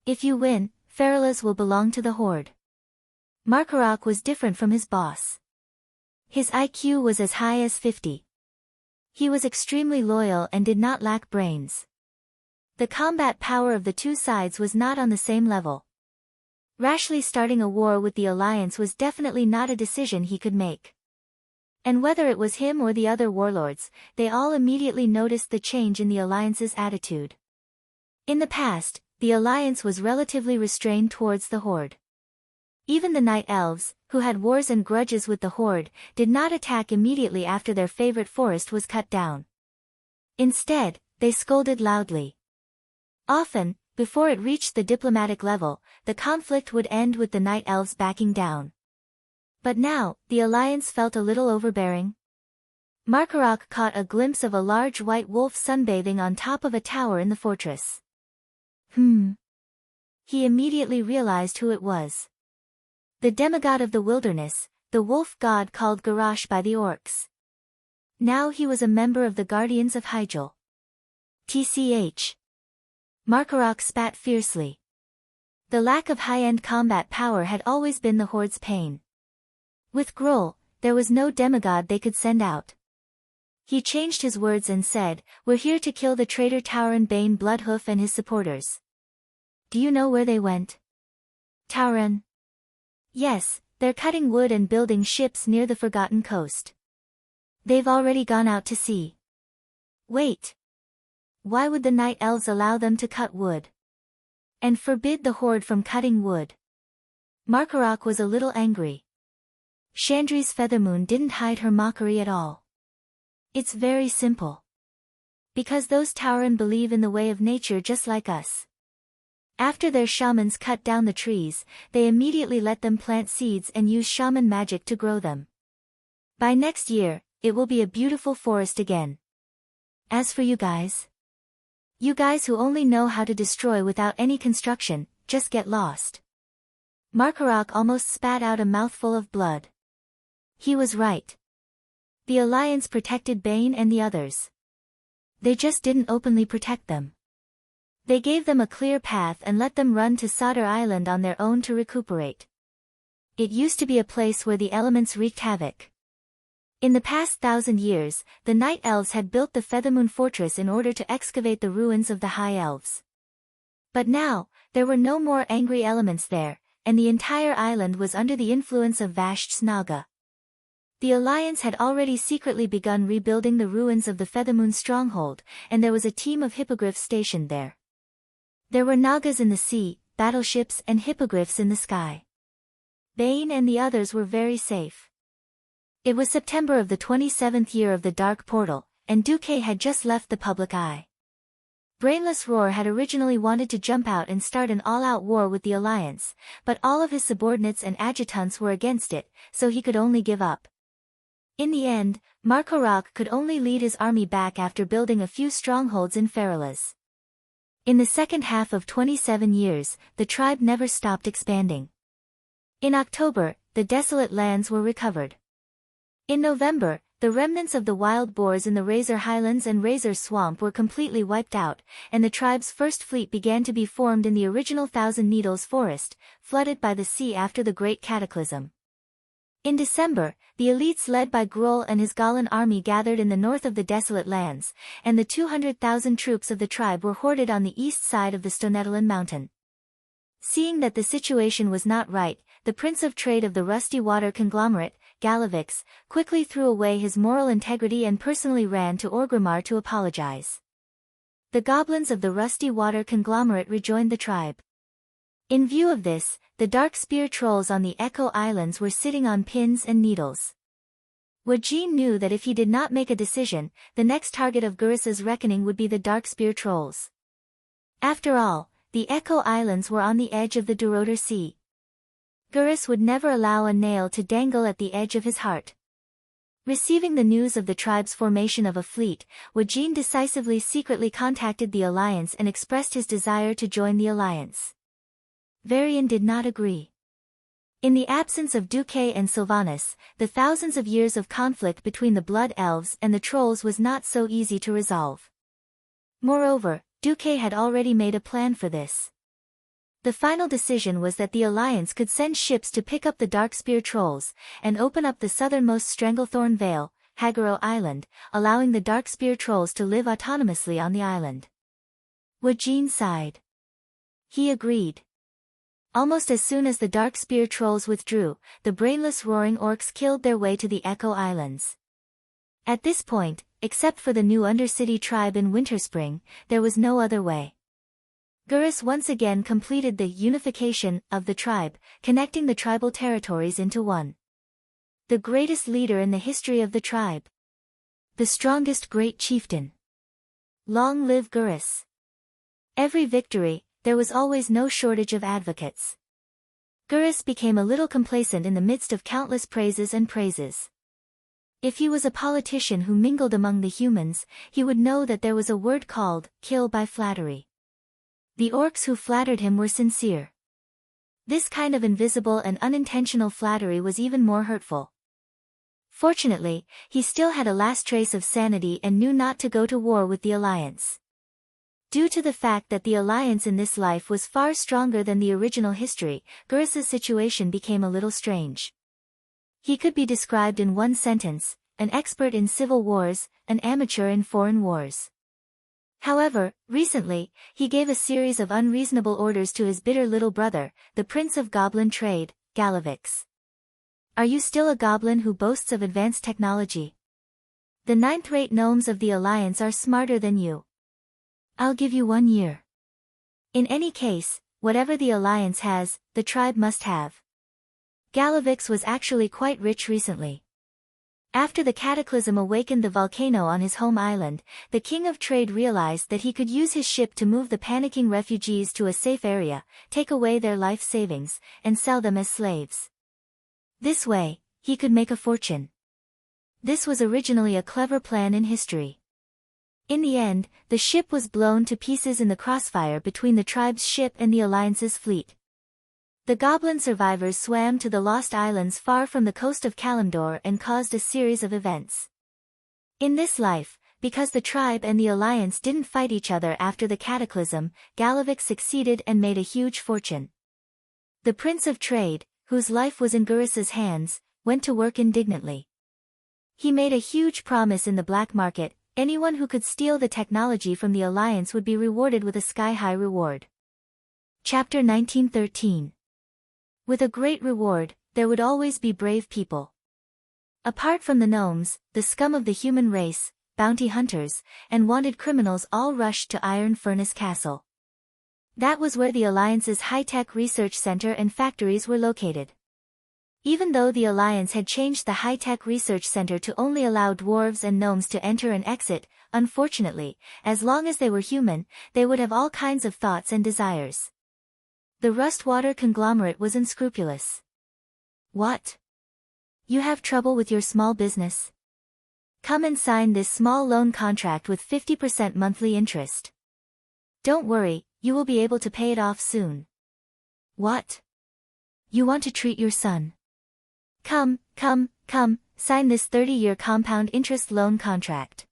If you win, Feralas will belong to the Horde." Markarok was different from his boss. His IQ was as high as 50. He was extremely loyal and did not lack brains. The combat power of the two sides was not on the same level. Rashly starting a war with the Alliance was definitely not a decision he could make. And whether it was him or the other warlords, they all immediately noticed the change in the Alliance's attitude. In the past, the Alliance was relatively restrained towards the Horde. Even the Night Elves, who had wars and grudges with the Horde, did not attack immediately after their favorite forest was cut down. Instead, they scolded loudly. Often, before it reached the diplomatic level, the conflict would end with the Night Elves backing down. But now, the Alliance felt a little overbearing. Markarok caught a glimpse of a large white wolf sunbathing on top of a tower in the fortress. He immediately realized who it was. The demigod of the wilderness, the wolf god called Garrosh by the orcs. Now he was a member of the Guardians of Hyjal. TCH. Markarok spat fiercely. The lack of high-end combat power had always been the Horde's pain. With Grohl, there was no demigod they could send out. He changed his words and said, "We're here to kill the traitor Tauren Bane Bloodhoof and his supporters." "Do you know where they went?" "Tauren?" "Yes, they're cutting wood and building ships near the Forgotten Coast. They've already gone out to sea." "Wait. Why would the Night Elves allow them to cut wood? And forbid the Horde from cutting wood?" Markarok was a little angry. Chandri's Feathermoon didn't hide her mockery at all. "It's very simple. Because those Tauren believe in the way of nature just like us. After their shamans cut down the trees, they immediately let them plant seeds and use shaman magic to grow them. By next year, it will be a beautiful forest again. As for you guys who only know how to destroy without any construction, just get lost." Markarok almost spat out a mouthful of blood. He was right. The Alliance protected Bane and the others. They just didn't openly protect them. They gave them a clear path and let them run to Sodder Island on their own to recuperate. It used to be a place where the elements wreaked havoc. In the past 1,000 years, the Night Elves had built the Feathermoon Fortress in order to excavate the ruins of the High Elves. But now, there were no more angry elements there, and the entire island was under the influence of Vasht's Naga. The Alliance had already secretly begun rebuilding the ruins of the Feathermoon stronghold, and there was a team of hippogriffs stationed there. There were Nagas in the sea, battleships and hippogriffs in the sky. Bane and the others were very safe. It was September of the 27th year of the Dark Portal, and Duque had just left the public eye. Brainless Roar had originally wanted to jump out and start an all-out war with the Alliance, but all of his subordinates and adjutants were against it, so he could only give up. In the end, Markorak could only lead his army back after building a few strongholds in Feralas. In the second half of 27 years, the tribe never stopped expanding. In October, the desolate lands were recovered. In November, the remnants of the wild boars in the Razor Highlands and Razor Swamp were completely wiped out, and the tribe's first fleet began to be formed in the original Thousand Needles forest, flooded by the sea after the Great Cataclysm. In December, the elites led by Gruul and his Galan army gathered in the north of the desolate lands, and the 200,000 troops of the tribe were hoarded on the east side of the Stonetalan mountain. Seeing that the situation was not right, the Prince of Trade of the Rusty Water Conglomerate, Galavix, quickly threw away his moral integrity and personally ran to Orgrimmar to apologize. The goblins of the Rusty Water Conglomerate rejoined the tribe. In view of this, the Dark Spear trolls on the Echo Islands were sitting on pins and needles. Wajin knew that if he did not make a decision, the next target of Gurris's reckoning would be the Dark Spear trolls. After all, the Echo Islands were on the edge of the Duroder Sea. Gurris would never allow a nail to dangle at the edge of his heart. Receiving the news of the tribe's formation of a fleet, Wajin decisively secretly contacted the Alliance and expressed his desire to join the Alliance. Varian did not agree. In the absence of Duque and Sylvanas, the thousands of years of conflict between the Blood Elves and the Trolls was not so easy to resolve. Moreover, Duque had already made a plan for this. The final decision was that the Alliance could send ships to pick up the Darkspear Trolls, and open up the southernmost Stranglethorn Vale, Hagaro Island, allowing the Darkspear Trolls to live autonomously on the island. Wajin sighed. He agreed. Almost as soon as the Darkspear Trolls withdrew, the brainless roaring orcs killed their way to the Echo Islands. At this point, except for the new Undercity tribe in Winterspring, there was no other way. Gurris once again completed the unification of the tribe, connecting the tribal territories into one. The greatest leader in the history of the tribe. The strongest great chieftain. Long live Gurris. Every victory, there was always no shortage of advocates. Gurris became a little complacent in the midst of countless praises and praises. If he was a politician who mingled among the humans, he would know that there was a word called, kill by flattery. The orcs who flattered him were sincere. This kind of invisible and unintentional flattery was even more hurtful. Fortunately, he still had a last trace of sanity and knew not to go to war with the Alliance. Due to the fact that the Alliance in this life was far stronger than the original history, Gurris's situation became a little strange. He could be described in one sentence: an expert in civil wars, an amateur in foreign wars. However, recently, he gave a series of unreasonable orders to his bitter little brother, the Prince of Goblin Trade, Galavix. Are you still a goblin who boasts of advanced technology? The ninth-rate gnomes of the Alliance are smarter than you. I'll give you 1 year. In any case, whatever the Alliance has, the tribe must have. Galavix was actually quite rich recently. After the cataclysm awakened the volcano on his home island, the King of Trade realized that he could use his ship to move the panicking refugees to a safe area, take away their life savings, and sell them as slaves. This way, he could make a fortune. This was originally a clever plan in history. In the end, the ship was blown to pieces in the crossfire between the tribe's ship and the Alliance's fleet. The goblin survivors swam to the Lost Islands far from the coast of Kalimdor and caused a series of events. In this life, because the tribe and the Alliance didn't fight each other after the cataclysm, Galavix succeeded and made a huge fortune. The Prince of Trade, whose life was in Gurris's hands, went to work indignantly. He made a huge promise in the black market: anyone who could steal the technology from the Alliance would be rewarded with a sky-high reward. Chapter 1913. With a great reward, there would always be brave people. Apart from the gnomes, the scum of the human race, bounty hunters, and wanted criminals all rushed to Iron Furnace Castle. That was where the Alliance's high-tech research center and factories were located. Even though the Alliance had changed the high-tech research center to only allow dwarves and gnomes to enter and exit, unfortunately, as long as they were human, they would have all kinds of thoughts and desires. The Rustwater conglomerate was unscrupulous. What? You have trouble with your small business? Come and sign this small loan contract with 50% monthly interest. Don't worry, you will be able to pay it off soon. What? You want to treat your son? Come, sign this 30-year compound interest loan contract.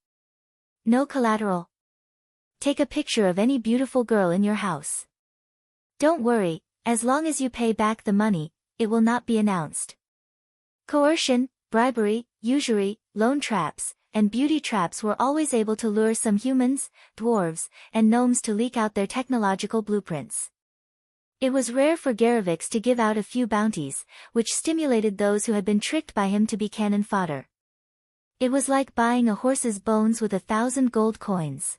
No collateral. Take a picture of any beautiful girl in your house. Don't worry, as long as you pay back the money, it will not be announced. Coercion, bribery, usury, loan traps, and beauty traps were always able to lure some humans, dwarves, and gnomes to leak out their technological blueprints. It was rare for Garavix to give out a few bounties, which stimulated those who had been tricked by him to be cannon fodder. It was like buying a horse's bones with 1,000 gold coins.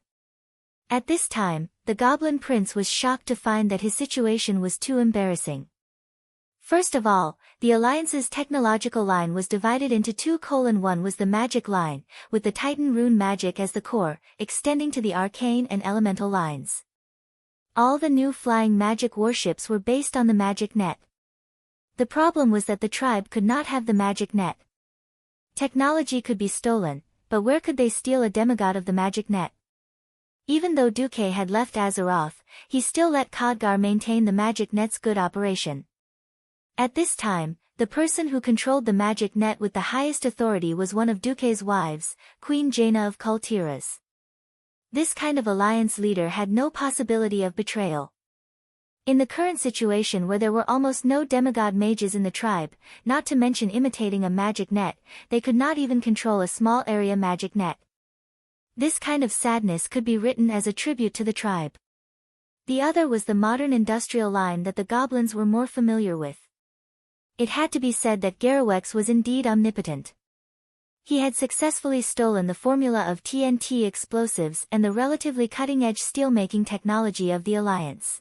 At this time, the Goblin Prince was shocked to find that his situation was too embarrassing. First of all, the Alliance's technological line was divided into two: one was the magic line, with the Titan rune magic as the core, extending to the arcane and elemental lines. All the new flying magic warships were based on the magic net. The problem was that the tribe could not have the magic net. Technology could be stolen, but where could they steal a demigod of the magic net? Even though Duque had left Azeroth, he still let Khadgar maintain the magic net's good operation. At this time, the person who controlled the magic net with the highest authority was one of Duque's wives, Queen Jaina of Kultiras. This kind of alliance leader had no possibility of betrayal. In the current situation where there were almost no demigod mages in the tribe, not to mention imitating a magic net, they could not even control a small area magic net. This kind of sadness could be written as a tribute to the tribe. The other was the modern industrial line that the goblins were more familiar with. It had to be said that Garavix was indeed omnipotent. He had successfully stolen the formula of TNT explosives and the relatively cutting-edge steelmaking technology of the Alliance.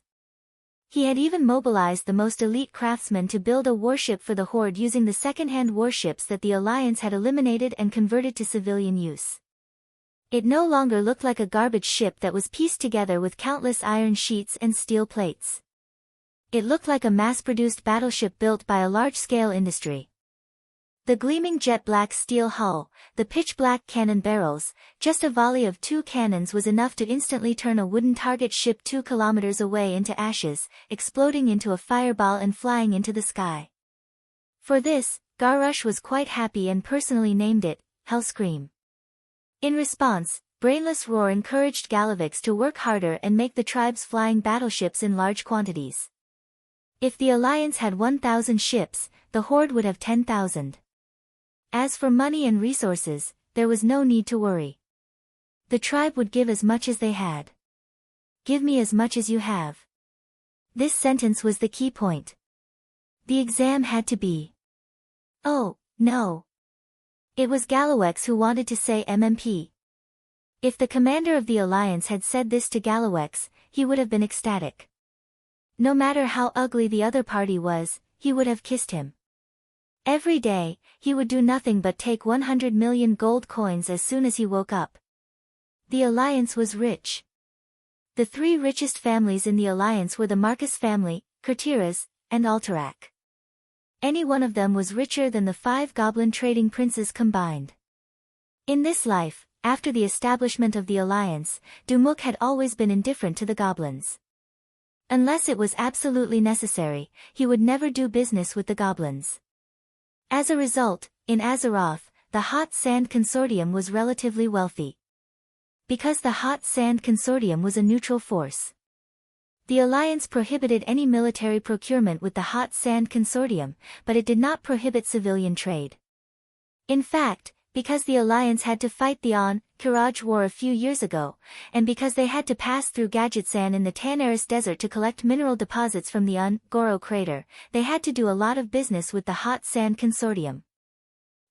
He had even mobilized the most elite craftsmen to build a warship for the Horde using the second-hand warships that the Alliance had eliminated and converted to civilian use. It no longer looked like a garbage ship that was pieced together with countless iron sheets and steel plates. It looked like a mass-produced battleship built by a large-scale industry. The gleaming jet-black steel hull, the pitch-black cannon barrels, just a volley of 2 cannons was enough to instantly turn a wooden target ship 2 kilometers away into ashes, exploding into a fireball and flying into the sky. For this, Garrush was quite happy and personally named it Hellscream. In response, Brainless Roar encouraged Galavix to work harder and make the tribe's flying battleships in large quantities. If the Alliance had 1,000 ships, the Horde would have 10,000. As for money and resources, there was no need to worry. The tribe would give as much as they had. Give me as much as you have. This sentence was the key point. The exam had to be. Oh, no. It was Galavix who wanted to say MMP. If the commander of the Alliance had said this to Galavix, he would have been ecstatic. No matter how ugly the other party was, he would have kissed him. Every day, he would do nothing but take 100 million gold coins as soon as he woke up. The Alliance was rich. The 3 richest families in the Alliance were the Marcus family, Kurtiras, and Alterac. Any one of them was richer than the 5 goblin trading princes combined. In this life, after the establishment of the Alliance, Dumuk had always been indifferent to the goblins. Unless it was absolutely necessary, he would never do business with the goblins. As a result, in Azeroth, the Hot Sand Consortium was relatively wealthy. Because the Hot Sand Consortium was a neutral force. The Alliance prohibited any military procurement with the Hot Sand Consortium, but it did not prohibit civilian trade. In fact, because the Alliance had to fight the Kiraj War a few years ago, and because they had to pass through Gadgetsan in the Tanaris Desert to collect mineral deposits from the Goro crater, they had to do a lot of business with the Hot Sand Consortium.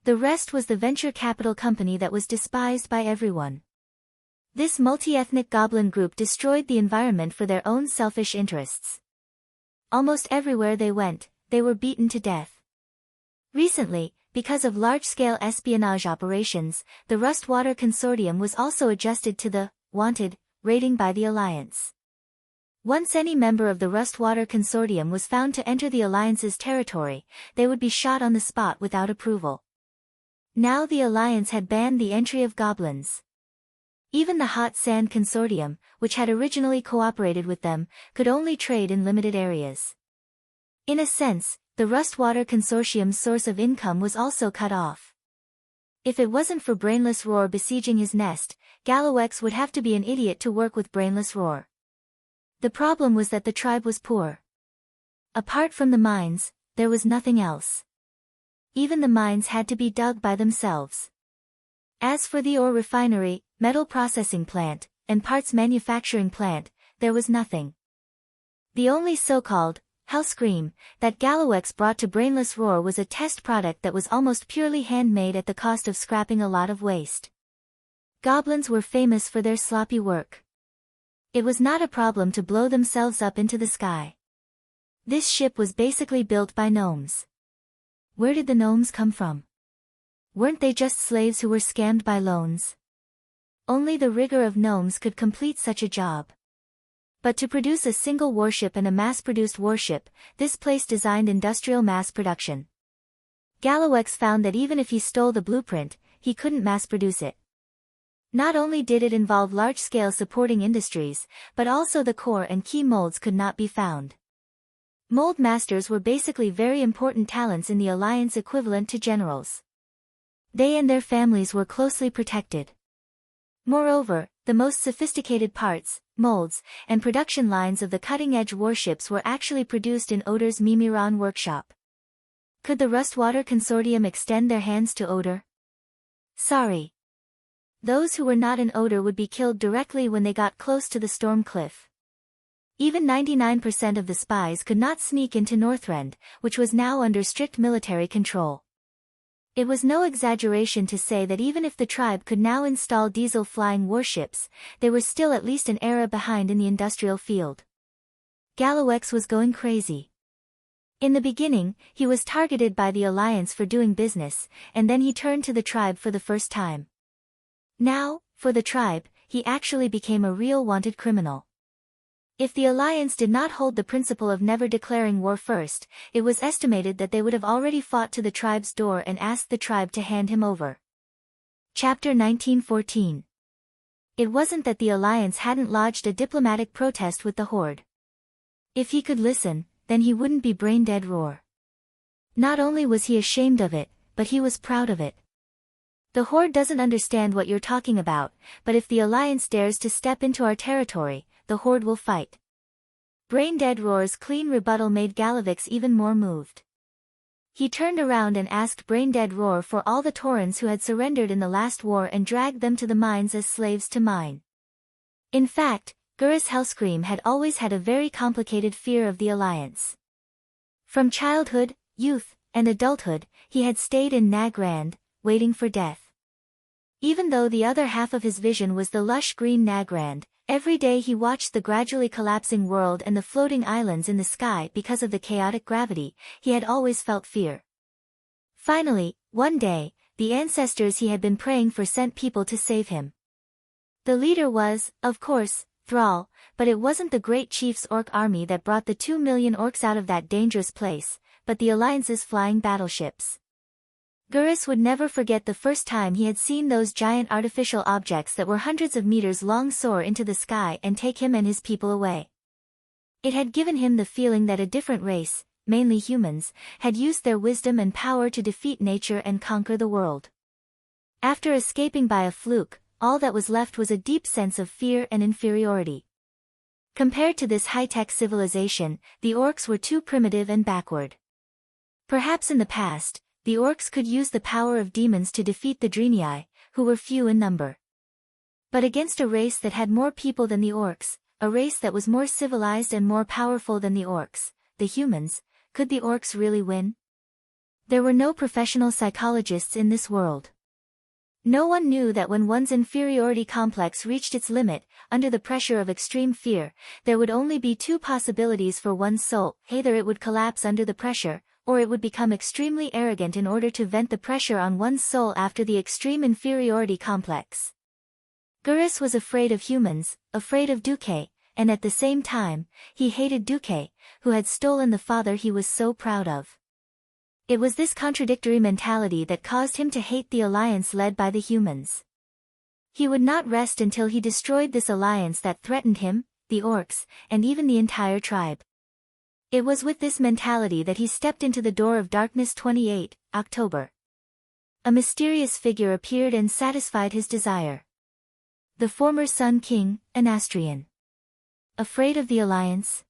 The rest was the venture capital company that was despised by everyone. This multi-ethnic goblin group destroyed the environment for their own selfish interests. Almost everywhere they went, they were beaten to death. Recently, because of large-scale espionage operations, the Rustwater Consortium was also adjusted to the wanted rating by the Alliance. Once any member of the Rustwater Consortium was found to enter the Alliance's territory, they would be shot on the spot without approval. Now the Alliance had banned the entry of goblins. Even the Hot Sand Consortium, which had originally cooperated with them, could only trade in limited areas. In a sense, the Rustwater Consortium's source of income was also cut off. If it wasn't for Brainless Roar besieging his nest, Galawex would have to be an idiot to work with Brainless Roar. The problem was that the tribe was poor. Apart from the mines, there was nothing else. Even the mines had to be dug by themselves. As for the ore refinery, metal processing plant, and parts manufacturing plant, there was nothing. The only so-called Hellscream that Galawex brought to Brainless Roar was a test product that was almost purely handmade at the cost of scrapping a lot of waste. Goblins were famous for their sloppy work. It was not a problem to blow themselves up into the sky. This ship was basically built by gnomes. Where did the gnomes come from? Weren't they just slaves who were scammed by loans? Only the rigor of gnomes could complete such a job. But to produce a single warship and a mass-produced warship, this place designed industrial mass production. Galawex found that even if he stole the blueprint, he couldn't mass-produce it. Not only did it involve large-scale supporting industries, but also the core and key molds could not be found. Mold masters were basically very important talents in the Alliance equivalent to generals. They and their families were closely protected. Moreover, the most sophisticated parts, molds, and production lines of the cutting-edge warships were actually produced in Odor's Mimiron workshop. Could the Rustwater Consortium extend their hands to Odor? Sorry. Those who were not in Odor would be killed directly when they got close to the storm cliff. Even 99% of the spies could not sneak into Northrend, which was now under strict military control. It was no exaggeration to say that even if the tribe could now install diesel-flying warships, they were still at least an era behind in the industrial field. Galawex was going crazy. In the beginning, he was targeted by the Alliance for doing business, and then he turned to the tribe for the first time. Now, for the tribe, he actually became a real wanted criminal. If the Alliance did not hold the principle of never declaring war first, it was estimated that they would have already fought to the tribe's door and asked the tribe to hand him over. Chapter 1914. It wasn't that the Alliance hadn't lodged a diplomatic protest with the Horde. If he could listen, then he wouldn't be brain-dead Roar. Not only was he ashamed of it, but he was proud of it. The Horde doesn't understand what you're talking about, but if the Alliance dares to step into our territory, the Horde will fight. Brain-dead Roar's clean rebuttal made Galawex even more moved. He turned around and asked Brain-dead Roar for all the Taurens who had surrendered in the last war and dragged them to the mines as slaves to mine. In fact, Gurus Hellscream had always had a very complicated fear of the Alliance. From childhood, youth, and adulthood, he had stayed in Nagrand, waiting for death. Even though the other half of his vision was the lush green Nagrand, every day he watched the gradually collapsing world and the floating islands in the sky because of the chaotic gravity, he had always felt fear. Finally, one day, the ancestors he had been praying for sent people to save him. The leader was, of course, Thrall, but it wasn't the great chief's orc army that brought the 2 million orcs out of that dangerous place, but the Alliance's flying battleships. Gurus would never forget the first time he had seen those giant artificial objects that were hundreds of meters long soar into the sky and take him and his people away. It had given him the feeling that a different race, mainly humans, had used their wisdom and power to defeat nature and conquer the world. After escaping by a fluke, all that was left was a deep sense of fear and inferiority. Compared to this high-tech civilization, the orcs were too primitive and backward. Perhaps in the past, the orcs could use the power of demons to defeat the Draenei, who were few in number. But against a race that had more people than the orcs, a race that was more civilized and more powerful than the orcs, the humans, could the orcs really win? There were no professional psychologists in this world. No one knew that when one's inferiority complex reached its limit, under the pressure of extreme fear, there would only be two possibilities for one's soul: either it would collapse under the pressure, or it would become extremely arrogant in order to vent the pressure on one's soul after the extreme inferiority complex. Gurus was afraid of humans, afraid of Duque, and at the same time, he hated Duque, who had stolen the father he was so proud of. It was this contradictory mentality that caused him to hate the alliance led by the humans. He would not rest until he destroyed this alliance that threatened him, the orcs, and even the entire tribe. It was with this mentality that he stepped into the door of darkness 28, October. A mysterious figure appeared and satisfied his desire. The former Sun King, Anastrian. Afraid of the alliance?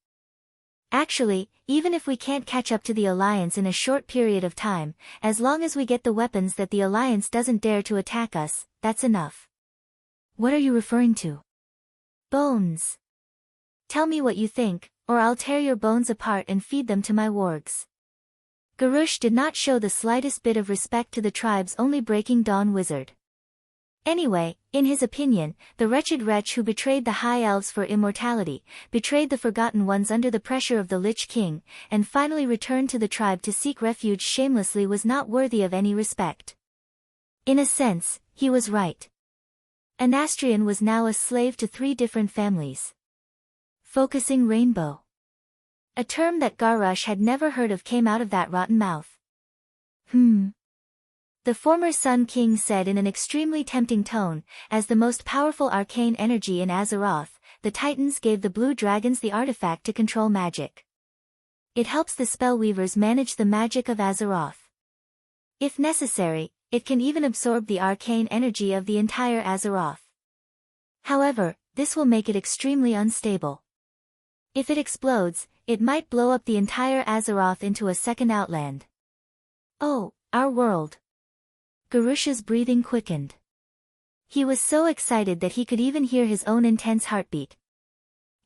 Actually, even if we can't catch up to the alliance in a short period of time, as long as we get the weapons that the alliance doesn't dare to attack us, that's enough. What are you referring to? Bones. Tell me what you think, or I'll tear your bones apart and feed them to my wargs. Garush did not show the slightest bit of respect to the tribe's only Breaking Dawn wizard. Anyway, in his opinion, the wretched wretch who betrayed the High Elves for immortality, betrayed the Forgotten Ones under the pressure of the Lich King, and finally returned to the tribe to seek refuge shamelessly was not worthy of any respect. In a sense, he was right. Anastrian was now a slave to 3 different families. Focusing rainbow. A term that Garush had never heard of came out of that rotten mouth. The former Sun King said in an extremely tempting tone, as the most powerful arcane energy in Azeroth, the Titans gave the blue dragons the artifact to control magic. It helps the spellweavers manage the magic of Azeroth. If necessary, it can even absorb the arcane energy of the entire Azeroth. However, this will make it extremely unstable. If it explodes, it might blow up the entire Azeroth into a second Outland. Oh, our world. Garush's breathing quickened. He was so excited that he could even hear his own intense heartbeat.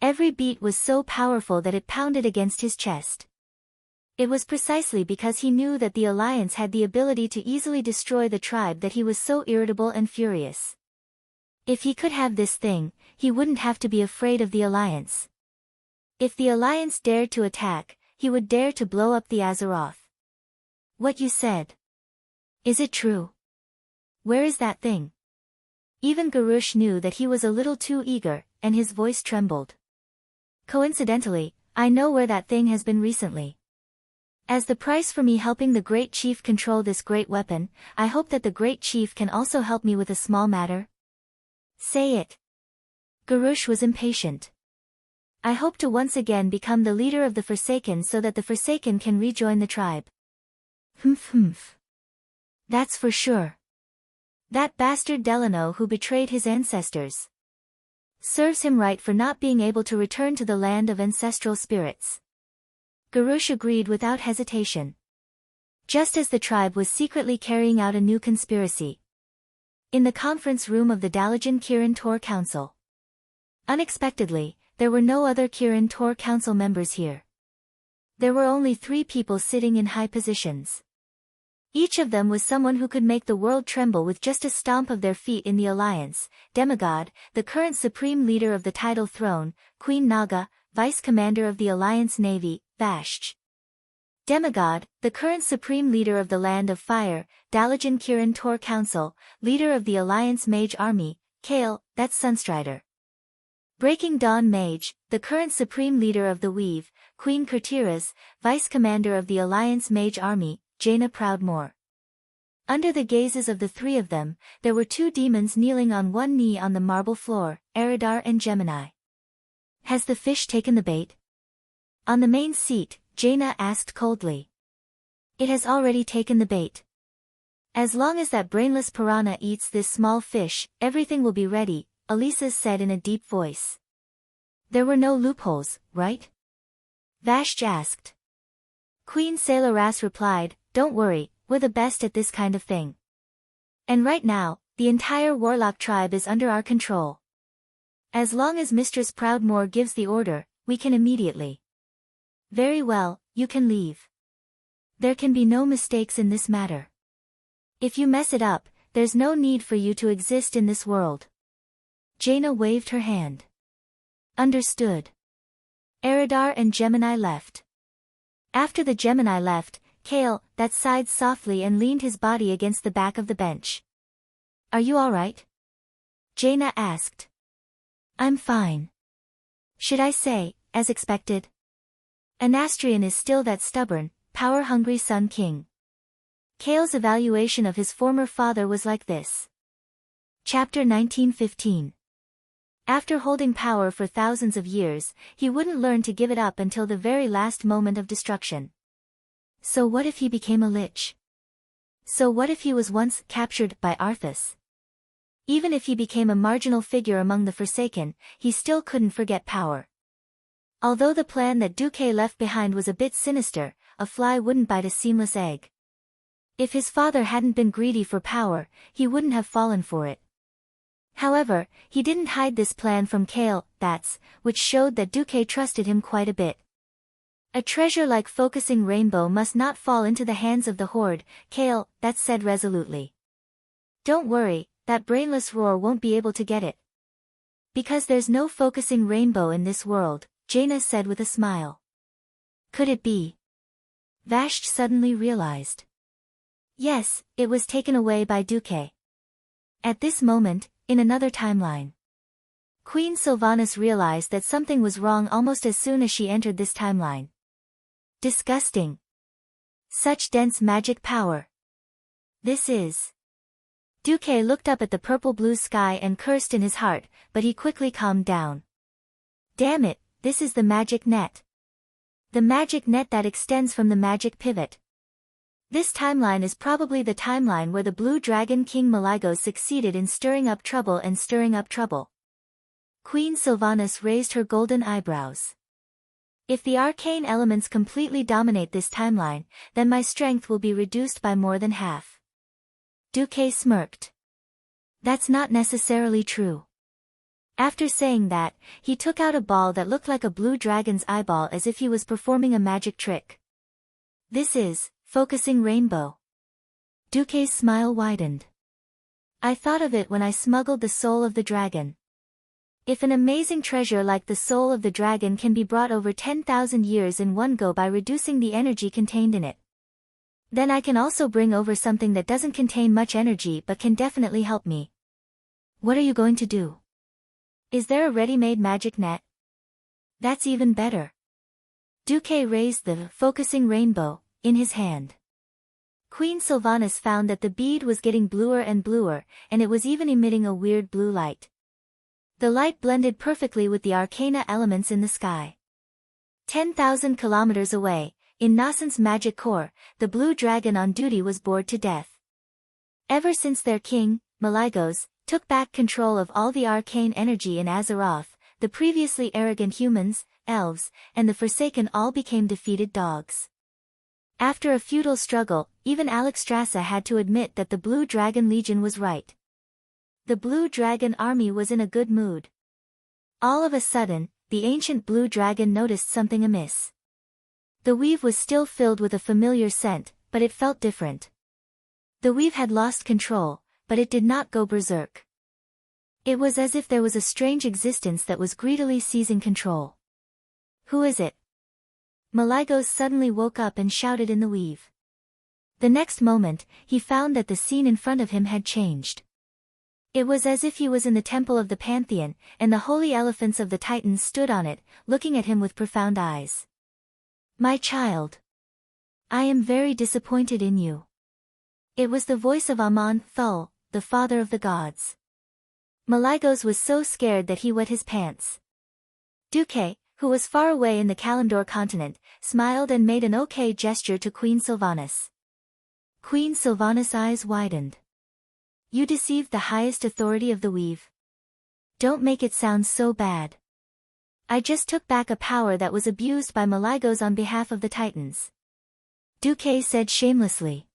Every beat was so powerful that it pounded against his chest. It was precisely because he knew that the Alliance had the ability to easily destroy the tribe that he was so irritable and furious. If he could have this thing, he wouldn't have to be afraid of the Alliance. If the Alliance dared to attack, he would dare to blow up the Azeroth. What you said. Is it true? Where is that thing? Even Garush knew that he was a little too eager, and his voice trembled. Coincidentally, I know where that thing has been recently. As the price for me helping the Great Chief control this great weapon, I hope that the Great Chief can also help me with a small matter. Say it. Garush was impatient. I hope to once again become the leader of the Forsaken so that the Forsaken can rejoin the tribe. That's for sure. That bastard Delano who betrayed his ancestors. Serves him right for not being able to return to the land of ancestral spirits. Garush agreed without hesitation. Just as the tribe was secretly carrying out a new conspiracy. In the conference room of the Dalajan Kirin Tor Council. Unexpectedly, there were no other Kirin Tor Council members here. There were only 3 people sitting in high positions. Each of them was someone who could make the world tremble with just a stomp of their feet in the Alliance: Demigod, the current supreme leader of the tidal throne; Queen Naga, vice commander of the Alliance Navy; Vashj. Demigod, the current supreme leader of the Land of Fire; Dalajan Kirin Tor Council, leader of the Alliance Mage Army; Kale, that's Sunstrider. Breaking Dawn Mage, the current supreme leader of the Weave; Queen Kurtiras, vice commander of the Alliance Mage Army; Jaina Proudmoore. Under the gazes of the 3 of them, there were 2 demons kneeling on one knee on the marble floor, Eridar and Gemini. Has the fish taken the bait? On the main seat, Jaina asked coldly. It has already taken the bait. As long as that brainless piranha eats this small fish, everything will be ready, Elisa said in a deep voice. There were no loopholes, right? Vashj asked. Queen Sailoras replied, don't worry, we're the best at this kind of thing. And right now, the entire Warlock tribe is under our control. As long as Mistress Proudmoore gives the order, we can immediately. Very well, you can leave. There can be no mistakes in this matter. If you mess it up, there's no need for you to exist in this world. Jaina waved her hand. Understood. Eridar and Gemini left. After the Gemini left, Kale, that sighed softly and leaned his body against the back of the bench. Are you alright? Jaina asked. I'm fine. Should I say, as expected? Anastrian is still that stubborn, power-hungry Sun King. Kale's evaluation of his former father was like this. Chapter 1915. After holding power for thousands of years, he wouldn't learn to give it up until the very last moment of destruction. So what if he became a lich? So what if he was once captured by Arthas? Even if he became a marginal figure among the Forsaken, he still couldn't forget power. Although the plan that Duque left behind was a bit sinister, a fly wouldn't bite a seamless egg. If his father hadn't been greedy for power, he wouldn't have fallen for it. However, he didn't hide this plan from Kale, which showed that Duque trusted him quite a bit. A treasure like Focusing Rainbow must not fall into the hands of the Horde, Kale, said resolutely. Don't worry, that brainless roar won't be able to get it. Because there's no Focusing Rainbow in this world, Jaina said with a smile. Could it be? Vashti suddenly realized. Yes, it was taken away by Duque. At this moment, in another timeline. Queen Sylvanas realized that something was wrong almost as soon as she entered this timeline. Disgusting. Such dense magic power. This is. Duque looked up at the purple-blue sky and cursed in his heart, but he quickly calmed down. Damn it, this is the magic net. The magic net that extends from the magic pivot. This timeline is probably the timeline where the Blue Dragon King Malygos succeeded in stirring up trouble and stirring up trouble. Queen Sylvanas raised her golden eyebrows. If the arcane elements completely dominate this timeline, then my strength will be reduced by more than half. Duque smirked. That's not necessarily true. After saying that, he took out a ball that looked like a blue dragon's eyeball as if he was performing a magic trick. This is Focusing Rainbow. Duque's smile widened. I thought of it when I smuggled the soul of the dragon. If an amazing treasure like the soul of the dragon can be brought over 10,000 years in one go by reducing the energy contained in it, then I can also bring over something that doesn't contain much energy but can definitely help me. What are you going to do? Is there a ready-made magic net? That's even better. Duque raised the Focusing Rainbow in his hand. Queen Sylvanas found that the bead was getting bluer and bluer, and it was even emitting a weird blue light. The light blended perfectly with the arcana elements in the sky. 10,000 kilometers away, in Nascent's magic core, the blue dragon on duty was bored to death. Ever since their king, Malygos, took back control of all the arcane energy in Azeroth, the previously arrogant humans, elves, and the Forsaken all became defeated dogs. After a futile struggle, even Alexstrasza had to admit that the Blue Dragon Legion was right. The Blue Dragon army was in a good mood. All of a sudden, the ancient Blue Dragon noticed something amiss. The weave was still filled with a familiar scent, but it felt different. The weave had lost control, but it did not go berserk. It was as if there was a strange existence that was greedily seizing control. Who is it? Malygos suddenly woke up and shouted in the weave. The next moment, he found that the scene in front of him had changed. It was as if he was in the temple of the Pantheon, and the holy elephants of the Titans stood on it, looking at him with profound eyes. My child. I am very disappointed in you. It was the voice of Amon Thul, the father of the gods. Malygos was so scared that he wet his pants. Duque, who was far away in the Kalimdor continent, smiled and made an okay gesture to Queen Sylvanas. Queen Sylvanas' eyes widened. You deceived the highest authority of the weave. Don't make it sound so bad. I just took back a power that was abused by Malygos on behalf of the Titans. Duque said shamelessly.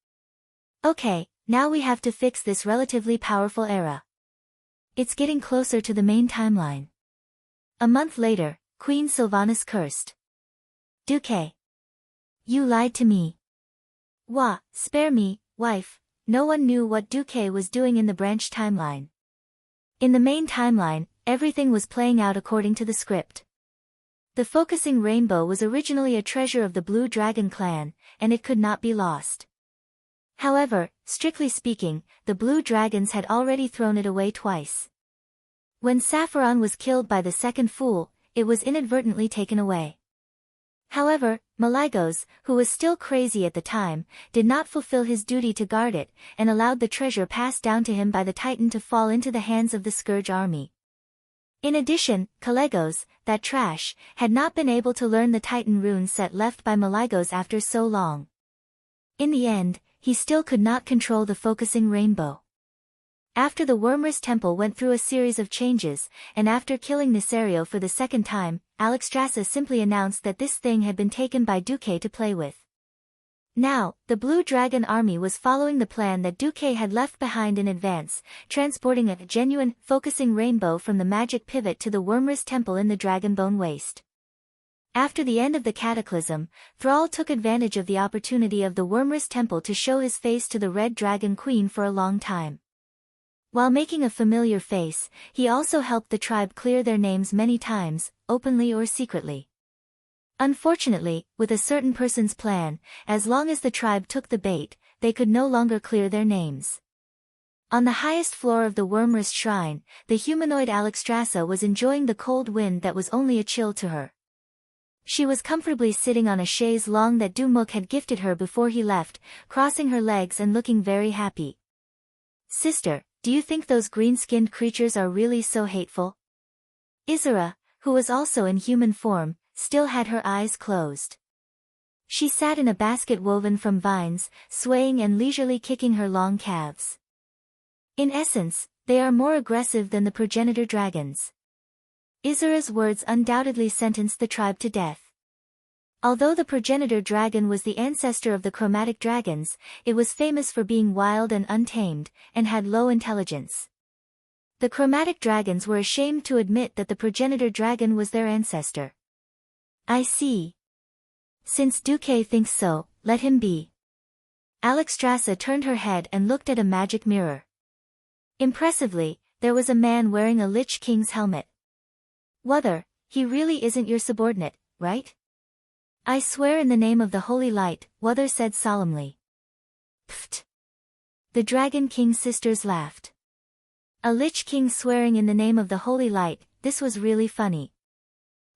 Okay, now we have to fix this relatively powerful era. It's getting closer to the main timeline. A month later, Queen Sylvanas cursed. Duque. You lied to me. Wah, spare me, wife, no one knew what Duque was doing in the branch timeline. In the main timeline, everything was playing out according to the script. The focusing rainbow was originally a treasure of the Blue Dragon clan, and it could not be lost. However, strictly speaking, the Blue Dragons had already thrown it away twice. When Saffron was killed by the second fool, it was inadvertently taken away. However, Maligos, who was still crazy at the time, did not fulfill his duty to guard it, and allowed the treasure passed down to him by the Titan to fall into the hands of the Scourge army. In addition, Calegos, that trash, had not been able to learn the Titan rune set left by Maligos after so long. In the end, he still could not control the focusing rainbow. After the Wormrest Temple went through a series of changes, and after killing Nisario for the second time, Alexstrasza simply announced that this thing had been taken by Duque to play with. Now, the Blue Dragon army was following the plan that Duque had left behind in advance, transporting a genuine, focusing rainbow from the magic pivot to the Wormrest Temple in the Dragonbone Waste. After the end of the Cataclysm, Thrall took advantage of the opportunity of the Wormrest Temple to show his face to the Red Dragon Queen for a long time. While making a familiar face, he also helped the tribe clear their names many times, openly or secretly. Unfortunately, with a certain person's plan, as long as the tribe took the bait, they could no longer clear their names. On the highest floor of the Wormrest Shrine, the humanoid Alexstrasza was enjoying the cold wind that was only a chill to her. She was comfortably sitting on a chaise longue that Dumuk had gifted her before he left, crossing her legs and looking very happy. "Sister, do you think those green-skinned creatures are really so hateful?" Isara, who was also in human form, still had her eyes closed. She sat in a basket woven from vines, swaying and leisurely kicking her long calves. In essence, they are more aggressive than the progenitor dragons. Isara's words undoubtedly sentenced the tribe to death. Although the progenitor dragon was the ancestor of the chromatic dragons, it was famous for being wild and untamed, and had low intelligence. The chromatic dragons were ashamed to admit that the progenitor dragon was their ancestor. "I see. Since Duque thinks so, let him be." Alexstrasza turned her head and looked at a magic mirror. Impressively, there was a man wearing a Lich King's helmet. "Wother, he really isn't your subordinate, right?" "I swear in the name of the Holy Light," Wother said solemnly. "Pfft." The Dragon King's sisters laughed. A Lich King swearing in the name of the Holy Light, this was really funny.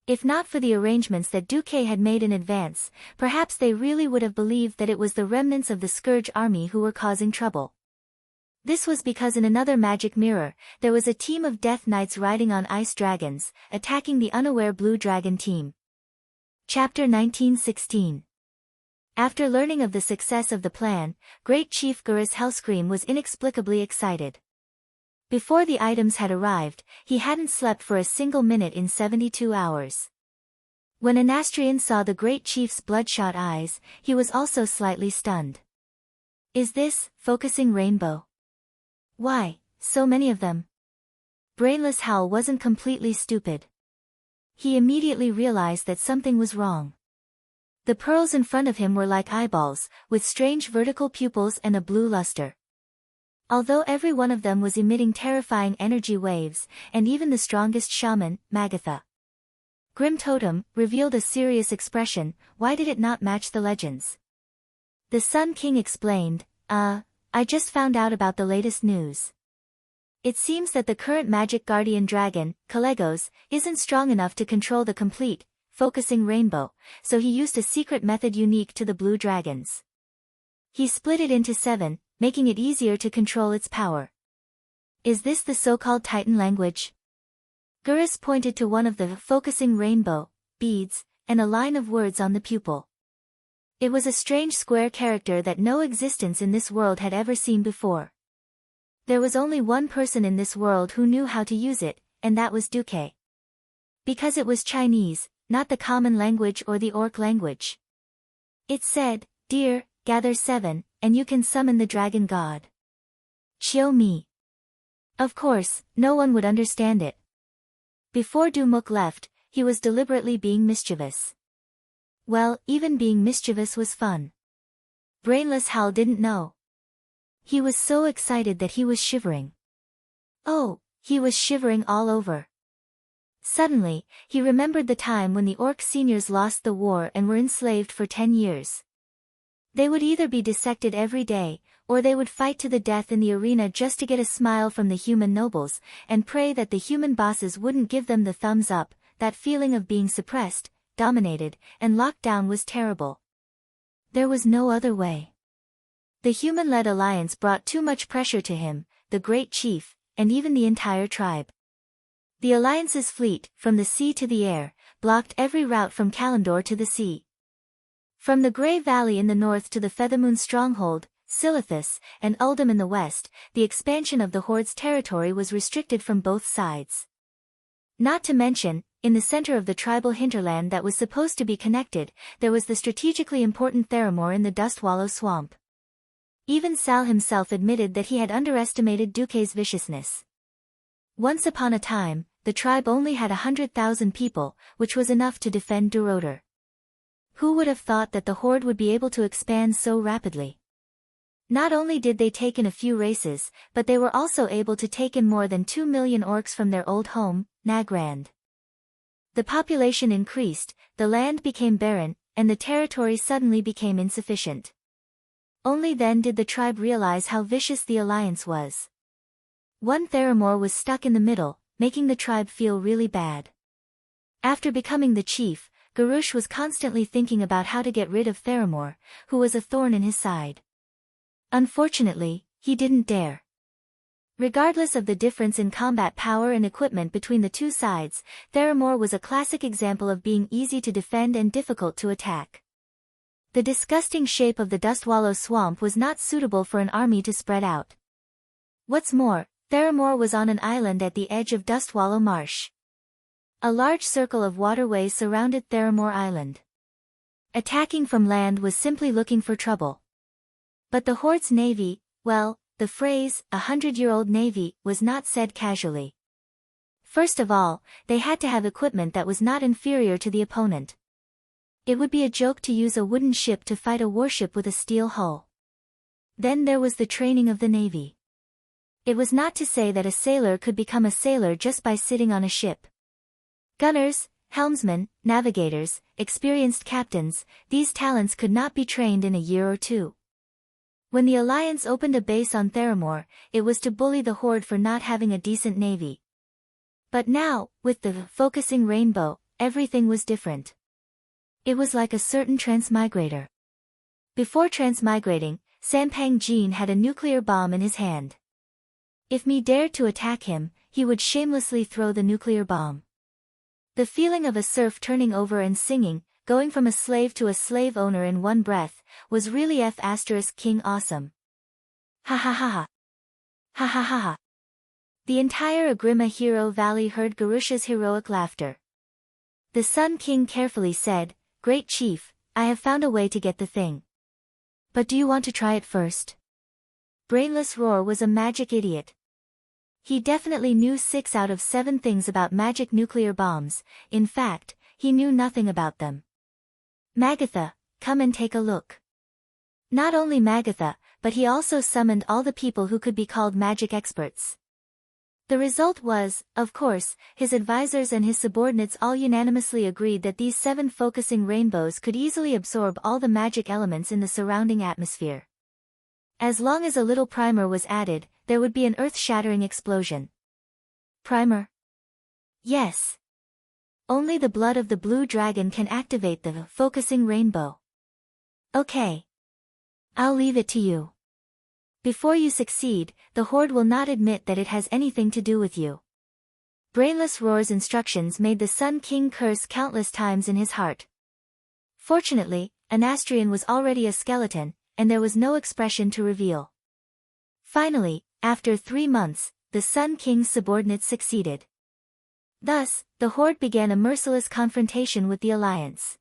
If not for the arrangements that Duque had made in advance, perhaps they really would have believed that it was the remnants of the Scourge army who were causing trouble. This was because in another magic mirror, there was a team of Death Knights riding on ice dragons, attacking the unaware Blue Dragon team. Chapter 1916. After learning of the success of the plan, Great Chief Gurus Hellscream was inexplicably excited. Before the items had arrived, he hadn't slept for a single minute in 72 hours. When Anastrian saw the Great Chief's bloodshot eyes, he was also slightly stunned. "Is this, focusing rainbow? Why, so many of them?" Brainless Howl wasn't completely stupid. He immediately realized that something was wrong. The pearls in front of him were like eyeballs, with strange vertical pupils and a blue luster. Although every one of them was emitting terrifying energy waves, and even the strongest shaman, Magatha Grim Totem, revealed a serious expression, why did it not match the legends? The Sun King explained, I just found out about the latest news. It seems that the current magic guardian dragon, Calegos, isn't strong enough to control the complete, focusing rainbow, so he used a secret method unique to the blue dragons. He split it into 7, making it easier to control its power. Is this the so-called Titan language? Gurus pointed to one of the focusing rainbow beads, and a line of words on the pupil. It was a strange square character that no existence in this world had ever seen before. There was only one person in this world who knew how to use it, and that was Duque. Because it was Chinese, not the common language or the orc language. It said, "Dear, gather 7, and you can summon the dragon god. Chiu Mi." Of course, no one would understand it. Before Dumuk left, he was deliberately being mischievous. Well, even being mischievous was fun. Brainless Hal didn't know. He was so excited that he was shivering. Oh, he was shivering all over. Suddenly, he remembered the time when the Orc seniors lost the war and were enslaved for 10 years. They would either be dissected every day, or they would fight to the death in the arena just to get a smile from the human nobles, and pray that the human bosses wouldn't give them the thumbs up. That feeling of being suppressed, dominated, and locked down was terrible. There was no other way. The human-led alliance brought too much pressure to him, the great chief, and even the entire tribe. The alliance's fleet, from the sea to the air, blocked every route from Kalimdor to the sea. From the Grey Valley in the north to the Feathermoon stronghold, Silithus, and Uldum in the west, the expansion of the Horde's territory was restricted from both sides. Not to mention, in the center of the tribal hinterland that was supposed to be connected, there was the strategically important Theramore in the Dustwallow swamp. Even Sal himself admitted that he had underestimated Duque's viciousness. Once upon a time, the tribe only had 100,000 people, which was enough to defend Duroder. Who would have thought that the Horde would be able to expand so rapidly? Not only did they take in a few races, but they were also able to take in more than 2 million orcs from their old home, Nagrand. The population increased, the land became barren, and the territory suddenly became insufficient. Only then did the tribe realize how vicious the alliance was. One Theramore was stuck in the middle, making the tribe feel really bad. After becoming the chief, Garush was constantly thinking about how to get rid of Theramore, who was a thorn in his side. Unfortunately, he didn't dare. Regardless of the difference in combat power and equipment between the two sides, Theramore was a classic example of being easy to defend and difficult to attack. The disgusting shape of the Dustwallow swamp was not suitable for an army to spread out. What's more, Theramore was on an island at the edge of Dustwallow Marsh. A large circle of waterways surrounded Theramore Island. Attacking from land was simply looking for trouble. But the Horde's navy, well, the phrase, 100-year-old navy, was not said casually. First of all, they had to have equipment that was not inferior to the opponent. It would be a joke to use a wooden ship to fight a warship with a steel hull. Then there was the training of the navy. It was not to say that a sailor could become a sailor just by sitting on a ship. Gunners, helmsmen, navigators, experienced captains, these talents could not be trained in a year or two. When the Alliance opened a base on Theramore, it was to bully the Horde for not having a decent navy. But now, with the focusing rainbow, everything was different. It was like a certain transmigrator. Before transmigrating, Sampang Jean had a nuclear bomb in his hand. If me dared to attack him, he would shamelessly throw the nuclear bomb. The feeling of a serf turning over and singing, going from a slave to a slave owner in one breath, was really King awesome. Ha ha ha ha. Ha ha ha ha. The entire Agrima Hero Valley heard Garusha's heroic laughter. The Sun King carefully said, "Great Chief, I have found a way to get the thing. But do you want to try it first?" Brainless Roar was a magic idiot. He definitely knew 6 out of 7 things about magic nuclear bombs. In fact, he knew nothing about them. Magatha, come and take a look. Not only Magatha, but he also summoned all the people who could be called magic experts. The result was, of course, his advisors and his subordinates all unanimously agreed that these 7 focusing rainbows could easily absorb all the magic elements in the surrounding atmosphere. As long as a little primer was added, there would be an earth-shattering explosion. Primer? Yes. Only the blood of the blue dragon can activate the focusing rainbow. Okay. I'll leave it to you. Before you succeed, the Horde will not admit that it has anything to do with you. Brainless Roar's instructions made the Sun King curse countless times in his heart. Fortunately, Anastrian was already a skeleton, and there was no expression to reveal. Finally, after 3 months, the Sun King's subordinates succeeded. Thus, the Horde began a merciless confrontation with the Alliance.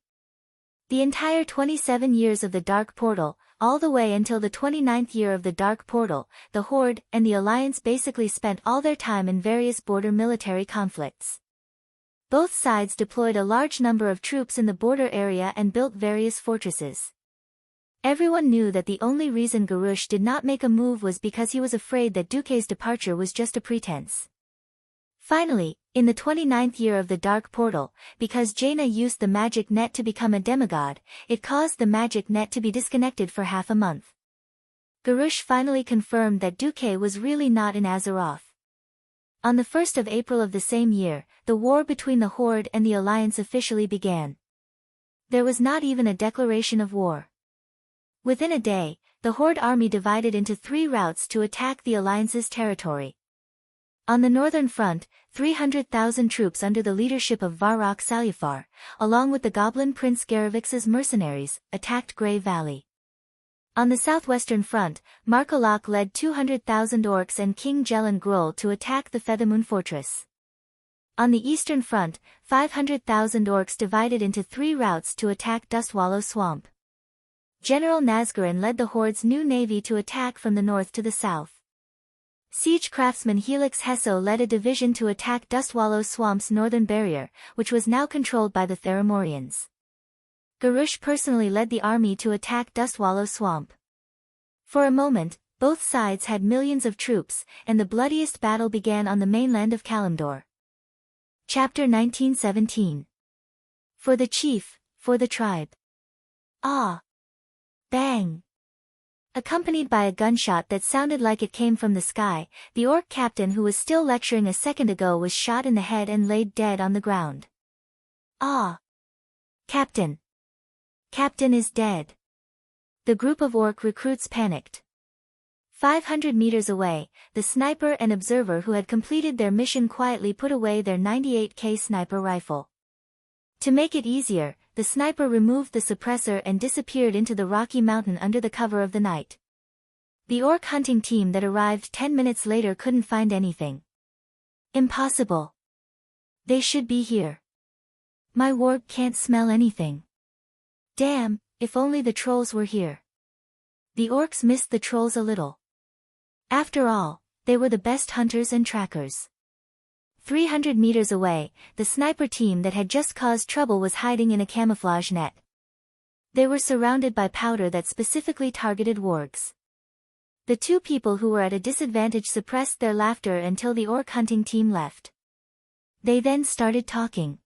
The entire 27 years of the Dark Portal, all the way until the 29th year of the Dark Portal, the Horde and the Alliance basically spent all their time in various border military conflicts. Both sides deployed a large number of troops in the border area and built various fortresses. Everyone knew that the only reason Garush did not make a move was because he was afraid that Duque's departure was just a pretense. Finally, in the 29th year of the Dark Portal, because Jaina used the magic net to become a demigod, it caused the magic net to be disconnected for half a month. Garush finally confirmed that Duque was really not in Azeroth. On the 1st of April of the same year, the war between the Horde and the Alliance officially began. There was not even a declaration of war. Within a day, the Horde army divided into 3 routes to attack the Alliance's territory. On the northern front, 300,000 troops under the leadership of Varrock Salufar, along with the Goblin Prince Garavix's mercenaries, attacked Grey Valley. On the southwestern front, Markalok led 200,000 orcs and King Jelen Gruul to attack the Feathermoon Fortress. On the eastern front, 500,000 orcs divided into 3 routes to attack Dustwallow Swamp. General Nazgûran led the Horde's new navy to attack from the north to the south. Siege craftsman Helix Hesso led a division to attack Dustwallow Swamp's northern barrier, which was now controlled by the Theramorians. Garush personally led the army to attack Dustwallow Swamp. For a moment, both sides had millions of troops, and the bloodiest battle began on the mainland of Kalimdor. Chapter 1917. For the chief, for the tribe. Ah! Bang! Accompanied by a gunshot that sounded like it came from the sky, the orc captain who was still lecturing a second ago was shot in the head and laid dead on the ground. Ah! Captain! Captain is dead. The group of orc recruits panicked. 500 meters away, the sniper and observer who had completed their mission quietly put away their 98K sniper rifle. To make it easier, the sniper removed the suppressor and disappeared into the rocky mountain under the cover of the night. The orc hunting team that arrived 10 minutes later couldn't find anything. Impossible. They should be here. My warg can't smell anything. Damn, if only the trolls were here. The orcs missed the trolls a little. After all, they were the best hunters and trackers. 300 meters away, the sniper team that had just caused trouble was hiding in a camouflage net. They were surrounded by powder that specifically targeted wargs. The 2 people who were at a disadvantage suppressed their laughter until the orc hunting team left. They then started talking.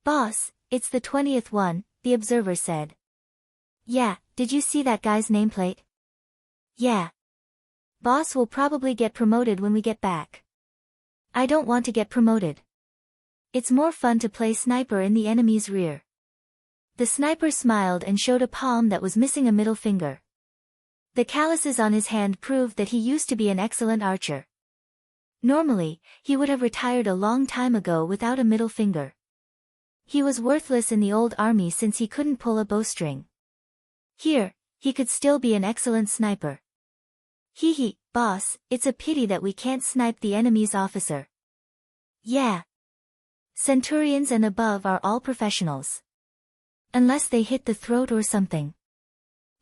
"Boss, it's the 20th one," the observer said. "Yeah, did you see that guy's nameplate?" "Yeah. Boss will probably get promoted when we get back." "I don't want to get promoted. It's more fun to play sniper in the enemy's rear." The sniper smiled and showed a palm that was missing a middle finger. The calluses on his hand proved that he used to be an excellent archer. Normally, he would have retired a long time ago without a middle finger. He was worthless in the old army since he couldn't pull a bowstring. Here, he could still be an excellent sniper. "Hee, boss, it's a pity that we can't snipe the enemy's officer." "Yeah. Centurions and above are all professionals. Unless they hit the throat or something.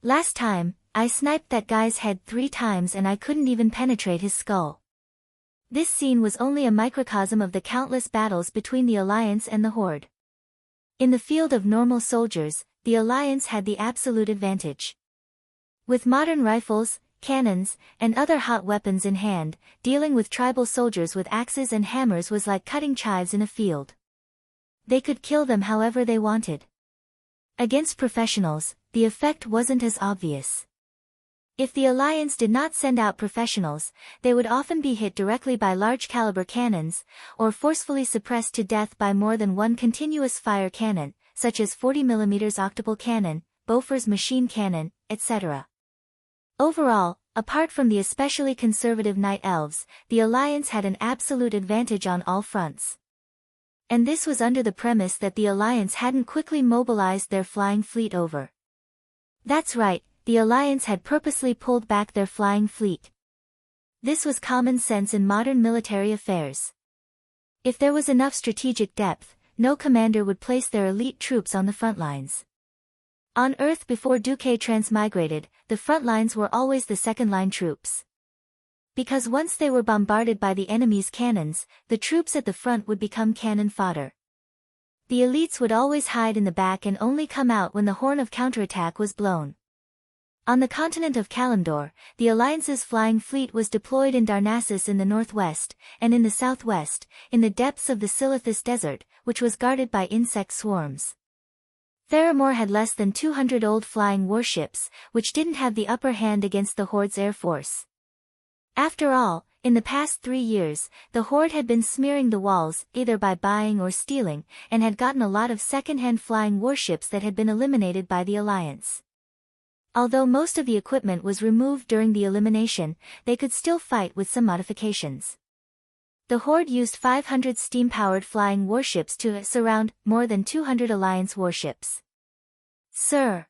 Last time, I sniped that guy's head 3 times and I couldn't even penetrate his skull." This scene was only a microcosm of the countless battles between the Alliance and the Horde. In the field of normal soldiers, the Alliance had the absolute advantage. With modern rifles, cannons, and other hot weapons in hand, dealing with tribal soldiers with axes and hammers was like cutting chives in a field. They could kill them however they wanted. Against professionals, the effect wasn't as obvious. If the Alliance did not send out professionals, they would often be hit directly by large-caliber cannons, or forcefully suppressed to death by more than one continuous fire cannon, such as 40mm octuple cannon, Bofors machine cannon, etc. Overall, apart from the especially conservative Night Elves, the Alliance had an absolute advantage on all fronts. And this was under the premise that the Alliance hadn't quickly mobilized their flying fleet over. That's right, the Alliance had purposely pulled back their flying fleet. This was common sense in modern military affairs. If there was enough strategic depth, no commander would place their elite troops on the front lines. On Earth before Duque transmigrated, the front lines were always the second-line troops. Because once they were bombarded by the enemy's cannons, the troops at the front would become cannon fodder. The elites would always hide in the back and only come out when the horn of counterattack was blown. On the continent of Kalimdor, the Alliance's flying fleet was deployed in Darnassus in the northwest, and in the southwest, in the depths of the Silithus Desert, which was guarded by insect swarms. Theramore had less than 200 old flying warships, which didn't have the upper hand against the Horde's air force. After all, in the past 3 years, the Horde had been smearing the walls, either by buying or stealing, and had gotten a lot of second-hand flying warships that had been eliminated by the Alliance. Although most of the equipment was removed during the elimination, they could still fight with some modifications. The Horde used 500 steam-powered flying warships to surround more than 200 Alliance warships. Sir,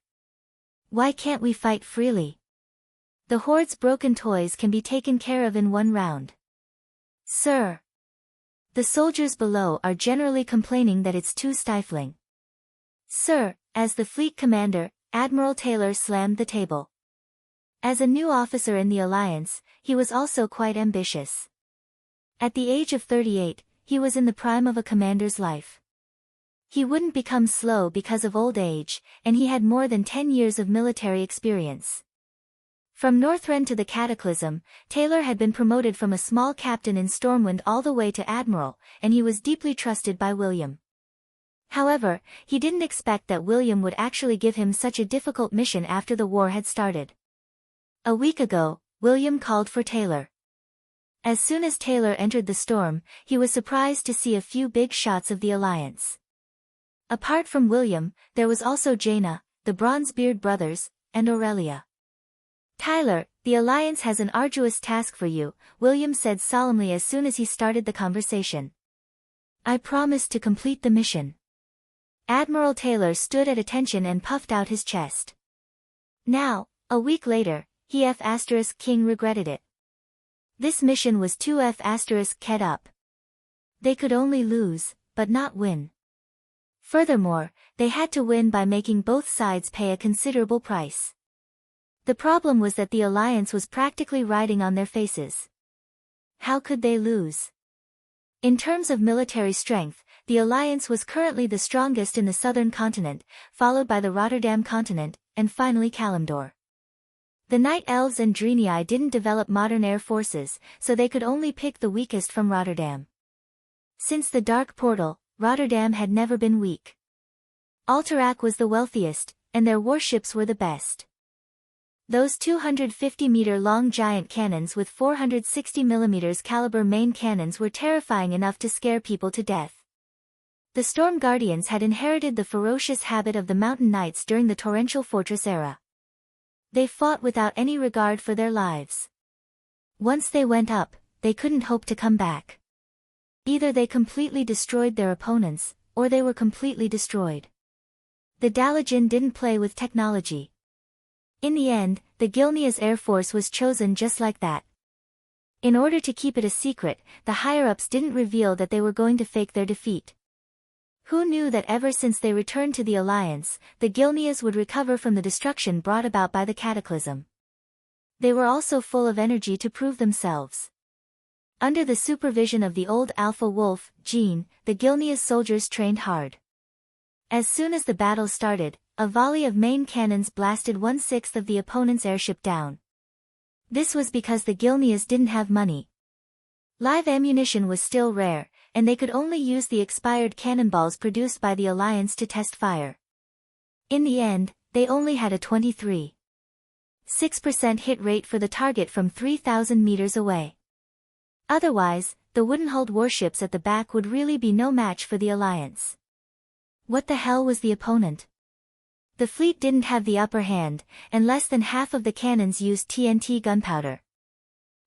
why can't we fight freely? The Horde's broken toys can be taken care of in one round. Sir, the soldiers below are generally complaining that it's too stifling. Sir, as the fleet commander, Admiral Taylor slammed the table. As a new officer in the Alliance, he was also quite ambitious. At the age of 38, he was in the prime of a commander's life. He wouldn't become slow because of old age, and he had more than 10 years of military experience. From Northrend to the Cataclysm, Taylor had been promoted from a small captain in Stormwind all the way to admiral, and he was deeply trusted by William. However, he didn't expect that William would actually give him such a difficult mission after the war had started. A week ago, William called for Taylor. As soon as Taylor entered the storm, he was surprised to see a few big shots of the Alliance. Apart from William, there was also Jaina, the Bronzebeard brothers, and Aurelia. Tyler, the Alliance has an arduous task for you, William said solemnly as soon as he started the conversation. I promise to complete the mission. Admiral Taylor stood at attention and puffed out his chest. Now, a week later, King regretted it. This mission was too kept up. They could only lose, but not win. Furthermore, they had to win by making both sides pay a considerable price. The problem was that the Alliance was practically riding on their faces. How could they lose? In terms of military strength, the Alliance was currently the strongest in the southern continent, followed by the Rotterdam continent, and finally Kalimdor. The Night Elves and Draenei didn't develop modern air forces, so they could only pick the weakest from Rotterdam. Since the Dark Portal, Rotterdam had never been weak. Alterac was the wealthiest, and their warships were the best. Those 250-meter-long giant cannons with 460mm caliber main cannons were terrifying enough to scare people to death. The Storm Guardians had inherited the ferocious habit of the Mountain Knights during the Torrential Fortress era. They fought without any regard for their lives. Once they went up, they couldn't hope to come back. Either they completely destroyed their opponents, or they were completely destroyed. The Dalajin didn't play with technology. In the end, the Gilnea's air force was chosen just like that. In order to keep it a secret, the higher-ups didn't reveal that they were going to fake their defeat. Who knew that ever since they returned to the Alliance, the Gilneas would recover from the destruction brought about by the Cataclysm. They were also full of energy to prove themselves. Under the supervision of the old Alpha Wolf, Jean, the Gilneas soldiers trained hard. As soon as the battle started, a volley of main cannons blasted 1/6 of the opponent's airship down. This was because the Gilneas didn't have money. Live ammunition was still rare, and they could only use the expired cannonballs produced by the Alliance to test fire. In the end, they only had a 23.6% hit rate for the target from 3,000 meters away. Otherwise, the wooden-hulled warships at the back would really be no match for the Alliance. What the hell was the opponent? The fleet didn't have the upper hand, and less than half of the cannons used TNT gunpowder.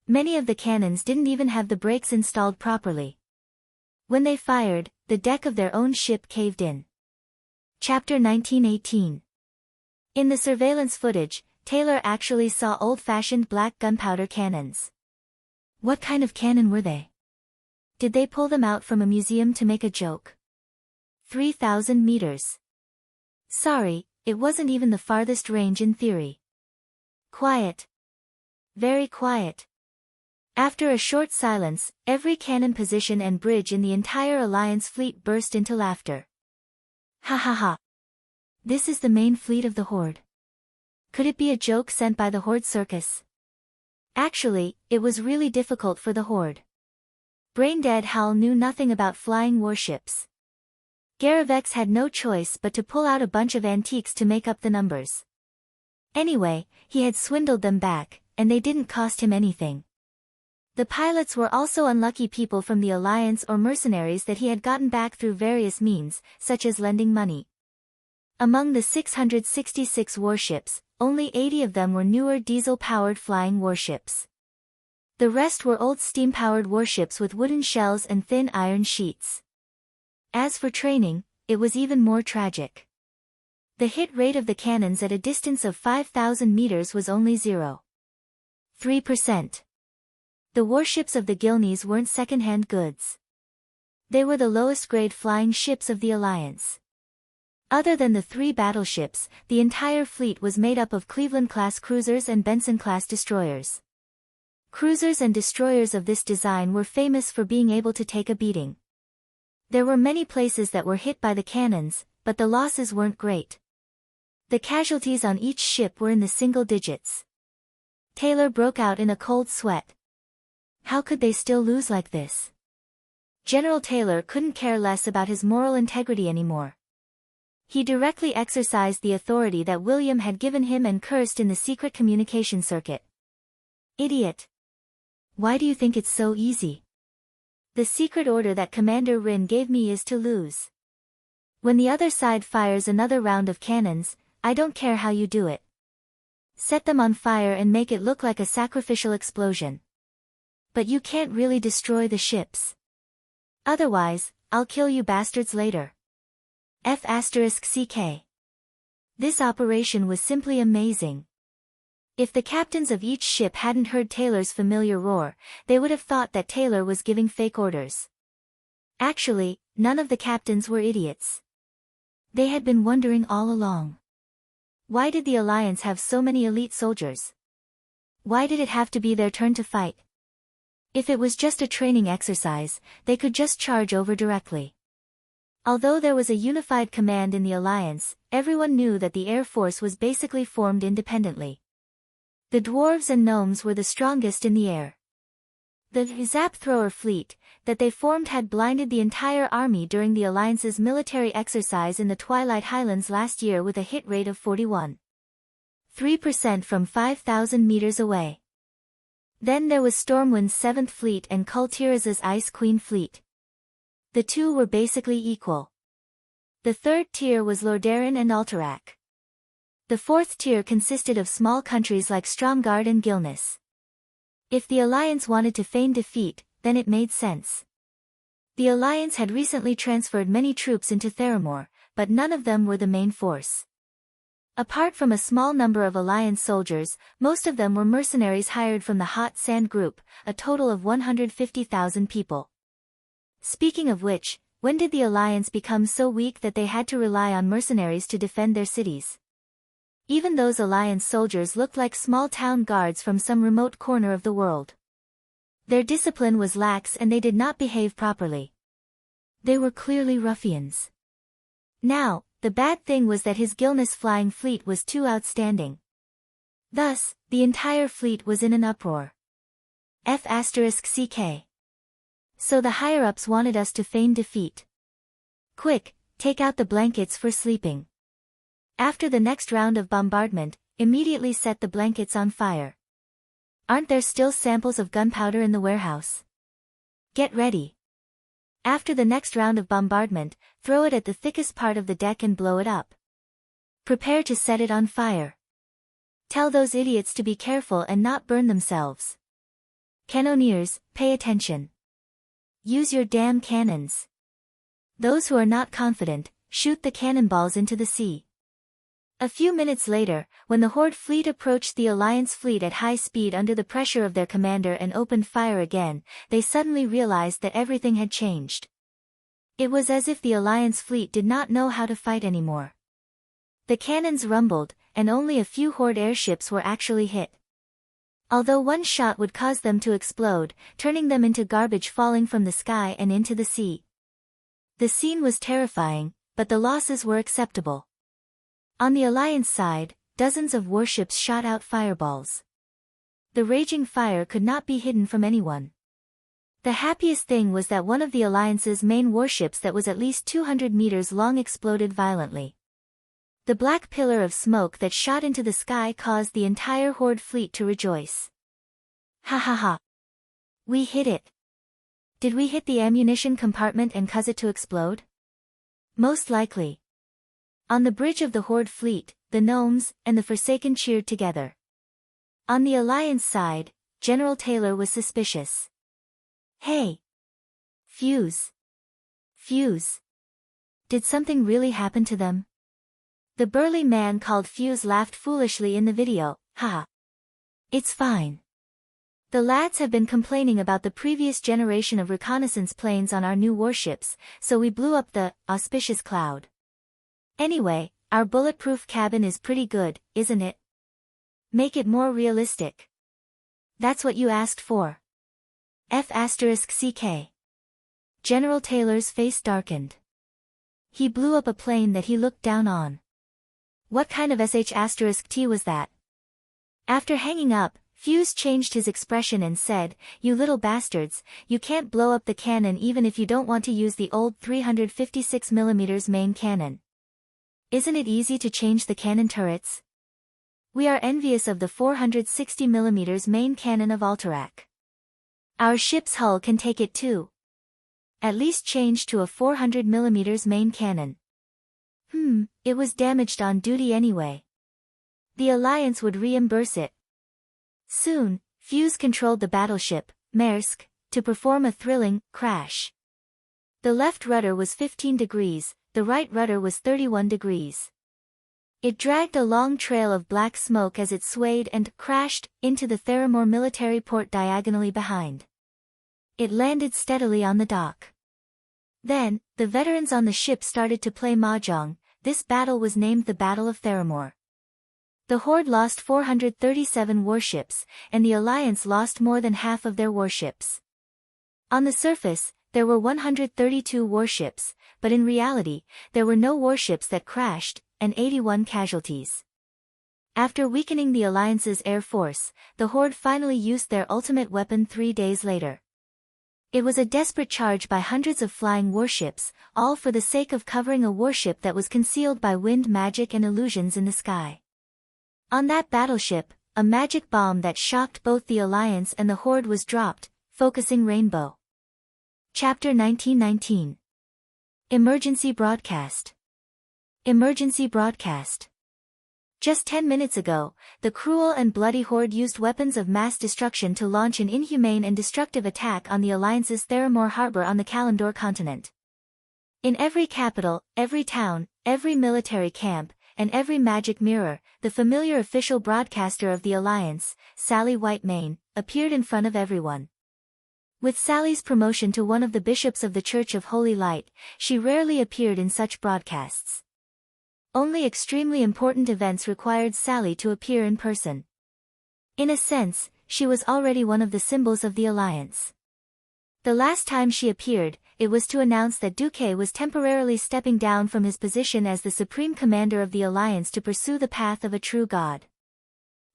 Many of the cannons didn't even have the brakes installed properly. When they fired, the deck of their own ship caved in. Chapter 1918. In the surveillance footage, Taylor actually saw old-fashioned black gunpowder cannons. What kind of cannon were they? Did they pull them out from a museum to make a joke? 3,000 meters. Sorry, it wasn't even the farthest range in theory. Quiet. Very quiet. After a short silence, every cannon position and bridge in the entire Alliance fleet burst into laughter. Ha ha ha. This is the main fleet of the Horde. Could it be a joke sent by the Horde circus? Actually, it was really difficult for the Horde. Brain-dead Hal knew nothing about flying warships. Garavex had no choice but to pull out a bunch of antiques to make up the numbers. Anyway, he had swindled them back, and they didn't cost him anything. The pilots were also unlucky people from the Alliance or mercenaries that he had gotten back through various means, such as lending money. Among the 666 warships, only 80 of them were newer diesel-powered flying warships. The rest were old steam-powered warships with wooden shells and thin iron sheets. As for training, it was even more tragic. The hit rate of the cannons at a distance of 5,000 meters was only 0.3%. The warships of the Gilneys weren't second-hand goods. They were the lowest-grade flying ships of the Alliance. Other than the 3 battleships, the entire fleet was made up of Cleveland-class cruisers and Benson-class destroyers. Cruisers and destroyers of this design were famous for being able to take a beating. There were many places that were hit by the cannons, but the losses weren't great. The casualties on each ship were in the single digits. Taylor broke out in a cold sweat. How could they still lose like this? General Taylor couldn't care less about his moral integrity anymore. He directly exercised the authority that William had given him and cursed in the secret communication circuit. Idiot! Why do you think it's so easy? The secret order that Commander Rin gave me is to lose. When the other side fires another round of cannons, I don't care how you do it. Set them on fire and make it look like a sacrificial explosion. But you can't really destroy the ships. Otherwise, I'll kill you bastards later. F***CK. This operation was simply amazing. If the captains of each ship hadn't heard Taylor's familiar roar, they would have thought that Taylor was giving fake orders. Actually, none of the captains were idiots. They had been wondering all along. Why did the Alliance have so many elite soldiers? Why did it have to be their turn to fight? If it was just a training exercise, they could just charge over directly. Although there was a unified command in the Alliance, everyone knew that the Air Force was basically formed independently. The dwarves and gnomes were the strongest in the air. The Zap Thrower fleet that they formed had blinded the entire army during the Alliance's military exercise in the Twilight Highlands last year with a hit rate of 41.3% from 5,000 meters away. Then there was Stormwind's 7th Fleet and Kultiraz's Ice Queen fleet. The two were basically equal. The third tier was Lordaeron and Alterac. The fourth tier consisted of small countries like Stromgarde and Gilneas. If the Alliance wanted to feign defeat, then it made sense. The Alliance had recently transferred many troops into Theramore, but none of them were the main force. Apart from a small number of Alliance soldiers, most of them were mercenaries hired from the Hot Sand Group, a total of 150,000 people. Speaking of which, when did the Alliance become so weak that they had to rely on mercenaries to defend their cities? Even those Alliance soldiers looked like small-town guards from some remote corner of the world. Their discipline was lax and they did not behave properly. They were clearly ruffians. Now, the bad thing was that his Gilneas flying fleet was too outstanding. Thus, the entire fleet was in an uproar. F***CK. So the higher-ups wanted us to feign defeat. Quick, take out the blankets for sleeping. After the next round of bombardment, immediately set the blankets on fire. Aren't there still samples of gunpowder in the warehouse? Get ready. After the next round of bombardment, throw it at the thickest part of the deck and blow it up. Prepare to set it on fire. Tell those idiots to be careful and not burn themselves. Cannoneers, pay attention. Use your damn cannons. Those who are not confident, shoot the cannonballs into the sea. A few minutes later, when the Horde fleet approached the Alliance fleet at high speed under the pressure of their commander and opened fire again, they suddenly realized that everything had changed. It was as if the Alliance fleet did not know how to fight anymore. The cannons rumbled, and only a few Horde airships were actually hit. Although one shot would cause them to explode, turning them into garbage falling from the sky and into the sea. The scene was terrifying, but the losses were acceptable. On the Alliance side, dozens of warships shot out fireballs. The raging fire could not be hidden from anyone. The happiest thing was that one of the Alliance's main warships that was at least 200 meters long exploded violently. The black pillar of smoke that shot into the sky caused the entire Horde fleet to rejoice. Ha ha ha. We hit it. Did we hit the ammunition compartment and cause it to explode? Most likely. On the bridge of the Horde fleet, the Gnomes and the Forsaken cheered together. On the Alliance side, General Taylor was suspicious. Hey! Fuse! Fuse! Did something really happen to them? The burly man called Fuse laughed foolishly in the video, haha. It's fine. The lads have been complaining about the previous generation of reconnaissance planes on our new warships, so we blew up the auspicious cloud. Anyway, our bulletproof cabin is pretty good, isn't it? Make it more realistic. That's what you asked for. F***CK. General Taylor's face darkened. He blew up a plane that he looked down on. What kind of sh**T was that? After hanging up, Fuse changed his expression and said, "You little bastards, you can't blow up the cannon even if you don't want to use the old 356mm main cannon. Isn't it easy to change the cannon turrets? We are envious of the 460mm main cannon of Alterac. Our ship's hull can take it too. At least change to a 400mm main cannon." It was damaged on duty anyway. The Alliance would reimburse it. Soon, Fuse controlled the battleship, Maersk, to perform a thrilling crash. The left rudder was 15 degrees, the right rudder was 31 degrees. It dragged a long trail of black smoke as it swayed and crashed into the Theramore military port diagonally behind. It landed steadily on the dock. Then, the veterans on the ship started to play mahjong. This battle was named the Battle of Theramore. The Horde lost 437 warships, and the Alliance lost more than half of their warships. On the surface, there were 132 warships, but in reality, there were no warships that crashed, and 81 casualties. After weakening the Alliance's air force, the Horde finally used their ultimate weapon 3 days later. It was a desperate charge by hundreds of flying warships, all for the sake of covering a warship that was concealed by wind magic and illusions in the sky. On that battleship, a magic bomb that shocked both the Alliance and the Horde was dropped, focusing Rainbow. Chapter 1919. Emergency Broadcast. Emergency Broadcast. Just 10 minutes ago, the cruel and bloody Horde used weapons of mass destruction to launch an inhumane and destructive attack on the Alliance's Theramore harbor on the Kalandor continent. In every capital, every town, every military camp, and every magic mirror, the familiar official broadcaster of the Alliance, Sally Whitemane, appeared in front of everyone. With Sally's promotion to one of the bishops of the Church of Holy Light, she rarely appeared in such broadcasts. Only extremely important events required Sally to appear in person. In a sense, she was already one of the symbols of the Alliance. The last time she appeared, it was to announce that Duque was temporarily stepping down from his position as the supreme commander of the Alliance to pursue the path of a true god.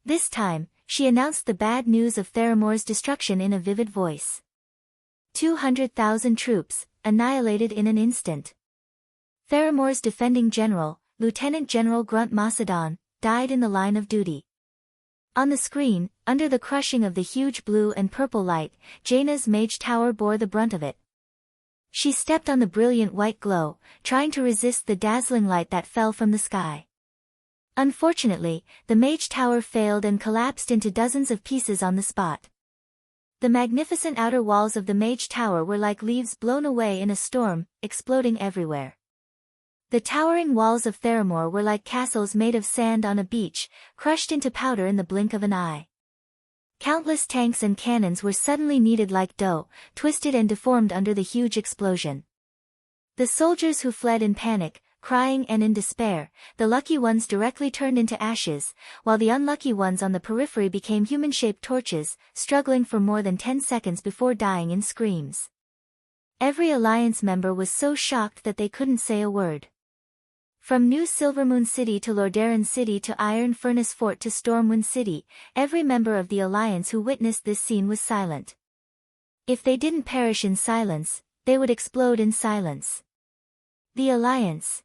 This time, she announced the bad news of Theramore's destruction in a vivid voice. 200,000 troops, annihilated in an instant. Theramore's defending general, Lieutenant General Grunt Macedon, died in the line of duty. On the screen, under the crushing of the huge blue and purple light, Jaina's mage tower bore the brunt of it. She stepped on the brilliant white glow, trying to resist the dazzling light that fell from the sky. Unfortunately, the mage tower failed and collapsed into dozens of pieces on the spot. The magnificent outer walls of the mage tower were like leaves blown away in a storm, exploding everywhere. The towering walls of Theramore were like castles made of sand on a beach, crushed into powder in the blink of an eye. Countless tanks and cannons were suddenly kneaded like dough, twisted and deformed under the huge explosion. The soldiers who fled in panic, crying and in despair, the lucky ones directly turned into ashes, while the unlucky ones on the periphery became human-shaped torches, struggling for more than 10 seconds before dying in screams. Every Alliance member was so shocked that they couldn't say a word. From New Silvermoon City to Lordaeron City to Iron Furnace Fort to Stormwind City, every member of the Alliance who witnessed this scene was silent. If they didn't perish in silence, they would explode in silence. The Alliance.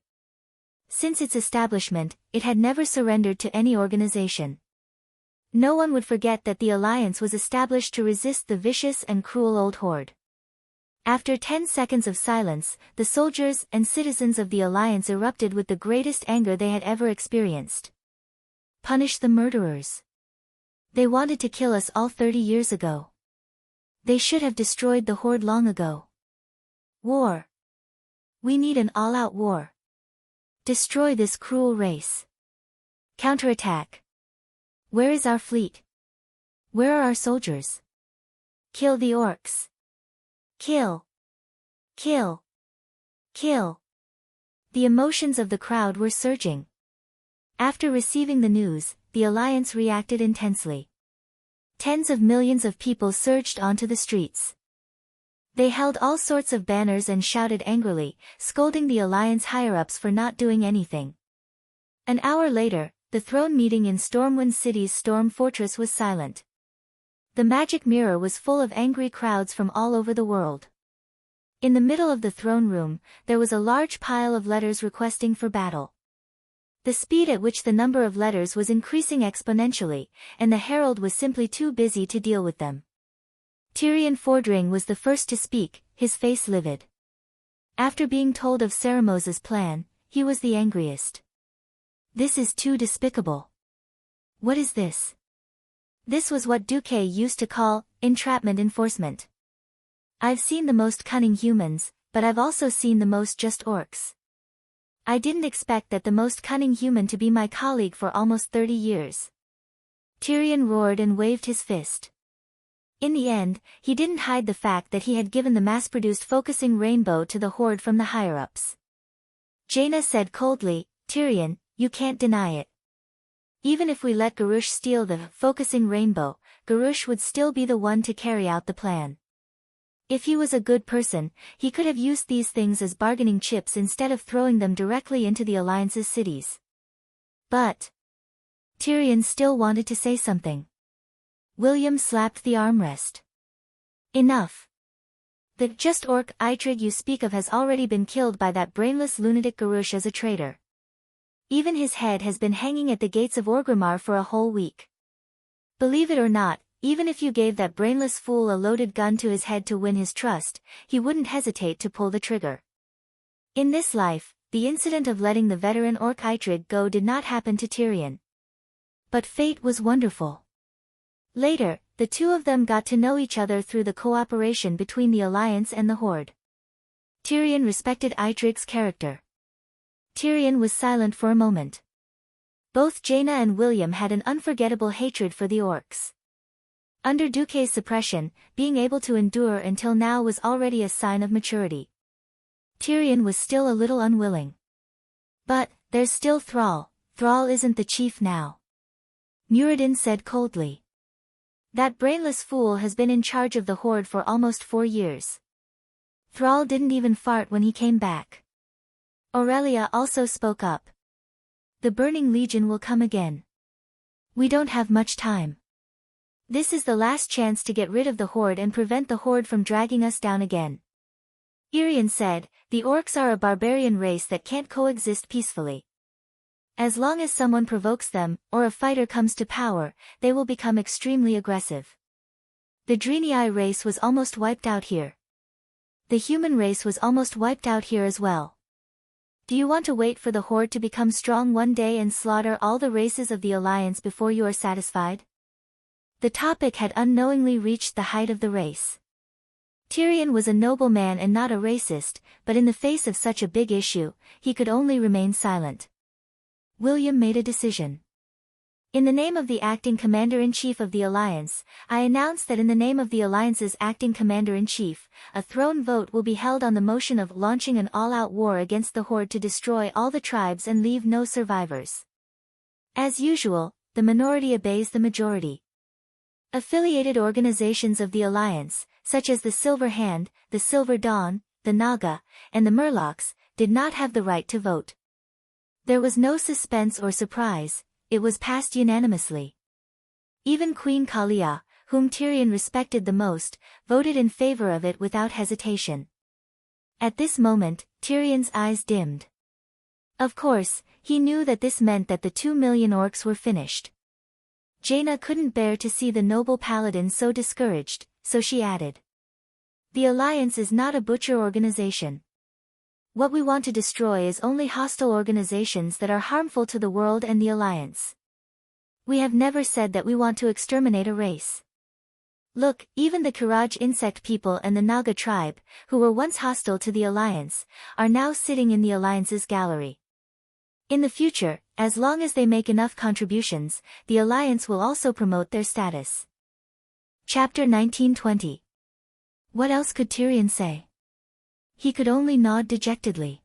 Since its establishment, it had never surrendered to any organization. No one would forget that the Alliance was established to resist the vicious and cruel old horde. After 10 seconds of silence, the soldiers and citizens of the Alliance erupted with the greatest anger they had ever experienced. Punish the murderers. They wanted to kill us all 30 years ago. They should have destroyed the horde long ago. War. We need an all-out war. Destroy this cruel race. Counterattack. Where is our fleet? Where are our soldiers? Kill the orcs. Kill. Kill. Kill. The emotions of the crowd were surging. After receiving the news, the Alliance reacted intensely. Tens of millions of people surged onto the streets. They held all sorts of banners and shouted angrily, scolding the Alliance higher-ups for not doing anything. An hour later, the throne meeting in Stormwind City's Storm Fortress was silent. The magic mirror was full of angry crowds from all over the world. In the middle of the throne room, there was a large pile of letters requesting for battle. The speed at which the number of letters was increasing exponentially, and the herald was simply too busy to deal with them. Tyrion Fordring was the first to speak, his face livid. After being told of Ceremos's plan, he was the angriest. This is too despicable. What is this? This was what Duque used to call entrapment enforcement. I've seen the most cunning humans, but I've also seen the most just orcs. I didn't expect that the most cunning human to be my colleague for almost 30 years. Tyrion roared and waved his fist. In the end, he didn't hide the fact that he had given the mass-produced focusing rainbow to the horde from the higher-ups. Jaina said coldly, Tyrion, you can't deny it. Even if we let Garush steal the focusing rainbow, Garush would still be the one to carry out the plan. If he was a good person, he could have used these things as bargaining chips instead of throwing them directly into the Alliance's cities. But Tyrion still wanted to say something. William slapped the armrest. Enough. The just orc Eitrig you speak of has already been killed by that brainless lunatic Garush as a traitor. Even his head has been hanging at the gates of Orgrimmar for a whole week. Believe it or not, even if you gave that brainless fool a loaded gun to his head to win his trust, he wouldn't hesitate to pull the trigger. In this life, the incident of letting the veteran orc Eitrig go did not happen to Tyrion. But fate was wonderful. Later, the two of them got to know each other through the cooperation between the Alliance and the Horde. Tyrion respected Eitrig's character. Tyrion was silent for a moment. Both Jaina and William had an unforgettable hatred for the orcs. Under Duque's suppression, being able to endure until now was already a sign of maturity. Tyrion was still a little unwilling. But, there's still Thrall. Thrall isn't the chief now. Muradin said coldly. That brainless fool has been in charge of the Horde for almost 4 years. Thrall didn't even fart when he came back. Aurelia also spoke up. The Burning Legion will come again. We don't have much time. This is the last chance to get rid of the Horde and prevent the Horde from dragging us down again. Irian said, the orcs are a barbarian race that can't coexist peacefully. As long as someone provokes them, or a fighter comes to power, they will become extremely aggressive. The Draenei race was almost wiped out here. The human race was almost wiped out here as well. Do you want to wait for the Horde to become strong one day and slaughter all the races of the Alliance before you are satisfied? The topic had unknowingly reached the height of the race. Tyrion was a noble man and not a racist, but in the face of such a big issue, he could only remain silent. William made a decision. In the name of the acting commander-in-chief of the Alliance, I announce that in the name of the Alliance's acting commander-in-chief, a throne vote will be held on the motion of launching an all-out war against the Horde to destroy all the tribes and leave no survivors. As usual, the minority obeys the majority. Affiliated organizations of the Alliance, such as the Silver Hand, the Silver Dawn, the Naga, and the Murlocs, did not have the right to vote. There was no suspense or surprise, it was passed unanimously. Even Queen Kalia, whom Tyrion respected the most, voted in favor of it without hesitation. At this moment, Tyrion's eyes dimmed. Of course, he knew that this meant that the 2 million orcs were finished. Jaina couldn't bear to see the noble paladin so discouraged, so she added. The Alliance is not a butcher organization. What we want to destroy is only hostile organizations that are harmful to the world and the Alliance. We have never said that we want to exterminate a race. Look, even the Kiraj insect people and the Naga tribe, who were once hostile to the Alliance, are now sitting in the Alliance's gallery. In the future, as long as they make enough contributions, the Alliance will also promote their status. Chapter 1920. What else could Tyrion say? He could only nod dejectedly.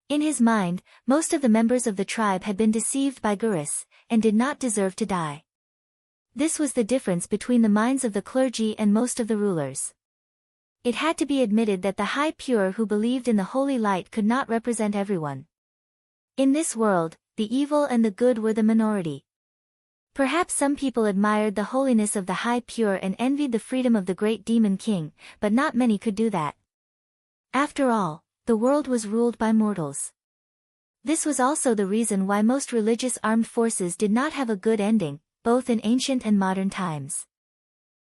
In his mind, most of the members of the tribe had been deceived by Gurus, and did not deserve to die. This was the difference between the minds of the clergy and most of the rulers. It had to be admitted that the high pure who believed in the holy light could not represent everyone. In this world, the evil and the good were the minority. Perhaps some people admired the holiness of the high pure and envied the freedom of the great demon king, but not many could do that. After all, the world was ruled by mortals. This was also the reason why most religious armed forces did not have a good ending, both in ancient and modern times.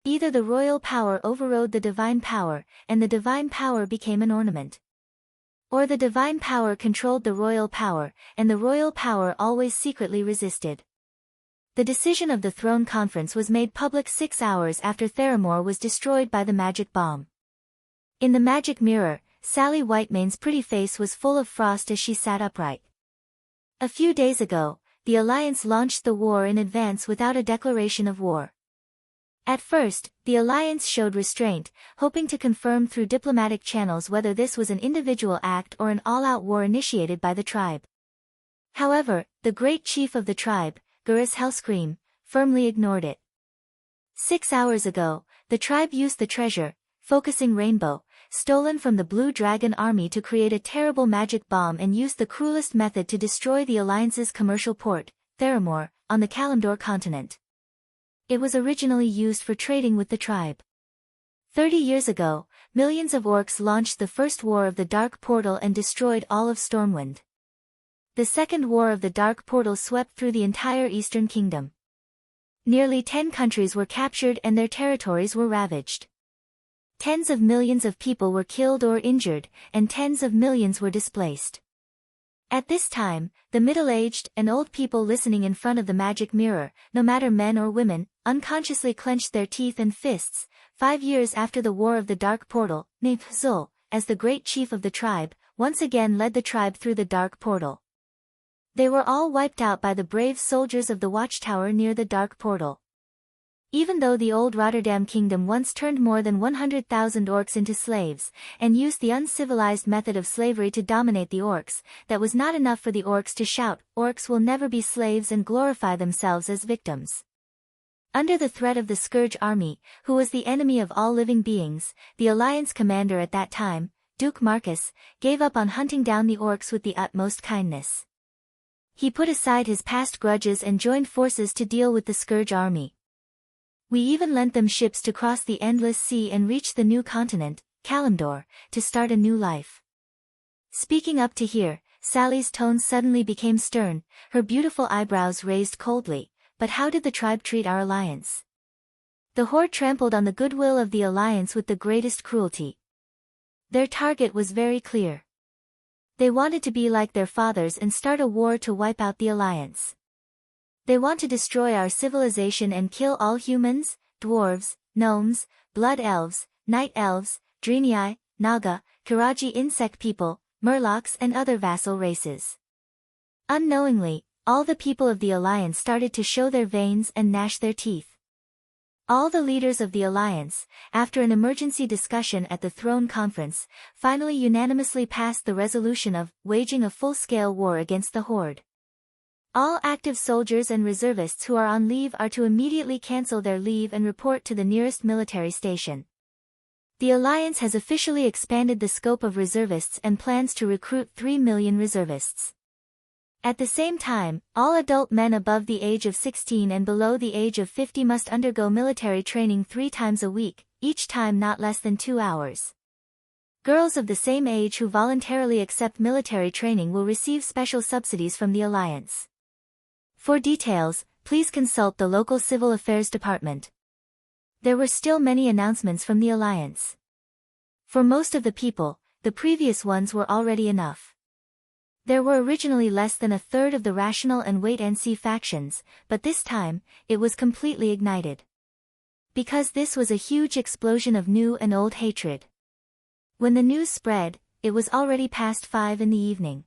Either the royal power overrode the divine power, and the divine power became an ornament. Or the divine power controlled the royal power, and the royal power always secretly resisted. The decision of the throne conference was made public 6 hours after Theramore was destroyed by the magic bomb. In the magic mirror, Sally Whitemane's pretty face was full of frost as she sat upright. A few days ago, the Alliance launched the war in advance without a declaration of war. At first, the Alliance showed restraint, hoping to confirm through diplomatic channels whether this was an individual act or an all-out war initiated by the tribe. However, the great chief of the tribe, Gurus Hellscream, firmly ignored it. 6 hours ago, the tribe used the treasure, focusing rainbow, stolen from the Blue Dragon army to create a terrible magic bomb and used the cruelest method to destroy the Alliance's commercial port, Theramore, on the Kalimdor continent. It was originally used for trading with the tribe. 30 years ago, millions of orcs launched the first war of the Dark Portal and destroyed all of Stormwind. The second war of the Dark Portal swept through the entire Eastern Kingdom. Nearly 10 countries were captured and their territories were ravaged. Tens of millions of people were killed or injured, and tens of millions were displaced. At this time, the middle-aged and old people listening in front of the magic mirror, no matter men or women, unconsciously clenched their teeth and fists. 5 years after the War of the Dark Portal, Zul, as the great chief of the tribe, once again led the tribe through the Dark Portal. They were all wiped out by the brave soldiers of the watchtower near the Dark Portal. Even though the old Rotterdam kingdom once turned more than 100,000 orcs into slaves, and used the uncivilized method of slavery to dominate the orcs, that was not enough for the orcs to shout, "Orcs will never be slaves," and glorify themselves as victims. Under the threat of the Scourge army, who was the enemy of all living beings, the Alliance commander at that time, Duke Marcus, gave up on hunting down the orcs with the utmost kindness. He put aside his past grudges and joined forces to deal with the Scourge army. We even lent them ships to cross the endless sea and reach the new continent, Kalimdor, to start a new life. Speaking up to hear, Sally's tone suddenly became stern, her beautiful eyebrows raised coldly. But how did the tribe treat our alliance? The horde trampled on the goodwill of the alliance with the greatest cruelty. Their target was very clear. They wanted to be like their fathers and start a war to wipe out the alliance. They want to destroy our civilization and kill all humans, dwarves, gnomes, blood elves, night elves, Draenei, Naga, Kiraji insect people, Murlocs and other vassal races. Unknowingly, all the people of the alliance started to show their veins and gnash their teeth. All the leaders of the alliance, after an emergency discussion at the throne conference, finally unanimously passed the resolution of waging a full-scale war against the horde. All active soldiers and reservists who are on leave are to immediately cancel their leave and report to the nearest military station. The alliance has officially expanded the scope of reservists and plans to recruit 3 million reservists. At the same time, all adult men above the age of 16 and below the age of 50 must undergo military training 3 times a week, each time not less than 2 hours. Girls of the same age who voluntarily accept military training will receive special subsidies from the Alliance. For details, please consult the local Civil Affairs Department. There were still many announcements from the Alliance. For most of the people, the previous ones were already enough. There were originally less than a third of the rational and wait-and-see factions, but this time, it was completely ignited. Because this was a huge explosion of new and old hatred. When the news spread, it was already past 5 in the evening.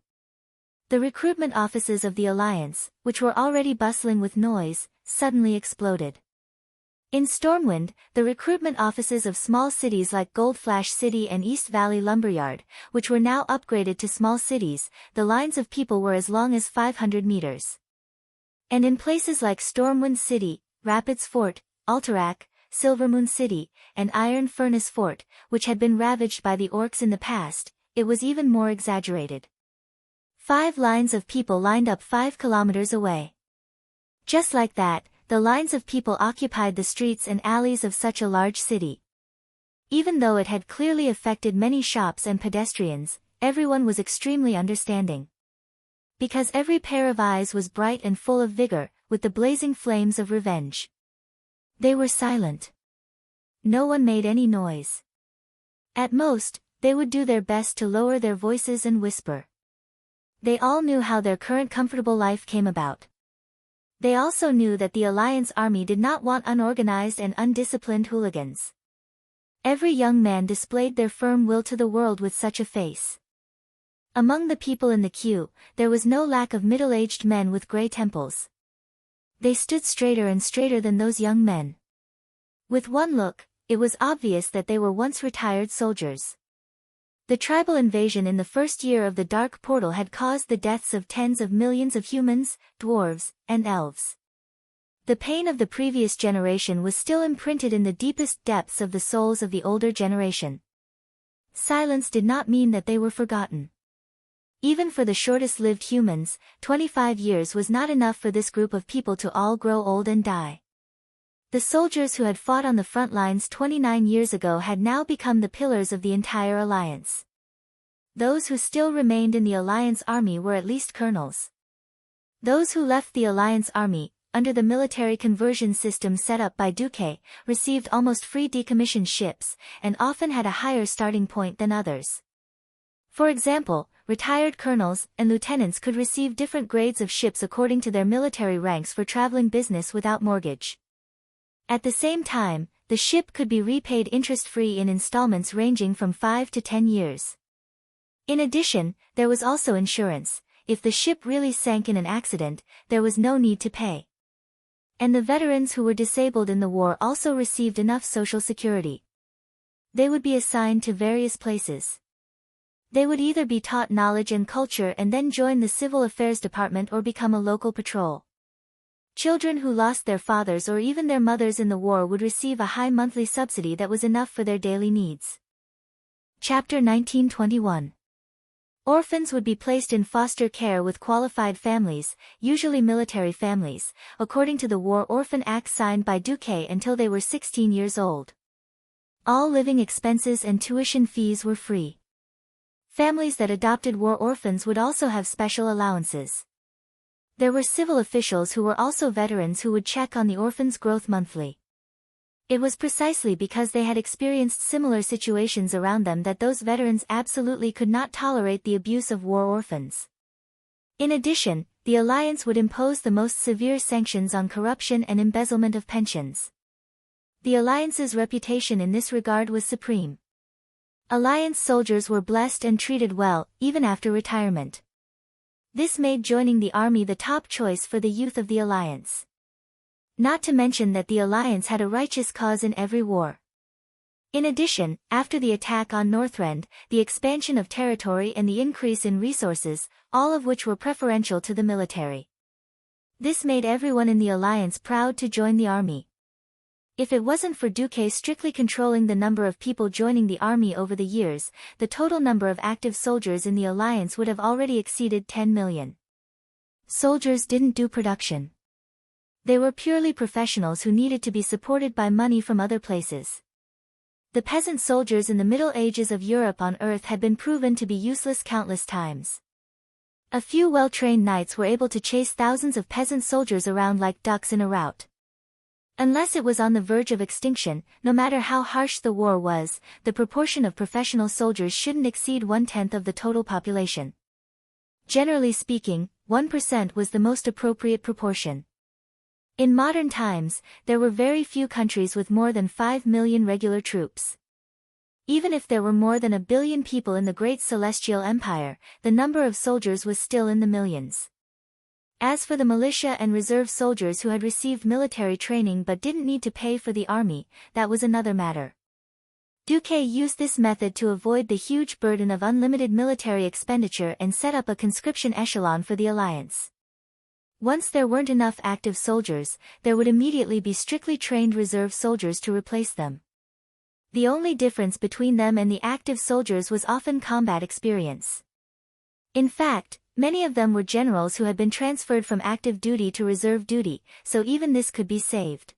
The recruitment offices of the Alliance, which were already bustling with noise, suddenly exploded. In Stormwind, the recruitment offices of small cities like Goldflash City and East Valley Lumberyard, which were now upgraded to small cities, the lines of people were as long as 500 meters. And in places like Stormwind City, Rapids Fort, Alterac, Silvermoon City, and Iron Furnace Fort, which had been ravaged by the orcs in the past, it was even more exaggerated. 5 lines of people lined up 5 kilometers away. Just like that, the lines of people occupied the streets and alleys of such a large city. Even though it had clearly affected many shops and pedestrians, everyone was extremely understanding. Because every pair of eyes was bright and full of vigor, with the blazing flames of revenge. They were silent. No one made any noise. At most, they would do their best to lower their voices and whisper. They all knew how their current comfortable life came about. They also knew that the Alliance army did not want unorganized and undisciplined hooligans. Every young man displayed their firm will to the world with such a face. Among the people in the queue, there was no lack of middle-aged men with gray temples. They stood straighter and straighter than those young men. With one look, it was obvious that they were once retired soldiers. The tribal invasion in the first year of the Dark Portal had caused the deaths of tens of millions of humans, dwarves, and elves. The pain of the previous generation was still imprinted in the deepest depths of the souls of the older generation. Silence did not mean that they were forgotten. Even for the shortest-lived humans, 25 years was not enough for this group of people to all grow old and die. The soldiers who had fought on the front lines 29 years ago had now become the pillars of the entire Alliance. Those who still remained in the Alliance army were at least colonels. Those who left the Alliance army, under the military conversion system set up by Duque, received almost free decommissioned ships, and often had a higher starting point than others. For example, retired colonels and lieutenants could receive different grades of ships according to their military ranks for traveling business without mortgage. At the same time, the ship could be repaid interest-free in installments ranging from 5 to 10 years. In addition, there was also insurance. If the ship really sank in an accident, there was no need to pay. And the veterans who were disabled in the war also received enough social security. They would be assigned to various places. They would either be taught knowledge and culture and then join the Civil Affairs Department or become a local patrol. Children who lost their fathers or even their mothers in the war would receive a high monthly subsidy that was enough for their daily needs. Chapter 1921. Orphans would be placed in foster care with qualified families, usually military families, according to the War Orphan Act signed by Duque until they were 16 years old. All living expenses and tuition fees were free. Families that adopted war orphans would also have special allowances. There were civil officials who were also veterans who would check on the orphans' growth monthly. It was precisely because they had experienced similar situations around them that those veterans absolutely could not tolerate the abuse of war orphans. In addition, the Alliance would impose the most severe sanctions on corruption and embezzlement of pensions. The Alliance's reputation in this regard was supreme. Alliance soldiers were blessed and treated well, even after retirement. This made joining the army the top choice for the youth of the Alliance. Not to mention that the Alliance had a righteous cause in every war. In addition, after the attack on Northrend, the expansion of territory and the increase in resources, all of which were preferential to the military. This made everyone in the Alliance proud to join the army. If it wasn't for Duque strictly controlling the number of people joining the army over the years, the total number of active soldiers in the Alliance would have already exceeded 10 million. Soldiers didn't do production. They were purely professionals who needed to be supported by money from other places. The peasant soldiers in the Middle Ages of Europe on Earth had been proven to be useless countless times. A few well-trained knights were able to chase thousands of peasant soldiers around like ducks in a rout. Unless it was on the verge of extinction, no matter how harsh the war was, the proportion of professional soldiers shouldn't exceed 1/10 of the total population. Generally speaking, 1% was the most appropriate proportion. In modern times, there were very few countries with more than 5 million regular troops. Even if there were more than 1 billion people in the Great Celestial Empire, the number of soldiers was still in the millions. As for the militia and reserve soldiers who had received military training but didn't need to pay for the army, that was another matter. Duque used this method to avoid the huge burden of unlimited military expenditure and set up a conscription echelon for the alliance. Once there weren't enough active soldiers, there would immediately be strictly trained reserve soldiers to replace them. The only difference between them and the active soldiers was often combat experience. In fact, many of them were generals who had been transferred from active duty to reserve duty, so even this could be saved.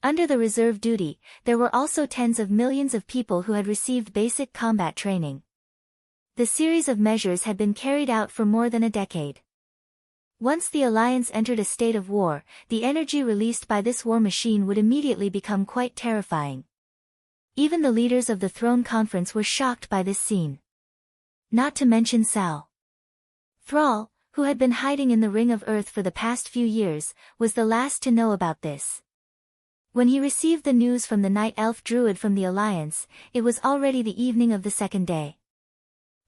Under the reserve duty, there were also tens of millions of people who had received basic combat training. The series of measures had been carried out for more than a decade. Once the alliance entered a state of war, the energy released by this war machine would immediately become quite terrifying. Even the leaders of the Throne Conference were shocked by this scene. Not to mention Sal. Thrall, who had been hiding in the Ring of Earth for the past few years, was the last to know about this. When he received the news from the Night Elf Druid from the Alliance, it was already the evening of the second day.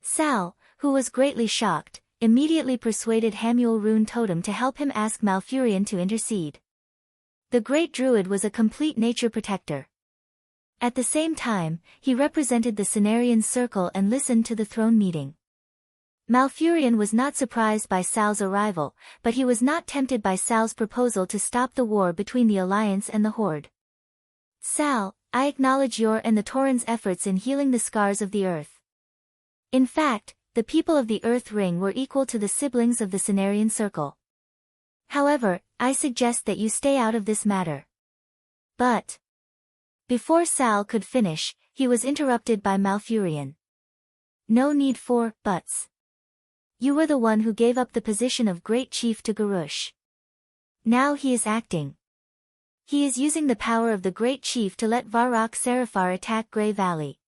Sal, who was greatly shocked, immediately persuaded Hamuel Rune Totem to help him ask Malfurion to intercede. The Great Druid was a complete nature protector. At the same time, he represented the Cenarian Circle and listened to the throne meeting. Malfurion was not surprised by Sal's arrival, but he was not tempted by Sal's proposal to stop the war between the Alliance and the Horde. Sal, I acknowledge your and the Tauren's efforts in healing the scars of the Earth. In fact, the people of the Earth Ring were equal to the siblings of the Cenarian Circle. However, I suggest that you stay out of this matter. But before Sal could finish, he was interrupted by Malfurion. No need for buts. You were the one who gave up the position of Great Chief to Garush. Now he is acting. He is using the power of the Great Chief to let Varrock Seraphar attack Grey Valley.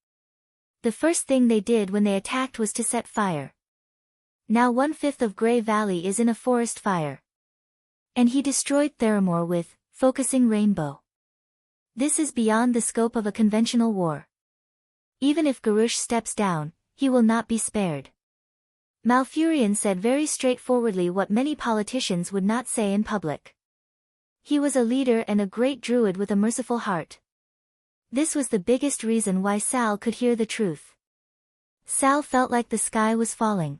The first thing they did when they attacked was to set fire. Now 1/5 of Grey Valley is in a forest fire. And he destroyed Theramore with Focusing Rainbow. This is beyond the scope of a conventional war. Even if Garush steps down, he will not be spared. Malfurion said very straightforwardly what many politicians would not say in public. He was a leader and a great druid with a merciful heart. This was the biggest reason why Sal could hear the truth. Sal felt like the sky was falling.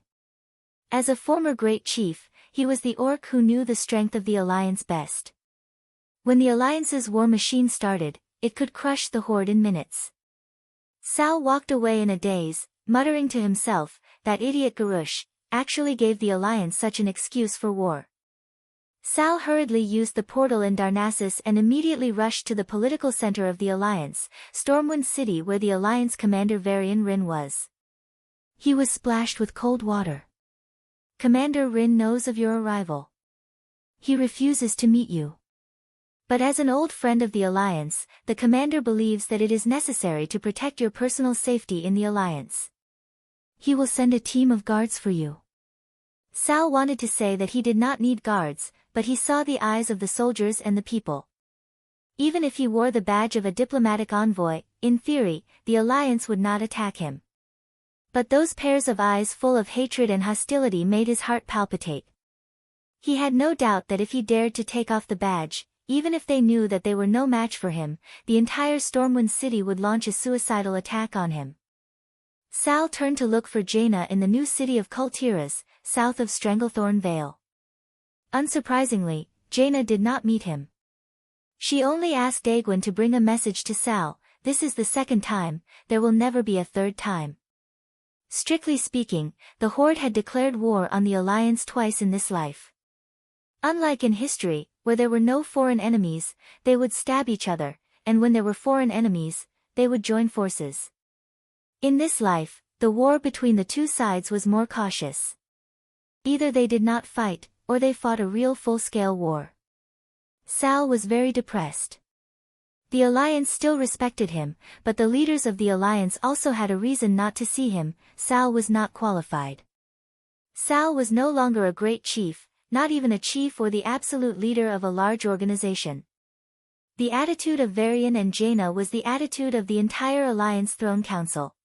As a former great chief, he was the orc who knew the strength of the Alliance best. When the Alliance's war machine started, it could crush the Horde in minutes. Sal walked away in a daze, muttering to himself, that idiot Garush actually gave the Alliance such an excuse for war. Sal hurriedly used the portal in Darnassus and immediately rushed to the political center of the Alliance, Stormwind City, where the Alliance commander Varian Wrynn was. He was splashed with cold water. Commander Wrynn knows of your arrival. He refuses to meet you. But as an old friend of the Alliance, the commander believes that it is necessary to protect your personal safety in the Alliance. He will send a team of guards for you. Sal wanted to say that he did not need guards, but he saw the eyes of the soldiers and the people. Even if he wore the badge of a diplomatic envoy, in theory, the Alliance would not attack him. But those pairs of eyes full of hatred and hostility made his heart palpitate. He had no doubt that if he dared to take off the badge, even if they knew that they were no match for him, the entire Stormwind City would launch a suicidal attack on him. Sal turned to look for Jaina in the new city of Kultiras, south of Stranglethorn Vale. Unsurprisingly, Jaina did not meet him. She only asked Daegwyn to bring a message to Sal. This is the second time, there will never be a third time. Strictly speaking, the Horde had declared war on the Alliance twice in this life. Unlike in history, where there were no foreign enemies, they would stab each other, and when there were foreign enemies, they would join forces. In this life, the war between the two sides was more cautious. Either they did not fight, or they fought a real full-scale war. Sal was very depressed. The Alliance still respected him, but the leaders of the Alliance also had a reason not to see him. Sal was not qualified. Sal was no longer a great chief, not even a chief or the absolute leader of a large organization. The attitude of Varian and Jaina was the attitude of the entire Alliance Throne Council.